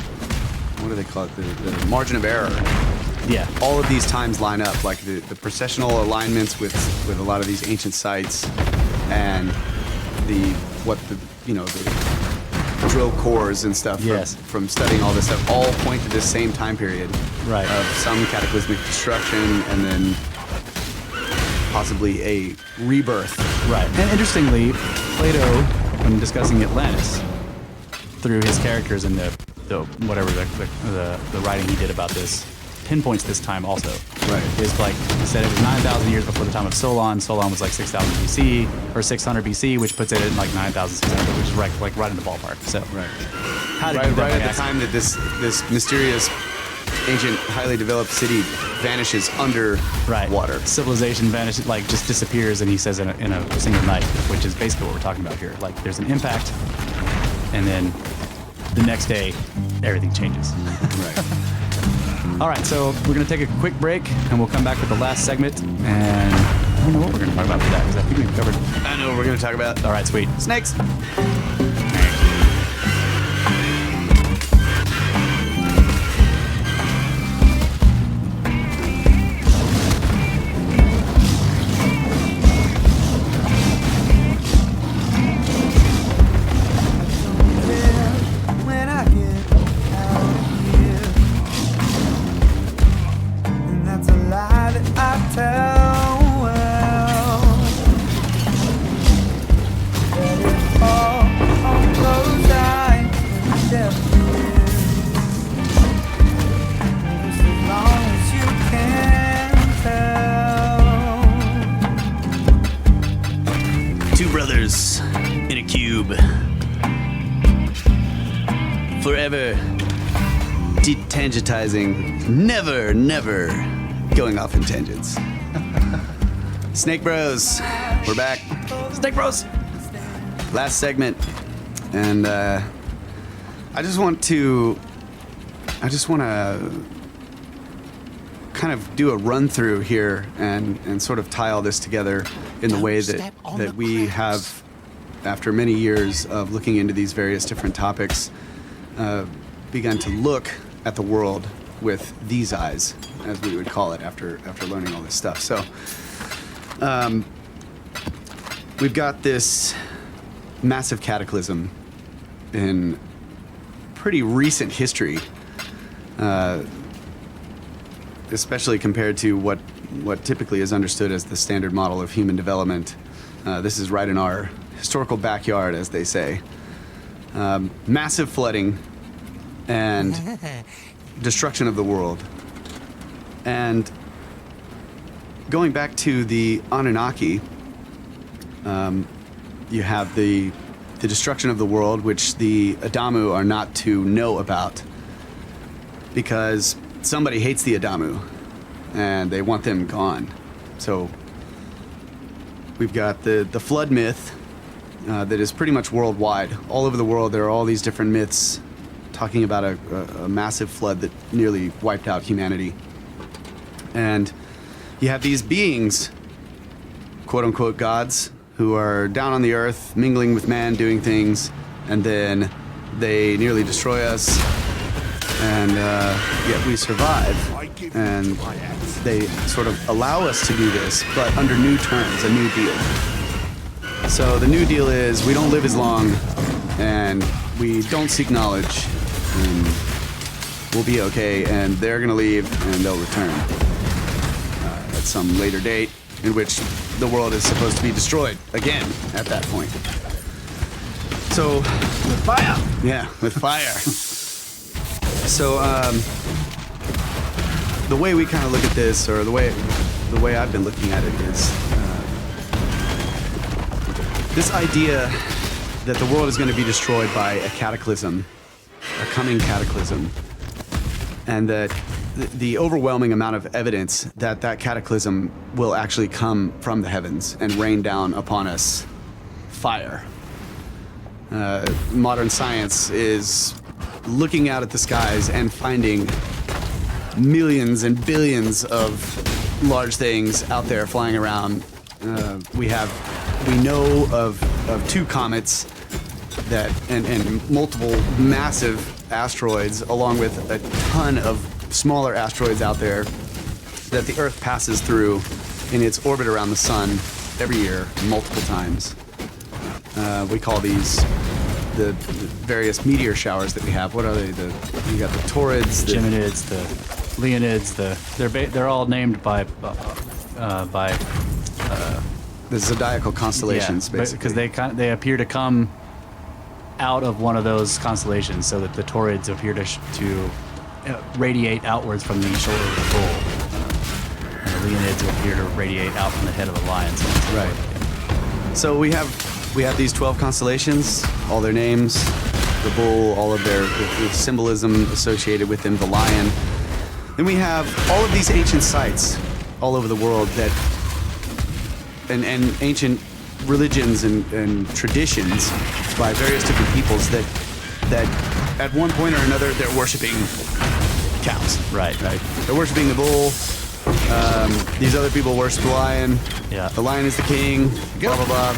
Speaker 2: what do they call it? The margin of error.
Speaker 1: Yeah.
Speaker 2: All of these times line up, like the processional alignments with a lot of these ancient sites, and the drill cores and stuff.
Speaker 1: Yes.
Speaker 2: From studying all this stuff, all point to this same time period.
Speaker 1: Right.
Speaker 2: Of some cataclysmic destruction, and then possibly a rebirth.
Speaker 1: Right. And interestingly, Plato, when discussing Atlantis, through his characters and the whatever the writing he did about this, pinpoints this time also.
Speaker 2: Right.
Speaker 1: Is like he said it was 9,000 years before the time of Solon. Solon was like 6,000 BC or 600 BC, which puts it at like 9,600, which is right in the ballpark. So
Speaker 2: Right.
Speaker 1: how did
Speaker 2: Right at the time that this mysterious, ancient, highly developed city vanishes under water.
Speaker 1: Civilization vanishes, like just disappears, and he says in a single night, which is basically what we're talking about here. Like there's an impact, and then the next day, everything changes.
Speaker 2: Right.
Speaker 1: All right, so we're going to take a quick break, and we'll come back with the last segment, and I don't know what we're going to talk about for that, because I think we've covered.
Speaker 2: I know what we're going to talk about.
Speaker 1: All right, sweet.
Speaker 2: Snakes.
Speaker 4: When I get out of here, and that's a lie that I tell well. Let it fall on closed eyes and deaf ears, just as long as you can tell.
Speaker 2: Two brothers in a cube. Forever detangentizing. Never going off in tangents. Snake Bros. We're back. Snake Bros. Last segment. And I just want to kind of do a run through here and sort of tie all this together in the way that we have, after many years of looking into these various different topics, begun to look at the world with these eyes, as we would call it, after learning all this stuff. So we've got this massive cataclysm in pretty recent history, especially compared to what typically is understood as the standard model of human development. This is right in our historical backyard, as they say. Massive flooding and destruction of the world. And going back to the Anunnaki, you have the destruction of the world, which the Adamu are not to know about, because somebody hates the Adamu and they want them gone. So we've got the flood myth that is pretty much worldwide. All over the world, there are all these different myths talking about a massive flood that nearly wiped out humanity. And you have these beings, quote-unquote gods, who are down on the earth, mingling with man, doing things, and then they nearly destroy us, and yet we survive. And they sort of allow us to do this, but under new terms, a new deal. So the new deal is we don't live as long, and we don't seek knowledge, and we'll be okay, and they're gonna leave, and they'll return at some later date, in which the world is supposed to be destroyed again at that point. So, with fire. Yeah, with fire. So, the way we kind of look at this, or the way I've been looking at it, is this idea that the world is going to be destroyed by a cataclysm, a coming cataclysm, and that the overwhelming amount of evidence that that cataclysm will actually come from the heavens and rain down upon us fire. Modern science is looking out at the skies and finding millions and billions of large things out there flying around. We know of two comets that and multiple massive asteroids, along with a ton of smaller asteroids out there that the Earth passes through in its orbit around the sun every year, multiple times. We call these the various meteor showers that we have. What are they? You got the Taurids, the
Speaker 1: Geminids, the Leonids, they're all named by
Speaker 2: the zodiacal constellations, basically.
Speaker 1: because they appear to come out of one of those constellations, so that the Taurids appear to radiate outwards from the shoulder of the bull, and the Leonids appear to radiate out from the head of the lion. So on and so forth.
Speaker 2: Right. So we have these 12 constellations, all their names, the bull, all of the symbolism associated with them, the lion. Then we have all of these ancient sites all over the world that, and ancient religions and traditions by various different peoples that at one point or another they're worshiping cows.
Speaker 1: Right.
Speaker 2: They're worshiping the bull. These other people worship the lion.
Speaker 1: Yeah.
Speaker 2: The lion is the king. Blah blah blah.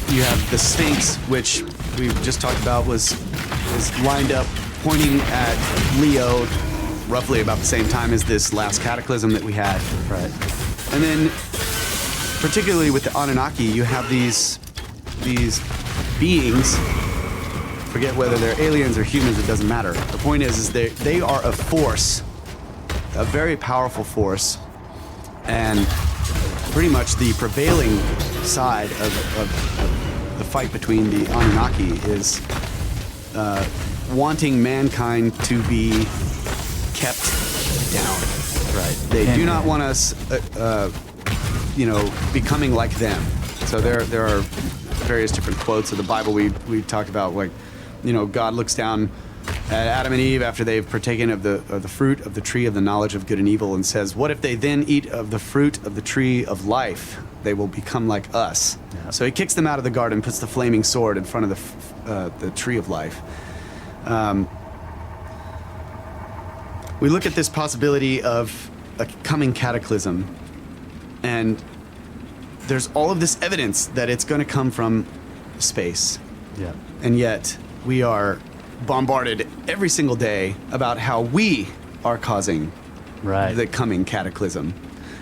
Speaker 2: You have the Sphinx, which we just talked about, was lined up, pointing at Leo, roughly about the same time as this last cataclysm that we had.
Speaker 1: Right.
Speaker 2: And then, particularly with the Anunnaki, you have these beings. Forget whether they're aliens or humans; it doesn't matter. The point is they are a force, a very powerful force, and pretty much the prevailing side of the fight between the Anunnaki is wanting mankind to be kept down.
Speaker 1: Right.
Speaker 2: They do not want us, becoming like them. So there are various different quotes of the Bible we talked about, like, God looks down at Adam and Eve after they've partaken of the fruit of the tree of the knowledge of good and evil, and says, "What if they then eat of the fruit of the tree of life? They will become like us."
Speaker 1: Yeah.
Speaker 2: So he kicks them out of the garden, puts the flaming sword in front of the tree of life. We look at this possibility of a coming cataclysm, and there's all of this evidence that it's going to come from space.
Speaker 1: Yeah.
Speaker 2: And yet we are bombarded every single day about how we are causing
Speaker 1: Right.
Speaker 2: the coming cataclysm.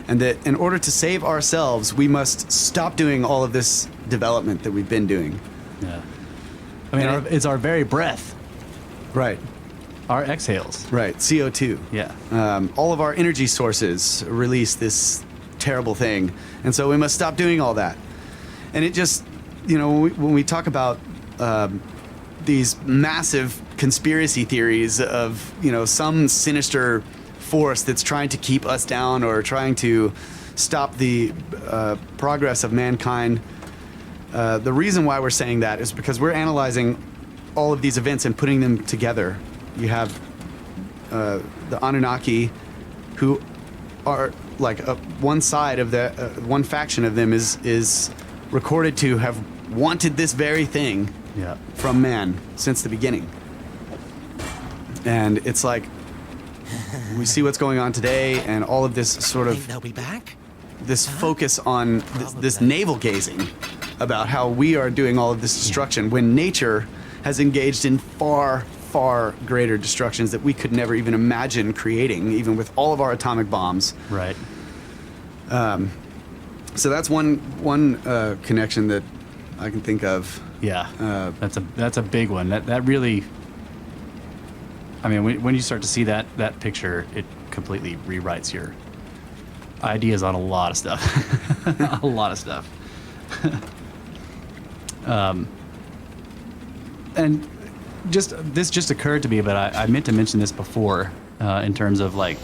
Speaker 2: And that in order to save ourselves, we must stop doing all of this development that we've been doing.
Speaker 1: Yeah. I mean, it's our very breath,
Speaker 2: Right.
Speaker 1: our exhales.
Speaker 2: Right. CO2.
Speaker 1: Yeah.
Speaker 2: All of our energy sources release this terrible thing. And so we must stop doing all that. And it just, when we talk about these massive conspiracy theories of, some sinister force that's trying to keep us down or trying to stop the progress of mankind, the reason why we're saying that is because we're analyzing all of these events and putting them together. You have the Anunnaki, who are like one side of the one faction of them is recorded to have wanted this very thing
Speaker 1: Yeah.
Speaker 2: from man since the beginning. And it's like we see what's going on today, and all of this sort
Speaker 3: Think
Speaker 2: of
Speaker 3: they'll be back?
Speaker 2: this focus on this navel gazing about how we are doing all of this destruction when nature has engaged in far, far greater destructions that we could never even imagine creating, even with all of our atomic bombs.
Speaker 1: Right.
Speaker 2: So that's one connection that I can think of.
Speaker 1: Yeah. That's a big one. That really. I mean, when you start to see that picture, it completely rewrites your ideas on a lot of stuff. A lot of stuff. And this just occurred to me, but I meant to mention this before, in terms of like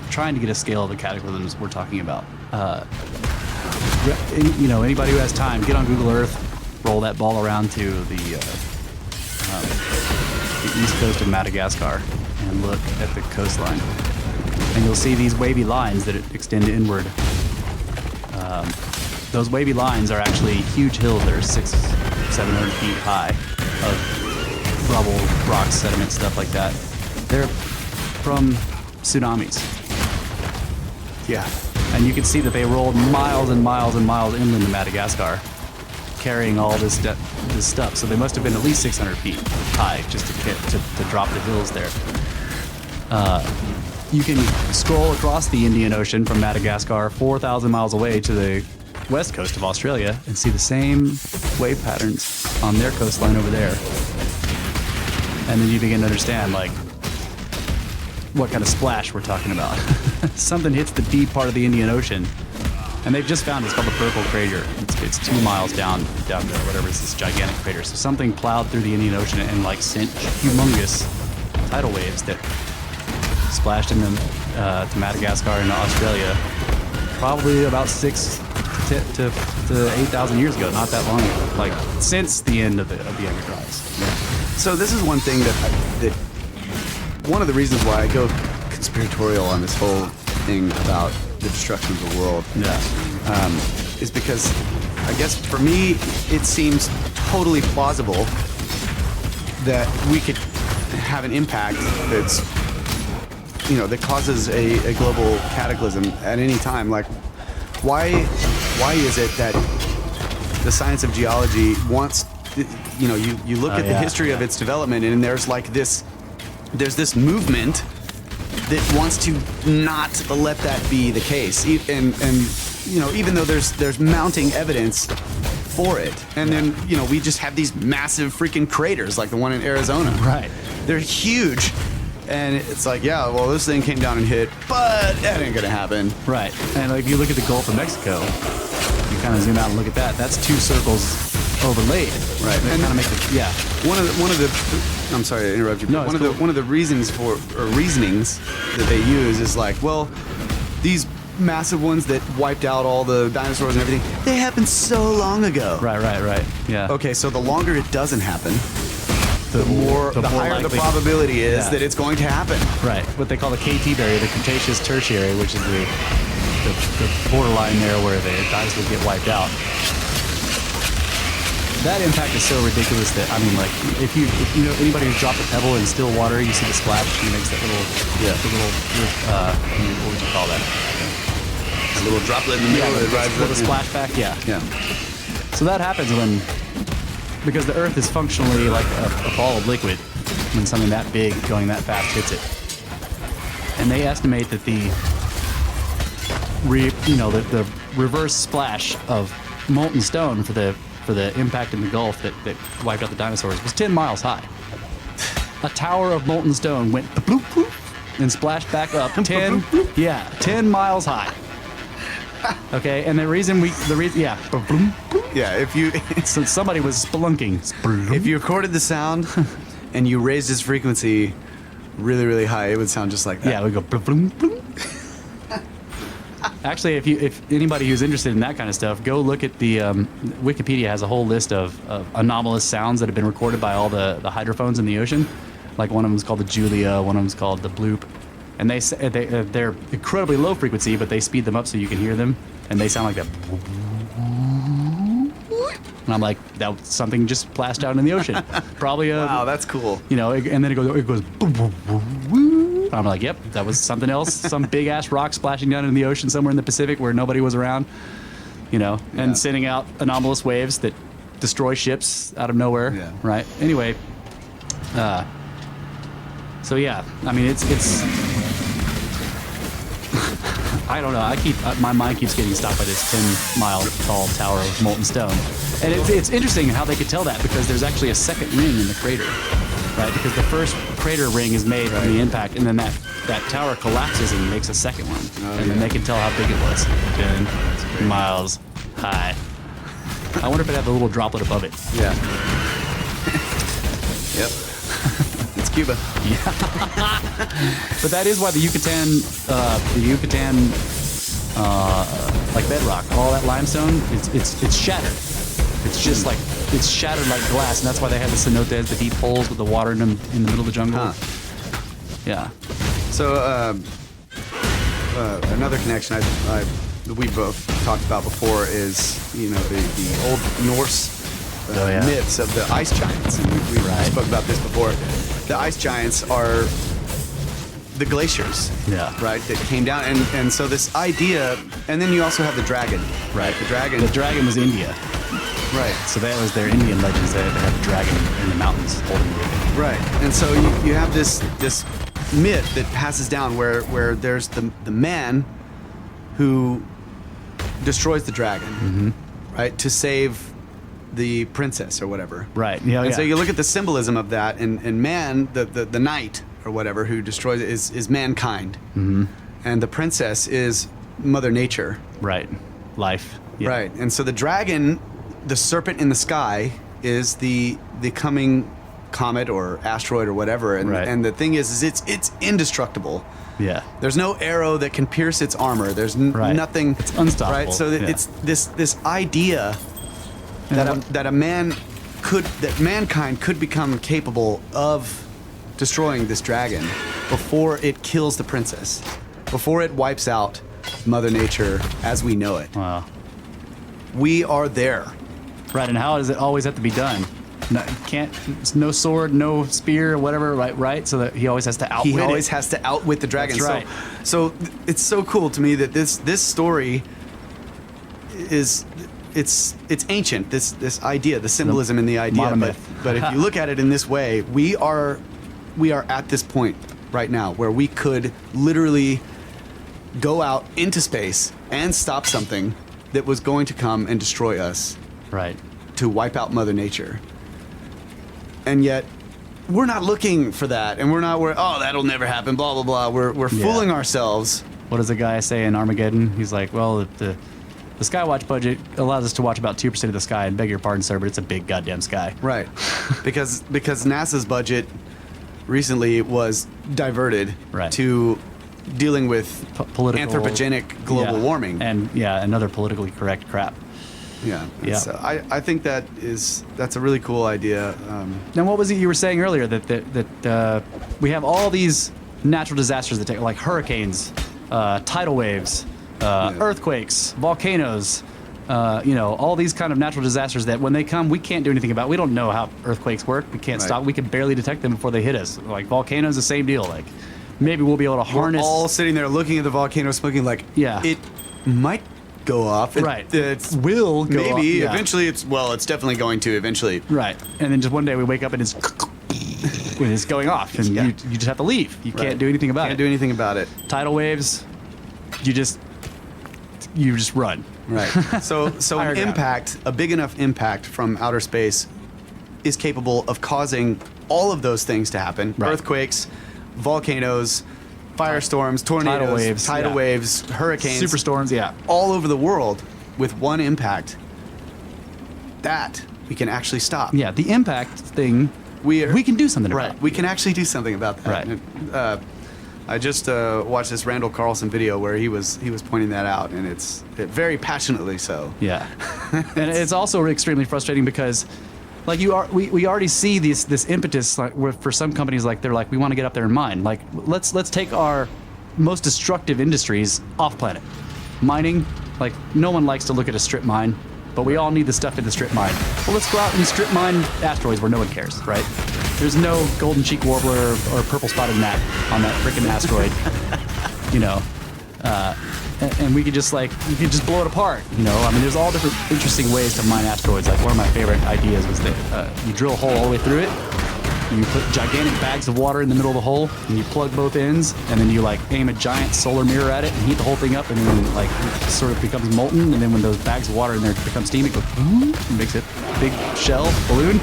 Speaker 1: trying to get a scale of the cataclysms we're talking about. Anybody who has time, get on Google Earth, roll that ball around to the east coast of Madagascar, and look at the coastline, and you'll see these wavy lines that extend inward. Those wavy lines are actually huge hills that are 600-700 feet high of rubble, rocks, sediment, stuff like that. They're from tsunamis.
Speaker 2: Yeah.
Speaker 1: And you can see that they rolled miles and miles and miles inland to Madagascar. carrying all this stuff. So they must have been at least 600 feet high just to drop the hills there. You can scroll across the Indian Ocean from Madagascar 4,000 miles away to the west coast of Australia and see the same wave patterns on their coastline over there. And then you begin to understand, like, what kind of splash we're talking about. Something hits the deep part of the Indian Ocean, and they've just found it's called the Burkle Crater. It's 2 miles down to whatever is this gigantic crater. So something plowed through the Indian Ocean and like sent humongous tidal waves that splashed into to Madagascar and Australia, probably about 6 to 8,000 years ago. Not that long ago, like since the end of the Younger Rise.
Speaker 2: Yeah. So this is one thing that one of the reasons why I go conspiratorial on this whole thing about the destruction of the world. Is because I guess for me it seems totally plausible that we could have an impact that's, you know, that causes a global cataclysm at any time. Like, why is it that the science of geology wants, you know, you look at the history of its development, and there's this movement that wants to not let that be the case, and you know, even though there's mounting evidence for it, and then, you know, we just have these massive freaking craters like the one in Arizona.
Speaker 1: Right.
Speaker 2: They're huge, and it's like, yeah, well, this thing came down and hit, but that ain't gonna happen.
Speaker 1: Right. And like, if you look at the Gulf of Mexico, you kind of zoom out and look at that. That's 2 circles overlaid.
Speaker 2: Right.
Speaker 1: And kind of make it, yeah.
Speaker 2: One of the I'm sorry to interrupt you.
Speaker 1: No,
Speaker 2: but
Speaker 1: it's
Speaker 2: one of the reasonings that they use is like, well, these massive ones that wiped out all the dinosaurs and everything, they happened so long ago.
Speaker 1: Right. Yeah.
Speaker 2: Okay, so the longer it doesn't happen, the
Speaker 1: more
Speaker 2: higher the
Speaker 1: likely-
Speaker 2: probability is
Speaker 1: Yeah.
Speaker 2: that it's going to happen.
Speaker 1: Right. What they call the KT barrier, the Cretaceous Tertiary, which is the borderline there where the dinosaurs get wiped out. That impact is so ridiculous that, I mean, like, if you know anybody who's dropped a pebble in still water, you see the splash, and it makes that little, what would you call that?
Speaker 2: A little droplet in the middle that rises
Speaker 1: little
Speaker 2: up.
Speaker 1: splashback, yeah.
Speaker 2: Yeah.
Speaker 1: So that happens because the Earth is functionally like a ball of liquid when something that big going that fast hits it. And they estimate that the reverse splash of molten stone for the impact in the Gulf that wiped out the dinosaurs was 10 miles high. A tower of molten stone went bloop, bloop, and splashed back up 10 miles high. Okay, and the reason,
Speaker 2: If you
Speaker 1: so somebody was spelunking.
Speaker 2: if you recorded the sound and you raised its frequency really, really high, it would sound just like that.
Speaker 1: Yeah, we go bloop, bloop, bloop. Actually, if anybody who's interested in that kind of stuff, go look at the Wikipedia has a whole list of anomalous sounds that have been recorded by all the hydrophones in the ocean. Like, one of them is called the Julia, one of them is called the Bloop, and they're incredibly low frequency, but they speed them up so you can hear them, and they sound like that. And I'm like, that was something just splashed out in the ocean. Probably a
Speaker 2: Wow, that's cool.
Speaker 1: you know, and then it goes boom, boom, boom, woo. I'm like, yep, that was something else, some big ass rock splashing down in the ocean somewhere in the Pacific where nobody was around, you know, and sending out anomalous waves that destroy ships out of nowhere.
Speaker 2: Yeah.
Speaker 1: Right. Anyway, so yeah, I mean, it's I don't know. My mind keeps getting stopped by this 10-mile tall tower of molten stone, and it's interesting how they could tell that, because there's actually a second ring in the crater, right? Because the first crater ring is made from the impact, and then that tower collapses and makes a second one, and then they can tell how big it was. 10 miles high. I wonder if it had the little droplet above it.
Speaker 2: Yeah. Yep. It's Cuba.
Speaker 1: But that is why the Yucatan, like bedrock, all that limestone, it's shattered. It's just like, it's shattered like glass, and that's why they have the cenotes, the deep holes with the water in them in the middle of the jungle.
Speaker 2: Huh.
Speaker 1: Yeah.
Speaker 2: So another connection we both talked about before is, you know, the old Norse myths of the ice giants, and we spoke about this before. The ice giants are the glaciers, right, that came down, and so this idea, and then you also have the dragon,
Speaker 1: Right.
Speaker 2: The dragon.
Speaker 1: The dragon was India.
Speaker 2: Right.
Speaker 1: So that was their Indian legends. They have a dragon in the mountains holding it.
Speaker 2: Right. And so you have this myth that passes down where there's the man who destroys the dragon, right, to save the princess or whatever.
Speaker 1: Right. Yeah.
Speaker 2: And so you look at the symbolism of that, and man, the knight or whatever who destroys it is mankind, and the princess is Mother Nature.
Speaker 1: Right. Life. Yeah.
Speaker 2: Right. And so the dragon, the serpent in the sky, is the coming comet or asteroid or whatever. And
Speaker 1: Right.
Speaker 2: and the thing is it's indestructible.
Speaker 1: Yeah.
Speaker 2: There's no arrow that can pierce its armor. There's
Speaker 1: Right.
Speaker 2: nothing.
Speaker 1: It's unstoppable.
Speaker 2: Right. So that
Speaker 1: Yeah.
Speaker 2: it's this idea that mankind could become capable of destroying this dragon before it kills the princess, before it wipes out Mother Nature as we know it.
Speaker 1: Wow.
Speaker 2: We are there.
Speaker 1: Right. And how does it always have to be done? No, no sword, no spear, whatever. Right. So that he always has to outwit
Speaker 2: He always
Speaker 1: it.
Speaker 2: has to outwit the dragon.
Speaker 1: That's right.
Speaker 2: So it's so cool to me that this story is it's ancient. This idea, the symbolism in the idea.
Speaker 1: Monomyth.
Speaker 2: But if you look at it in this way, we are at this point right now where we could literally go out into space and stop something that was going to come and destroy us,
Speaker 1: Right.
Speaker 2: to wipe out Mother Nature. And yet, we're not looking for that, and oh, that'll never happen, blah, blah, blah. We're
Speaker 1: Yeah.
Speaker 2: fooling ourselves.
Speaker 1: What does the guy say in Armageddon? He's like, well, the Skywatch budget allows us to watch about 2% of the sky. And beg your pardon, sir, but it's a big goddamn sky.
Speaker 2: Right. because NASA's budget recently was diverted
Speaker 1: Right.
Speaker 2: to dealing with
Speaker 1: Political
Speaker 2: anthropogenic global
Speaker 1: yeah.
Speaker 2: warming.
Speaker 1: And another politically correct crap.
Speaker 2: yeah.
Speaker 1: Yeah.
Speaker 2: So I think that's a really cool idea.
Speaker 1: Now, what was it you were saying earlier that we have all these natural disasters that take, like hurricanes, tidal waves, earthquakes, volcanoes, all these kind of natural disasters that when they come, we can't do anything about. We don't know how earthquakes work. We can't
Speaker 2: Right.
Speaker 1: stop. We can barely detect them before they hit us. Like volcanoes, the same deal. Like maybe we'll be able to harness.
Speaker 2: We're all sitting there looking at the volcano smoking like,
Speaker 1: Yeah.
Speaker 2: it might go off.
Speaker 1: Right.
Speaker 2: It
Speaker 1: will go
Speaker 2: maybe
Speaker 1: off, yeah.
Speaker 2: eventually it's definitely going to eventually.
Speaker 1: Right. And then just one day we wake up and it's when it's going off, and
Speaker 2: Yeah.
Speaker 1: you just have to leave. You
Speaker 2: Right.
Speaker 1: can't do anything about
Speaker 2: Can't
Speaker 1: it.
Speaker 2: do anything about it.
Speaker 1: Tidal waves, you just run.
Speaker 2: Right. So
Speaker 1: Higher
Speaker 2: an
Speaker 1: ground.
Speaker 2: impact, a big enough impact from outer space is capable of causing all of those things to happen.
Speaker 1: Right.
Speaker 2: Earthquakes, volcanoes, firestorms, tornadoes,
Speaker 1: Tidal waves, yeah.
Speaker 2: hurricanes,
Speaker 1: Superstorms, yeah.
Speaker 2: all over the world with one impact. That we can actually stop.
Speaker 1: Yeah, the impact thing, we can do something
Speaker 2: Right.
Speaker 1: about it.
Speaker 2: We can actually do something about that.
Speaker 1: Right.
Speaker 2: I just watched this Randall Carlson video where he was pointing that out, and it's very passionately so.
Speaker 1: Yeah. And it's also extremely frustrating because like we already see this impetus like for some companies, like they're like, we want to get up there in mine. Like let's take our most destructive industries off planet. Mining, like no one likes to look at a strip mine, but we all need the stuff in the strip mine. Well, let's go out and strip mine asteroids where no one cares, right? There's no golden cheek warbler or purple spotted gnat on that freaking asteroid, and we could just blow it apart, I mean, there's all different interesting ways to mine asteroids. Like one of my favorite ideas was that you drill a hole all the way through it, you put gigantic bags of water in the middle of the hole, and you plug both ends, and then you like aim a giant solar mirror at it and heat the whole thing up, and then like it sort of becomes molten, and then when those bags of water in there become steam, it goes and makes it a big shell balloon.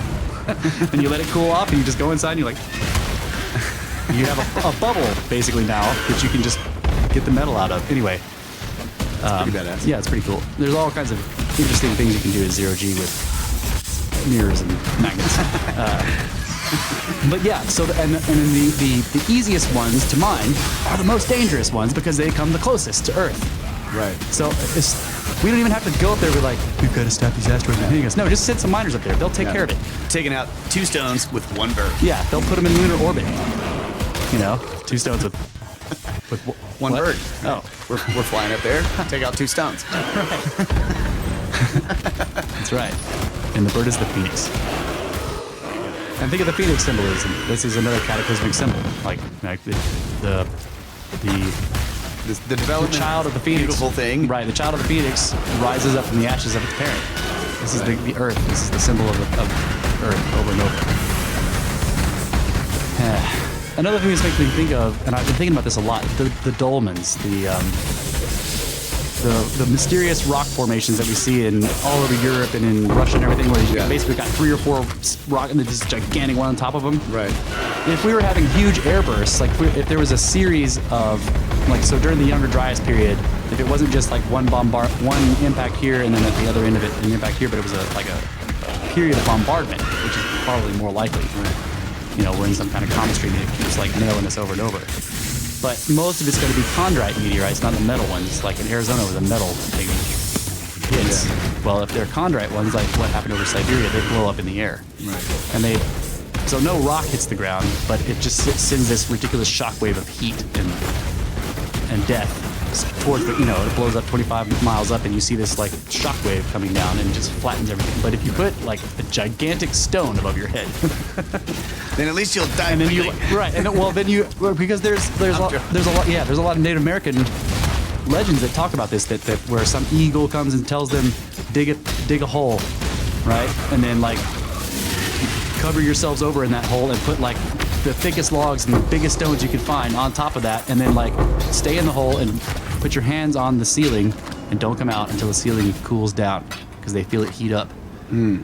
Speaker 1: And you let it cool off, and you just go inside, and you have a bubble basically now that you can just get the metal out of. Anyway,
Speaker 2: Pretty badass.
Speaker 1: yeah, it's pretty cool. There's all kinds of interesting things you can do in zero-G with mirrors and magnets. But yeah, so and then the easiest ones to mine are the most dangerous ones because they come the closest to Earth.
Speaker 2: Right.
Speaker 1: So we don't even have to go up there with like, we've got to stop these asteroids from hitting us. No, just send some miners up there. They'll take care of it.
Speaker 2: Taking out 2 stones with 1 bird.
Speaker 1: Yeah, they'll put them in lunar orbit. 2 stones with
Speaker 2: 1
Speaker 1: what?
Speaker 2: bird.
Speaker 1: Oh,
Speaker 2: We're flying up there. Take out 2 stones.
Speaker 1: that's right. And the bird is the phoenix. And think of the phoenix symbolism. This is another cataclysmic symbol. Like the
Speaker 2: The development.
Speaker 1: child of the phoenix.
Speaker 2: Beautiful thing.
Speaker 1: Right, the child of the phoenix rises up from the ashes of its parent. This is the Earth. This is the symbol of Earth over and over. Another thing this makes me think of, and I've been thinking about this a lot, the dolmens, the mysterious rock formations that we see in all over Europe and in Russia and everything, where you basically got 3 or 4 rock and this gigantic one on top of them.
Speaker 2: Right.
Speaker 1: If we were having huge air bursts, like if there was a series of, like, so during the Younger Dryas period, if it wasn't just like one impact here and then at the other end of it an impact here, but it was a period of bombardment, which is probably more likely. Right. You know, we're in some kind of comet stream that keeps like nailing us over and over. But most of it's going to be chondrite meteorites, not the metal ones. Like in Arizona, where the metal thing hits. Yeah. Well, if they're chondrite ones, like what happened over Siberia, they blow up in the air. Right. And so no rock hits the ground, but it just sends this ridiculous shockwave of heat and death towards the, you know, it blows up 25 miles up, and you see this like shockwave coming down and just flattens everything. But if you put like a gigantic stone above your head,
Speaker 2: then at least you'll die.
Speaker 1: And then because there's a lot of Native American legends that talk about this, that where some eagle comes and tells them dig a hole, right, and then like cover yourselves over in that hole and put like the thickest logs and the biggest stones you can find on top of that, and then like stay in the hole and put your hands on the ceiling and don't come out until the ceiling cools down, because they feel it heat up. And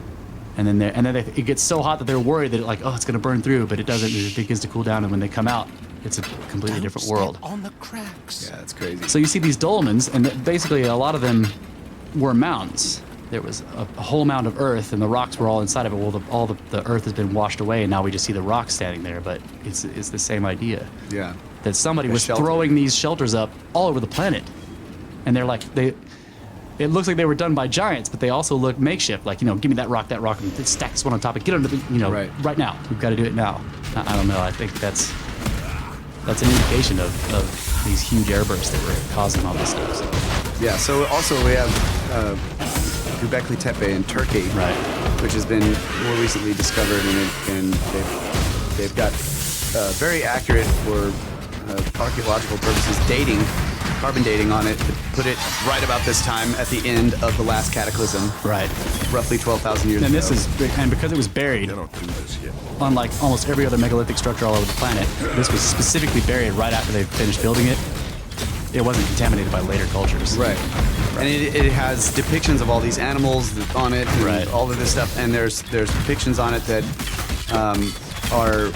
Speaker 1: then it gets so hot that they're worried that it's going to burn through, but it doesn't. It begins to cool down, and when they come out, it's a completely different world.
Speaker 3: On the cracks.
Speaker 2: Yeah, it's crazy.
Speaker 1: So you see these dolmens, and basically a lot of them were mounds. There was a whole mound of earth, and the rocks were all inside of it. Well, all the earth has been washed away, and now we just see the rocks standing there. But it's the same idea.
Speaker 2: Yeah.
Speaker 1: That somebody was throwing these shelters up all over the planet, and they're like It looks like they were done by giants, but they also look makeshift. Like, you know, give me that rock, and stack this one on top, and get under the, you know, right now. We've got to do it now. I don't know. I think that's an indication of these huge air bursts that were causing all this stuff. So.
Speaker 2: Yeah. So also we have Göbekli Tepe in Turkey,
Speaker 1: right,
Speaker 2: which has been more recently discovered, and they've got very accurate for archaeological purposes carbon dating on it to put it right about this time at the end of the last cataclysm.
Speaker 1: Right.
Speaker 2: Roughly 12,000 years ago.
Speaker 1: And because it was buried, unlike almost every other megalithic structure all over the planet, this was specifically buried right after they finished building it. It wasn't contaminated by later cultures.
Speaker 2: Right. And it has depictions of all these animals on it, and all of this stuff, and there's depictions on it that are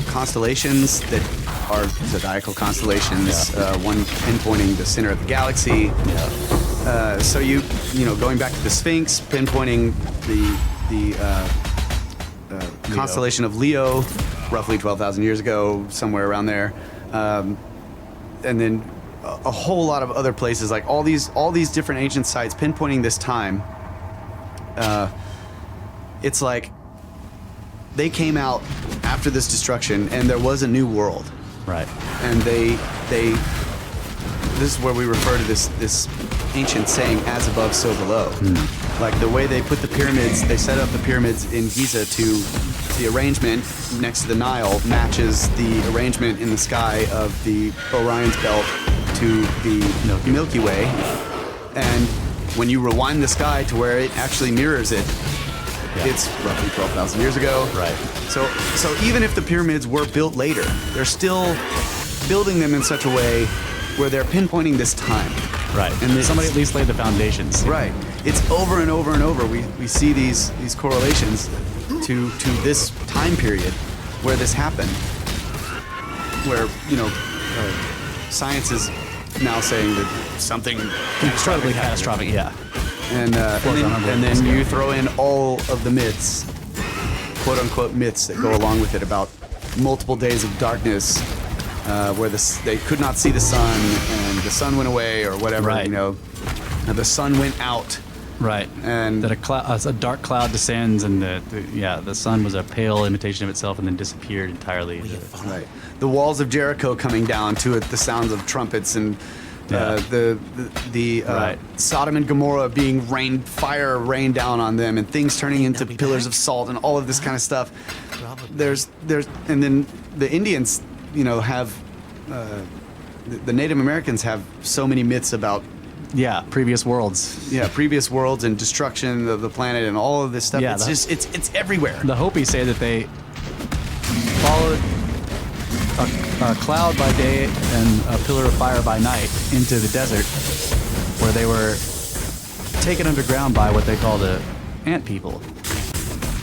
Speaker 2: constellations that are zodiacal constellations, one pinpointing the center of the galaxy. Yeah. So going back to the Sphinx, pinpointing the constellation of Leo, roughly 12,000 years ago, somewhere around there. And then a whole lot of other places, like all these different ancient sites pinpointing this time. It's like they came out after this destruction, and there was a new world.
Speaker 1: Right.
Speaker 2: And this is where we refer to this ancient saying, as above, so below. Like the way they put the pyramids, they set up the pyramids in Giza to the arrangement next to the Nile matches the arrangement in the sky of the Orion's belt to the Milky Way. And when you rewind the sky to where it actually mirrors it, it's roughly 12,000 years ago.
Speaker 1: Right.
Speaker 2: So even if the pyramids were built later, they're still building them in such a way where they're pinpointing this time.
Speaker 1: Right. And somebody at least laid the foundations.
Speaker 2: Right. It's over and over and over. We see these correlations to this time period where this happened. Where, science is now saying that something
Speaker 1: incredibly catastrophic,
Speaker 2: And then you throw in all of the myths, quote unquote myths, that go along with it about multiple days of darkness, where they could not see the sun, and the sun went away, or whatever.
Speaker 1: Right.
Speaker 2: The sun went out.
Speaker 1: Right.
Speaker 2: And
Speaker 1: that a dark cloud descends, and the sun was a pale imitation of itself, and then disappeared entirely.
Speaker 2: Right. The walls of Jericho coming down to it, the sounds of trumpets, and the Sodom and Gomorrah being fire rained down on them, and things turning into pillars of salt, and all of this kind of stuff. And then the Indians, have the Native Americans have so many myths about
Speaker 1: Yeah, previous worlds.
Speaker 2: Yeah, previous worlds and destruction of the planet and all of this stuff.
Speaker 1: Yeah,
Speaker 2: it's just it's everywhere.
Speaker 1: The Hopi say that they followed a cloud by day and a pillar of fire by night into the desert, where they were taken underground by what they call the ant people,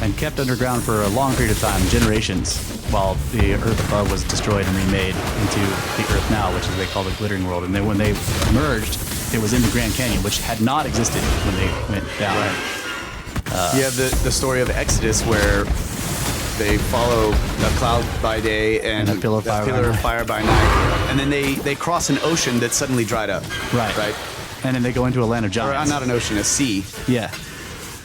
Speaker 1: and kept underground for a long period of time, generations, while the Earth above was destroyed and remade into the Earth now, which is they call the glittering world. And then when they emerged, it was in the Grand Canyon, which had not existed when they went down.
Speaker 2: You have the story of Exodus, where they follow a cloud by day and
Speaker 1: a pillar of fire
Speaker 2: by night, and then they cross an ocean that suddenly dried up.
Speaker 1: Right. And then they go into a land of
Speaker 2: Or
Speaker 1: giants.
Speaker 2: not an ocean, a sea.
Speaker 1: Yeah.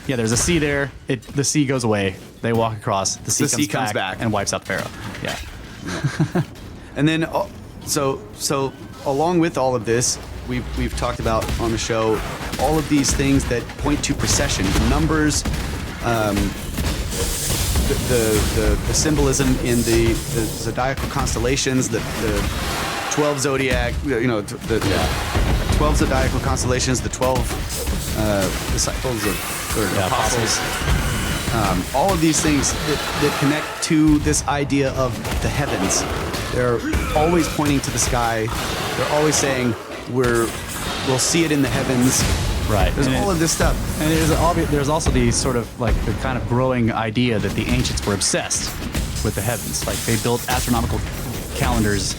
Speaker 1: Yeah, there's a sea there. The sea goes away. They walk across. The sea comes back and wipes out the Pharaoh. Yeah.
Speaker 2: And then, so along with all of this, we've talked about on the show all of these things that point to precession, the numbers, the symbolism in the zodiacal constellations, the 12 zodiac, the 12 zodiacal constellations, the 12 disciples or apostles. All of these things that connect to this idea of the heavens. They're always pointing to the sky. They're always saying we'll see it in the heavens.
Speaker 1: Right.
Speaker 2: There's all of this stuff.
Speaker 1: And there's also the sort of like the kind of growing idea that the ancients were obsessed with the heavens. Like they built astronomical calendars,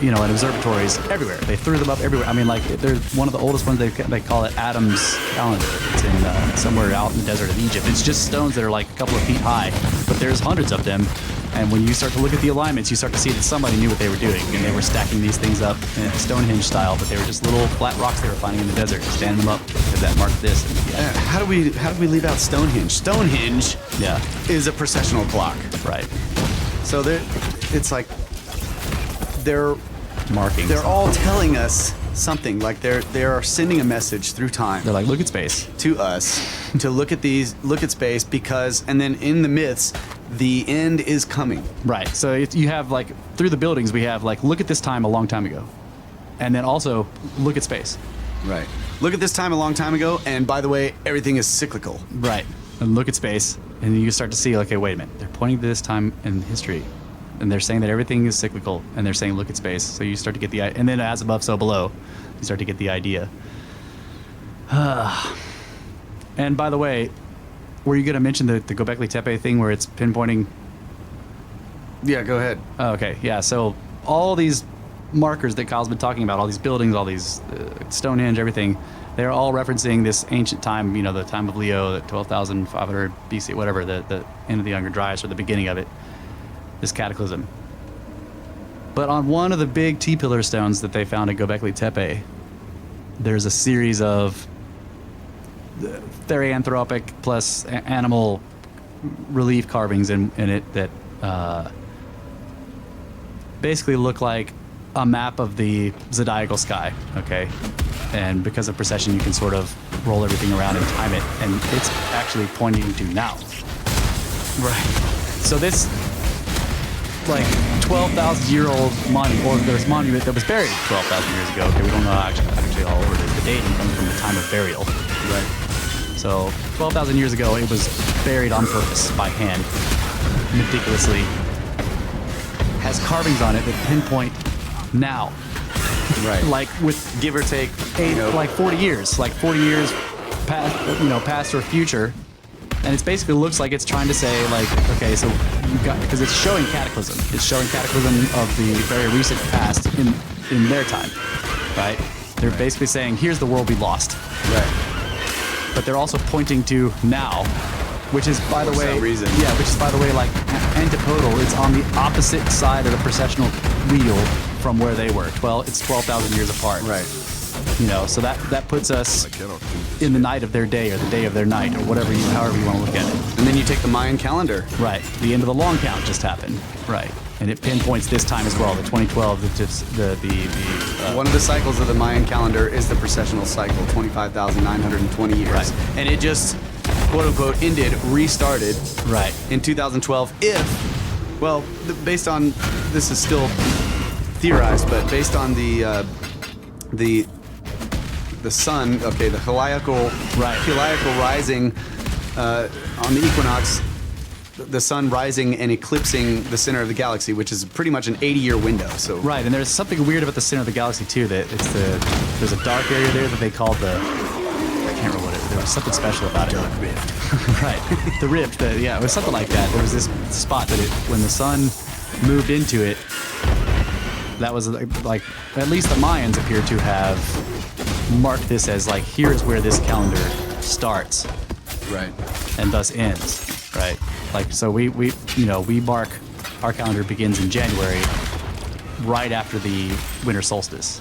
Speaker 1: and observatories everywhere. They threw them up everywhere. I mean, like there's one of the oldest ones. They call it Adam's calendar. It's in somewhere out in the desert of Egypt. It's just stones that are like a couple of feet high, but there's hundreds of them. And when you start to look at the alignments, you start to see that somebody knew what they were doing, and they were stacking these things up in Stonehenge style, but they were just little flat rocks they were finding in the desert, standing them up because that marked this. And,
Speaker 2: How do we leave out Stonehenge? Stonehenge is a processional clock.
Speaker 1: Right.
Speaker 2: So it's like they're
Speaker 1: marking.
Speaker 2: They're all telling us something. Like they are sending a message through time.
Speaker 1: They're like, look at space.
Speaker 2: To us to look at space because, and then in the myths, the end is coming.
Speaker 1: Right. So you have like through the buildings we have like look at this time a long time ago, and then also look at space.
Speaker 2: Right. Look at this time a long time ago, and by the way, everything is cyclical.
Speaker 1: Right. And look at space, and you start to see, okay, wait a minute. They're pointing to this time in history, and they're saying that everything is cyclical, and they're saying look at space. So you start to get and then as above, so below, you start to get the idea. And by the way, were you going to mention the Göbekli Tepe thing where it's pinpointing?
Speaker 2: Yeah, go ahead.
Speaker 1: Oh, okay, yeah. So all these markers that Kyle's been talking about, all these buildings, all these Stonehenge, everything, they're all referencing this ancient time, the time of Leo, the 12,500 BC, whatever, the end of the Younger Dryas or the beginning of it, this cataclysm. But on one of the big T-pillar stones that they found at Göbekli Tepe, there's a series of therianthropic plus animal relief carvings in it that basically look like a map of the zodiacal sky, okay? And because of precession, you can sort of roll everything around and time it, and it's actually pointing to now.
Speaker 2: Right.
Speaker 1: So this, like, 12,000-year-old monument, or there's monument that was buried 12,000 years ago. Okay, we don't know actually all over the dating comes from the time of burial.
Speaker 2: Right.
Speaker 1: So 12,000 years ago, it was buried on purpose by hand, meticulously. Has carvings on it that pinpoint now.
Speaker 2: Right.
Speaker 1: Like with
Speaker 2: give or take,
Speaker 1: like 40 years, past or future. And it basically looks like it's trying to say, like, okay, so you got, because it's showing cataclysm. It's showing cataclysm of the very recent past in their time, right? They're basically saying, here's the world we lost.
Speaker 2: Right.
Speaker 1: But they're also pointing to now, which is, by the way, which is, by the way, like antipodal. It's on the opposite side of the processional wheel from where they were. It's 12,000 years apart.
Speaker 2: Right.
Speaker 1: So that puts us in the night of their day or the day of their night or whatever however you want to look at it.
Speaker 2: And then you take the Mayan calendar.
Speaker 1: Right. The end of the long count just happened. Right. And it pinpoints this time as well, the 2012,
Speaker 2: one of the cycles of the Mayan calendar is the precessional cycle, 25,920 years.
Speaker 1: Right.
Speaker 2: And it just, quote unquote, restarted.
Speaker 1: Right.
Speaker 2: In 2012, based on, this is still theorized, but based on the the sun. Okay, the heliacal
Speaker 1: Right.
Speaker 2: heliacal rising on the equinox. The sun rising and eclipsing the center of the galaxy, which is pretty much an 80-year window. So
Speaker 1: Right, and there's something weird about the center of the galaxy too. That there's a dark area there that they call I can't remember what it. There was something special about it. Dark rift. Right, the rift. Yeah, it was something like that. There was this spot that when the sun moved into it, that was like at least the Mayans appear to have marked this as like here is where this calendar starts,
Speaker 2: right.
Speaker 1: and thus ends. Right, like so we mark our calendar begins in January, right after the winter solstice.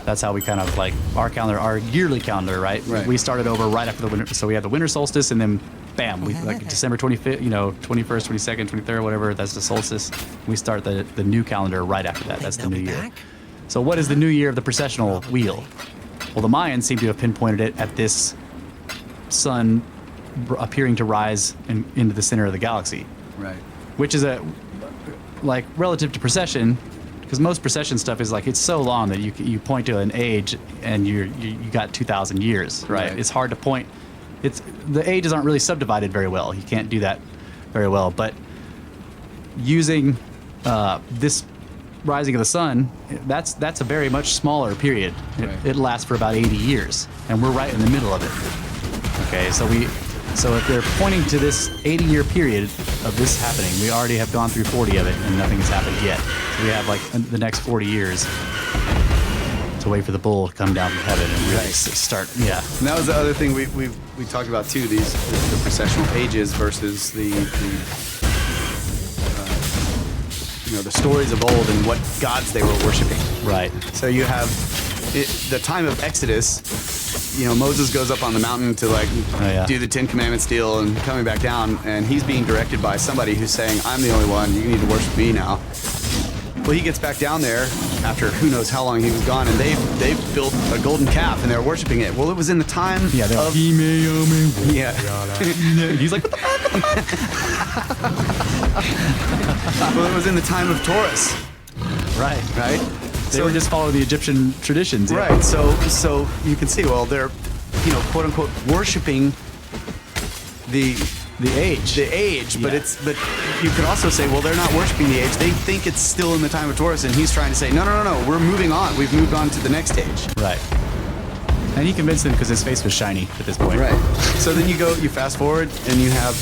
Speaker 1: That's how we kind of like our calendar, our yearly calendar, right?
Speaker 2: Right.
Speaker 1: We started over right after the winter, so we had the winter solstice, and then bam, we like December 25th, 21st, 22nd, 23rd, whatever. That's the solstice. We start the new calendar right after that. That's the new year.
Speaker 3: Back?
Speaker 1: So what is the new year of the precessional wheel? Well, the Mayans seem to have pinpointed it at this sun appearing to rise into the center of the galaxy,
Speaker 2: Right.
Speaker 1: which is like relative to precession, because most precession stuff is like it's so long that you point to an age and you got 2,000 years, right?
Speaker 2: Right.
Speaker 1: It's hard to point. The ages aren't really subdivided very well. You can't do that very well. But using this rising of the sun, that's a very much smaller period.
Speaker 2: Right.
Speaker 1: It lasts for about 80 years, and we're right in the middle of it. Okay, so if they're pointing to this 80-year period of this happening, we already have gone through 40 of it, and nothing has happened yet. So we have like the next 40 years to wait for the bull to come down from heaven and really start. Yeah.
Speaker 2: And that was the other thing we talked about too. The processional ages versus the stories of old and what gods they were worshiping.
Speaker 1: Right.
Speaker 2: So you have the time of Exodus. Moses goes up on the mountain to do the Ten Commandments deal and coming back down, and he's being directed by somebody who's saying, "I'm the only one. You need to worship me now." Well, he gets back down there after who knows how long he was gone, and they've built a golden calf and they're worshiping it. Well, it was in the time.
Speaker 1: Yeah. They're
Speaker 2: of, yeah.
Speaker 1: He's like, what the fuck?
Speaker 2: Well, it was in the time of Taurus.
Speaker 1: Right.
Speaker 2: Right.
Speaker 1: They were just following the Egyptian traditions. Yeah.
Speaker 2: Right. So you can see, well, they're, quote unquote, worshiping the
Speaker 1: age.
Speaker 2: The age, but
Speaker 1: Yeah.
Speaker 2: but you could also say, well, they're not worshiping the age. They think it's still in the time of Taurus, and he's trying to say, no, we're moving on. We've moved on to the next age.
Speaker 1: Right. And he convinced them because his face was shiny at this point.
Speaker 2: Right. So then you fast forward, and you have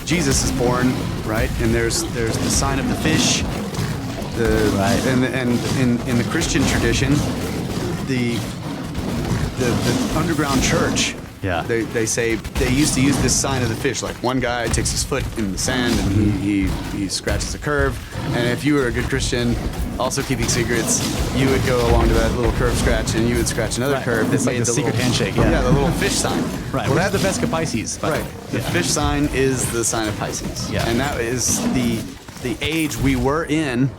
Speaker 2: Jesus is born, right? And there's the sign of the fish.
Speaker 1: Right.
Speaker 2: And in the Christian tradition, the underground church.
Speaker 1: Yeah.
Speaker 2: They say they used to use this sign of the fish. Like one guy takes his foot in the sand and he scratches a curve. And if you were a good Christian, also keeping secrets, you would go along to that little curve scratch and you would scratch another
Speaker 1: Right.
Speaker 2: curve.
Speaker 1: It's
Speaker 2: that
Speaker 1: like
Speaker 2: made
Speaker 1: the secret handshake, yeah.
Speaker 2: Yeah, the little fish sign.
Speaker 1: Right.
Speaker 2: Well,
Speaker 1: Well, that's the Vesca Pisces. By the
Speaker 2: right.
Speaker 1: way.
Speaker 2: The
Speaker 1: Yeah.
Speaker 2: fish sign is the sign of Pisces.
Speaker 1: Yeah.
Speaker 2: And that is the age we were in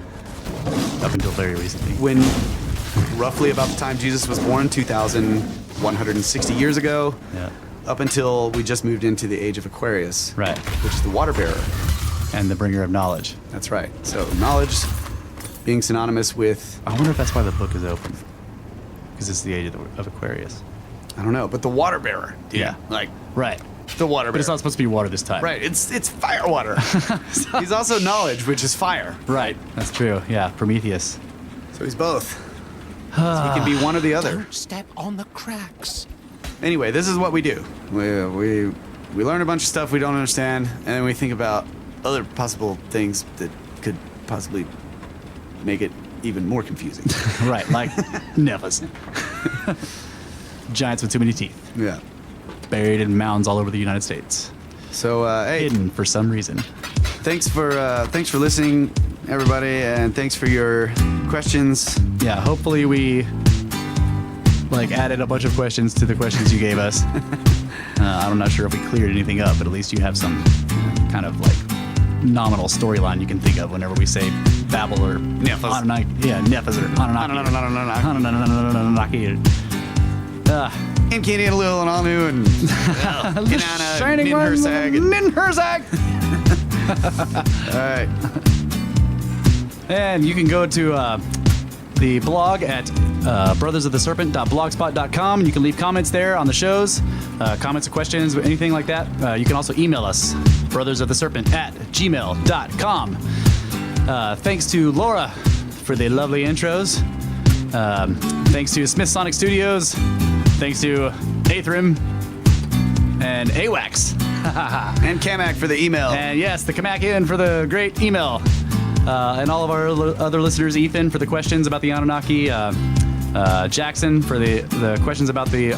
Speaker 1: Up until very recently.
Speaker 2: when roughly about the time Jesus was born, 2,160 years ago,
Speaker 1: Yeah.
Speaker 2: up until we just moved into the age of Aquarius,
Speaker 1: Right.
Speaker 2: which is the water bearer.
Speaker 1: And the bringer of knowledge.
Speaker 2: That's right. So knowledge being synonymous with,
Speaker 1: I wonder if that's why the book is open. Because it's the age of Aquarius.
Speaker 2: I don't know, but the water bearer. Dude.
Speaker 1: Yeah.
Speaker 2: Like
Speaker 1: Right.
Speaker 2: the water bearer.
Speaker 1: But it's not supposed to be water this time.
Speaker 2: Right. It's fire water. He's also knowledge, which is fire.
Speaker 1: Right. That's true. Yeah. Prometheus.
Speaker 2: So he's both. So he can be one or the other.
Speaker 3: Don't step on the cracks.
Speaker 2: Anyway, this is what we do. We learn a bunch of stuff we don't understand, and then we think about other possible things that could possibly make it even more confusing.
Speaker 1: Right. Like Nephas. Giants with too many teeth.
Speaker 2: Yeah.
Speaker 1: Buried in mounds all over the United States.
Speaker 2: So hey,
Speaker 1: Hidden for some reason.
Speaker 2: thanks for listening, everybody, and thanks for your questions.
Speaker 1: Yeah. Hopefully we added a bunch of questions to the questions you gave us. I'm not sure if we cleared anything up, but at least you have some kind of nominal storyline you can think of whenever we say Babel or
Speaker 2: Nephas.
Speaker 1: Anunnaki. Yeah, Nephas or Anunnaki. Anunnaki.
Speaker 2: Inkini and Lil and Anu and Inanna,
Speaker 1: Shining one,
Speaker 2: Ninhursag.
Speaker 1: Ninhursag.
Speaker 2: All right.
Speaker 1: And you can go to the blog at brothersoftheserpent.blogspot.com. You can leave comments there on the shows, comments or questions, anything like that. You can also email us, brothersoftheserpent@gmail.com. Thanks to Laura for the lovely intros. Thanks to Smith Sonic Studios. Thanks to Aethrim and AWAX.
Speaker 2: And Kamak for the email.
Speaker 1: And yes, the Kamak in for the great email. And all of our other listeners, Ethan for the questions about the Anunnaki, Jackson for the questions about the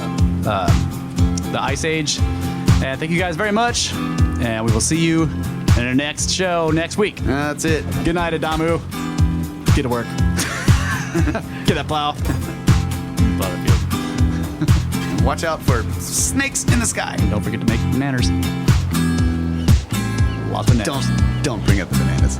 Speaker 1: Ice Age. And thank you guys very much. And we will see you in our next show next week.
Speaker 2: That's it.
Speaker 1: Good night, Adamu. Get to work. Get that plow. Plow that field.
Speaker 2: Watch out for snakes in the sky.
Speaker 1: Don't forget to make bananas. Lots of bananas.
Speaker 2: Don't bring up the bananas.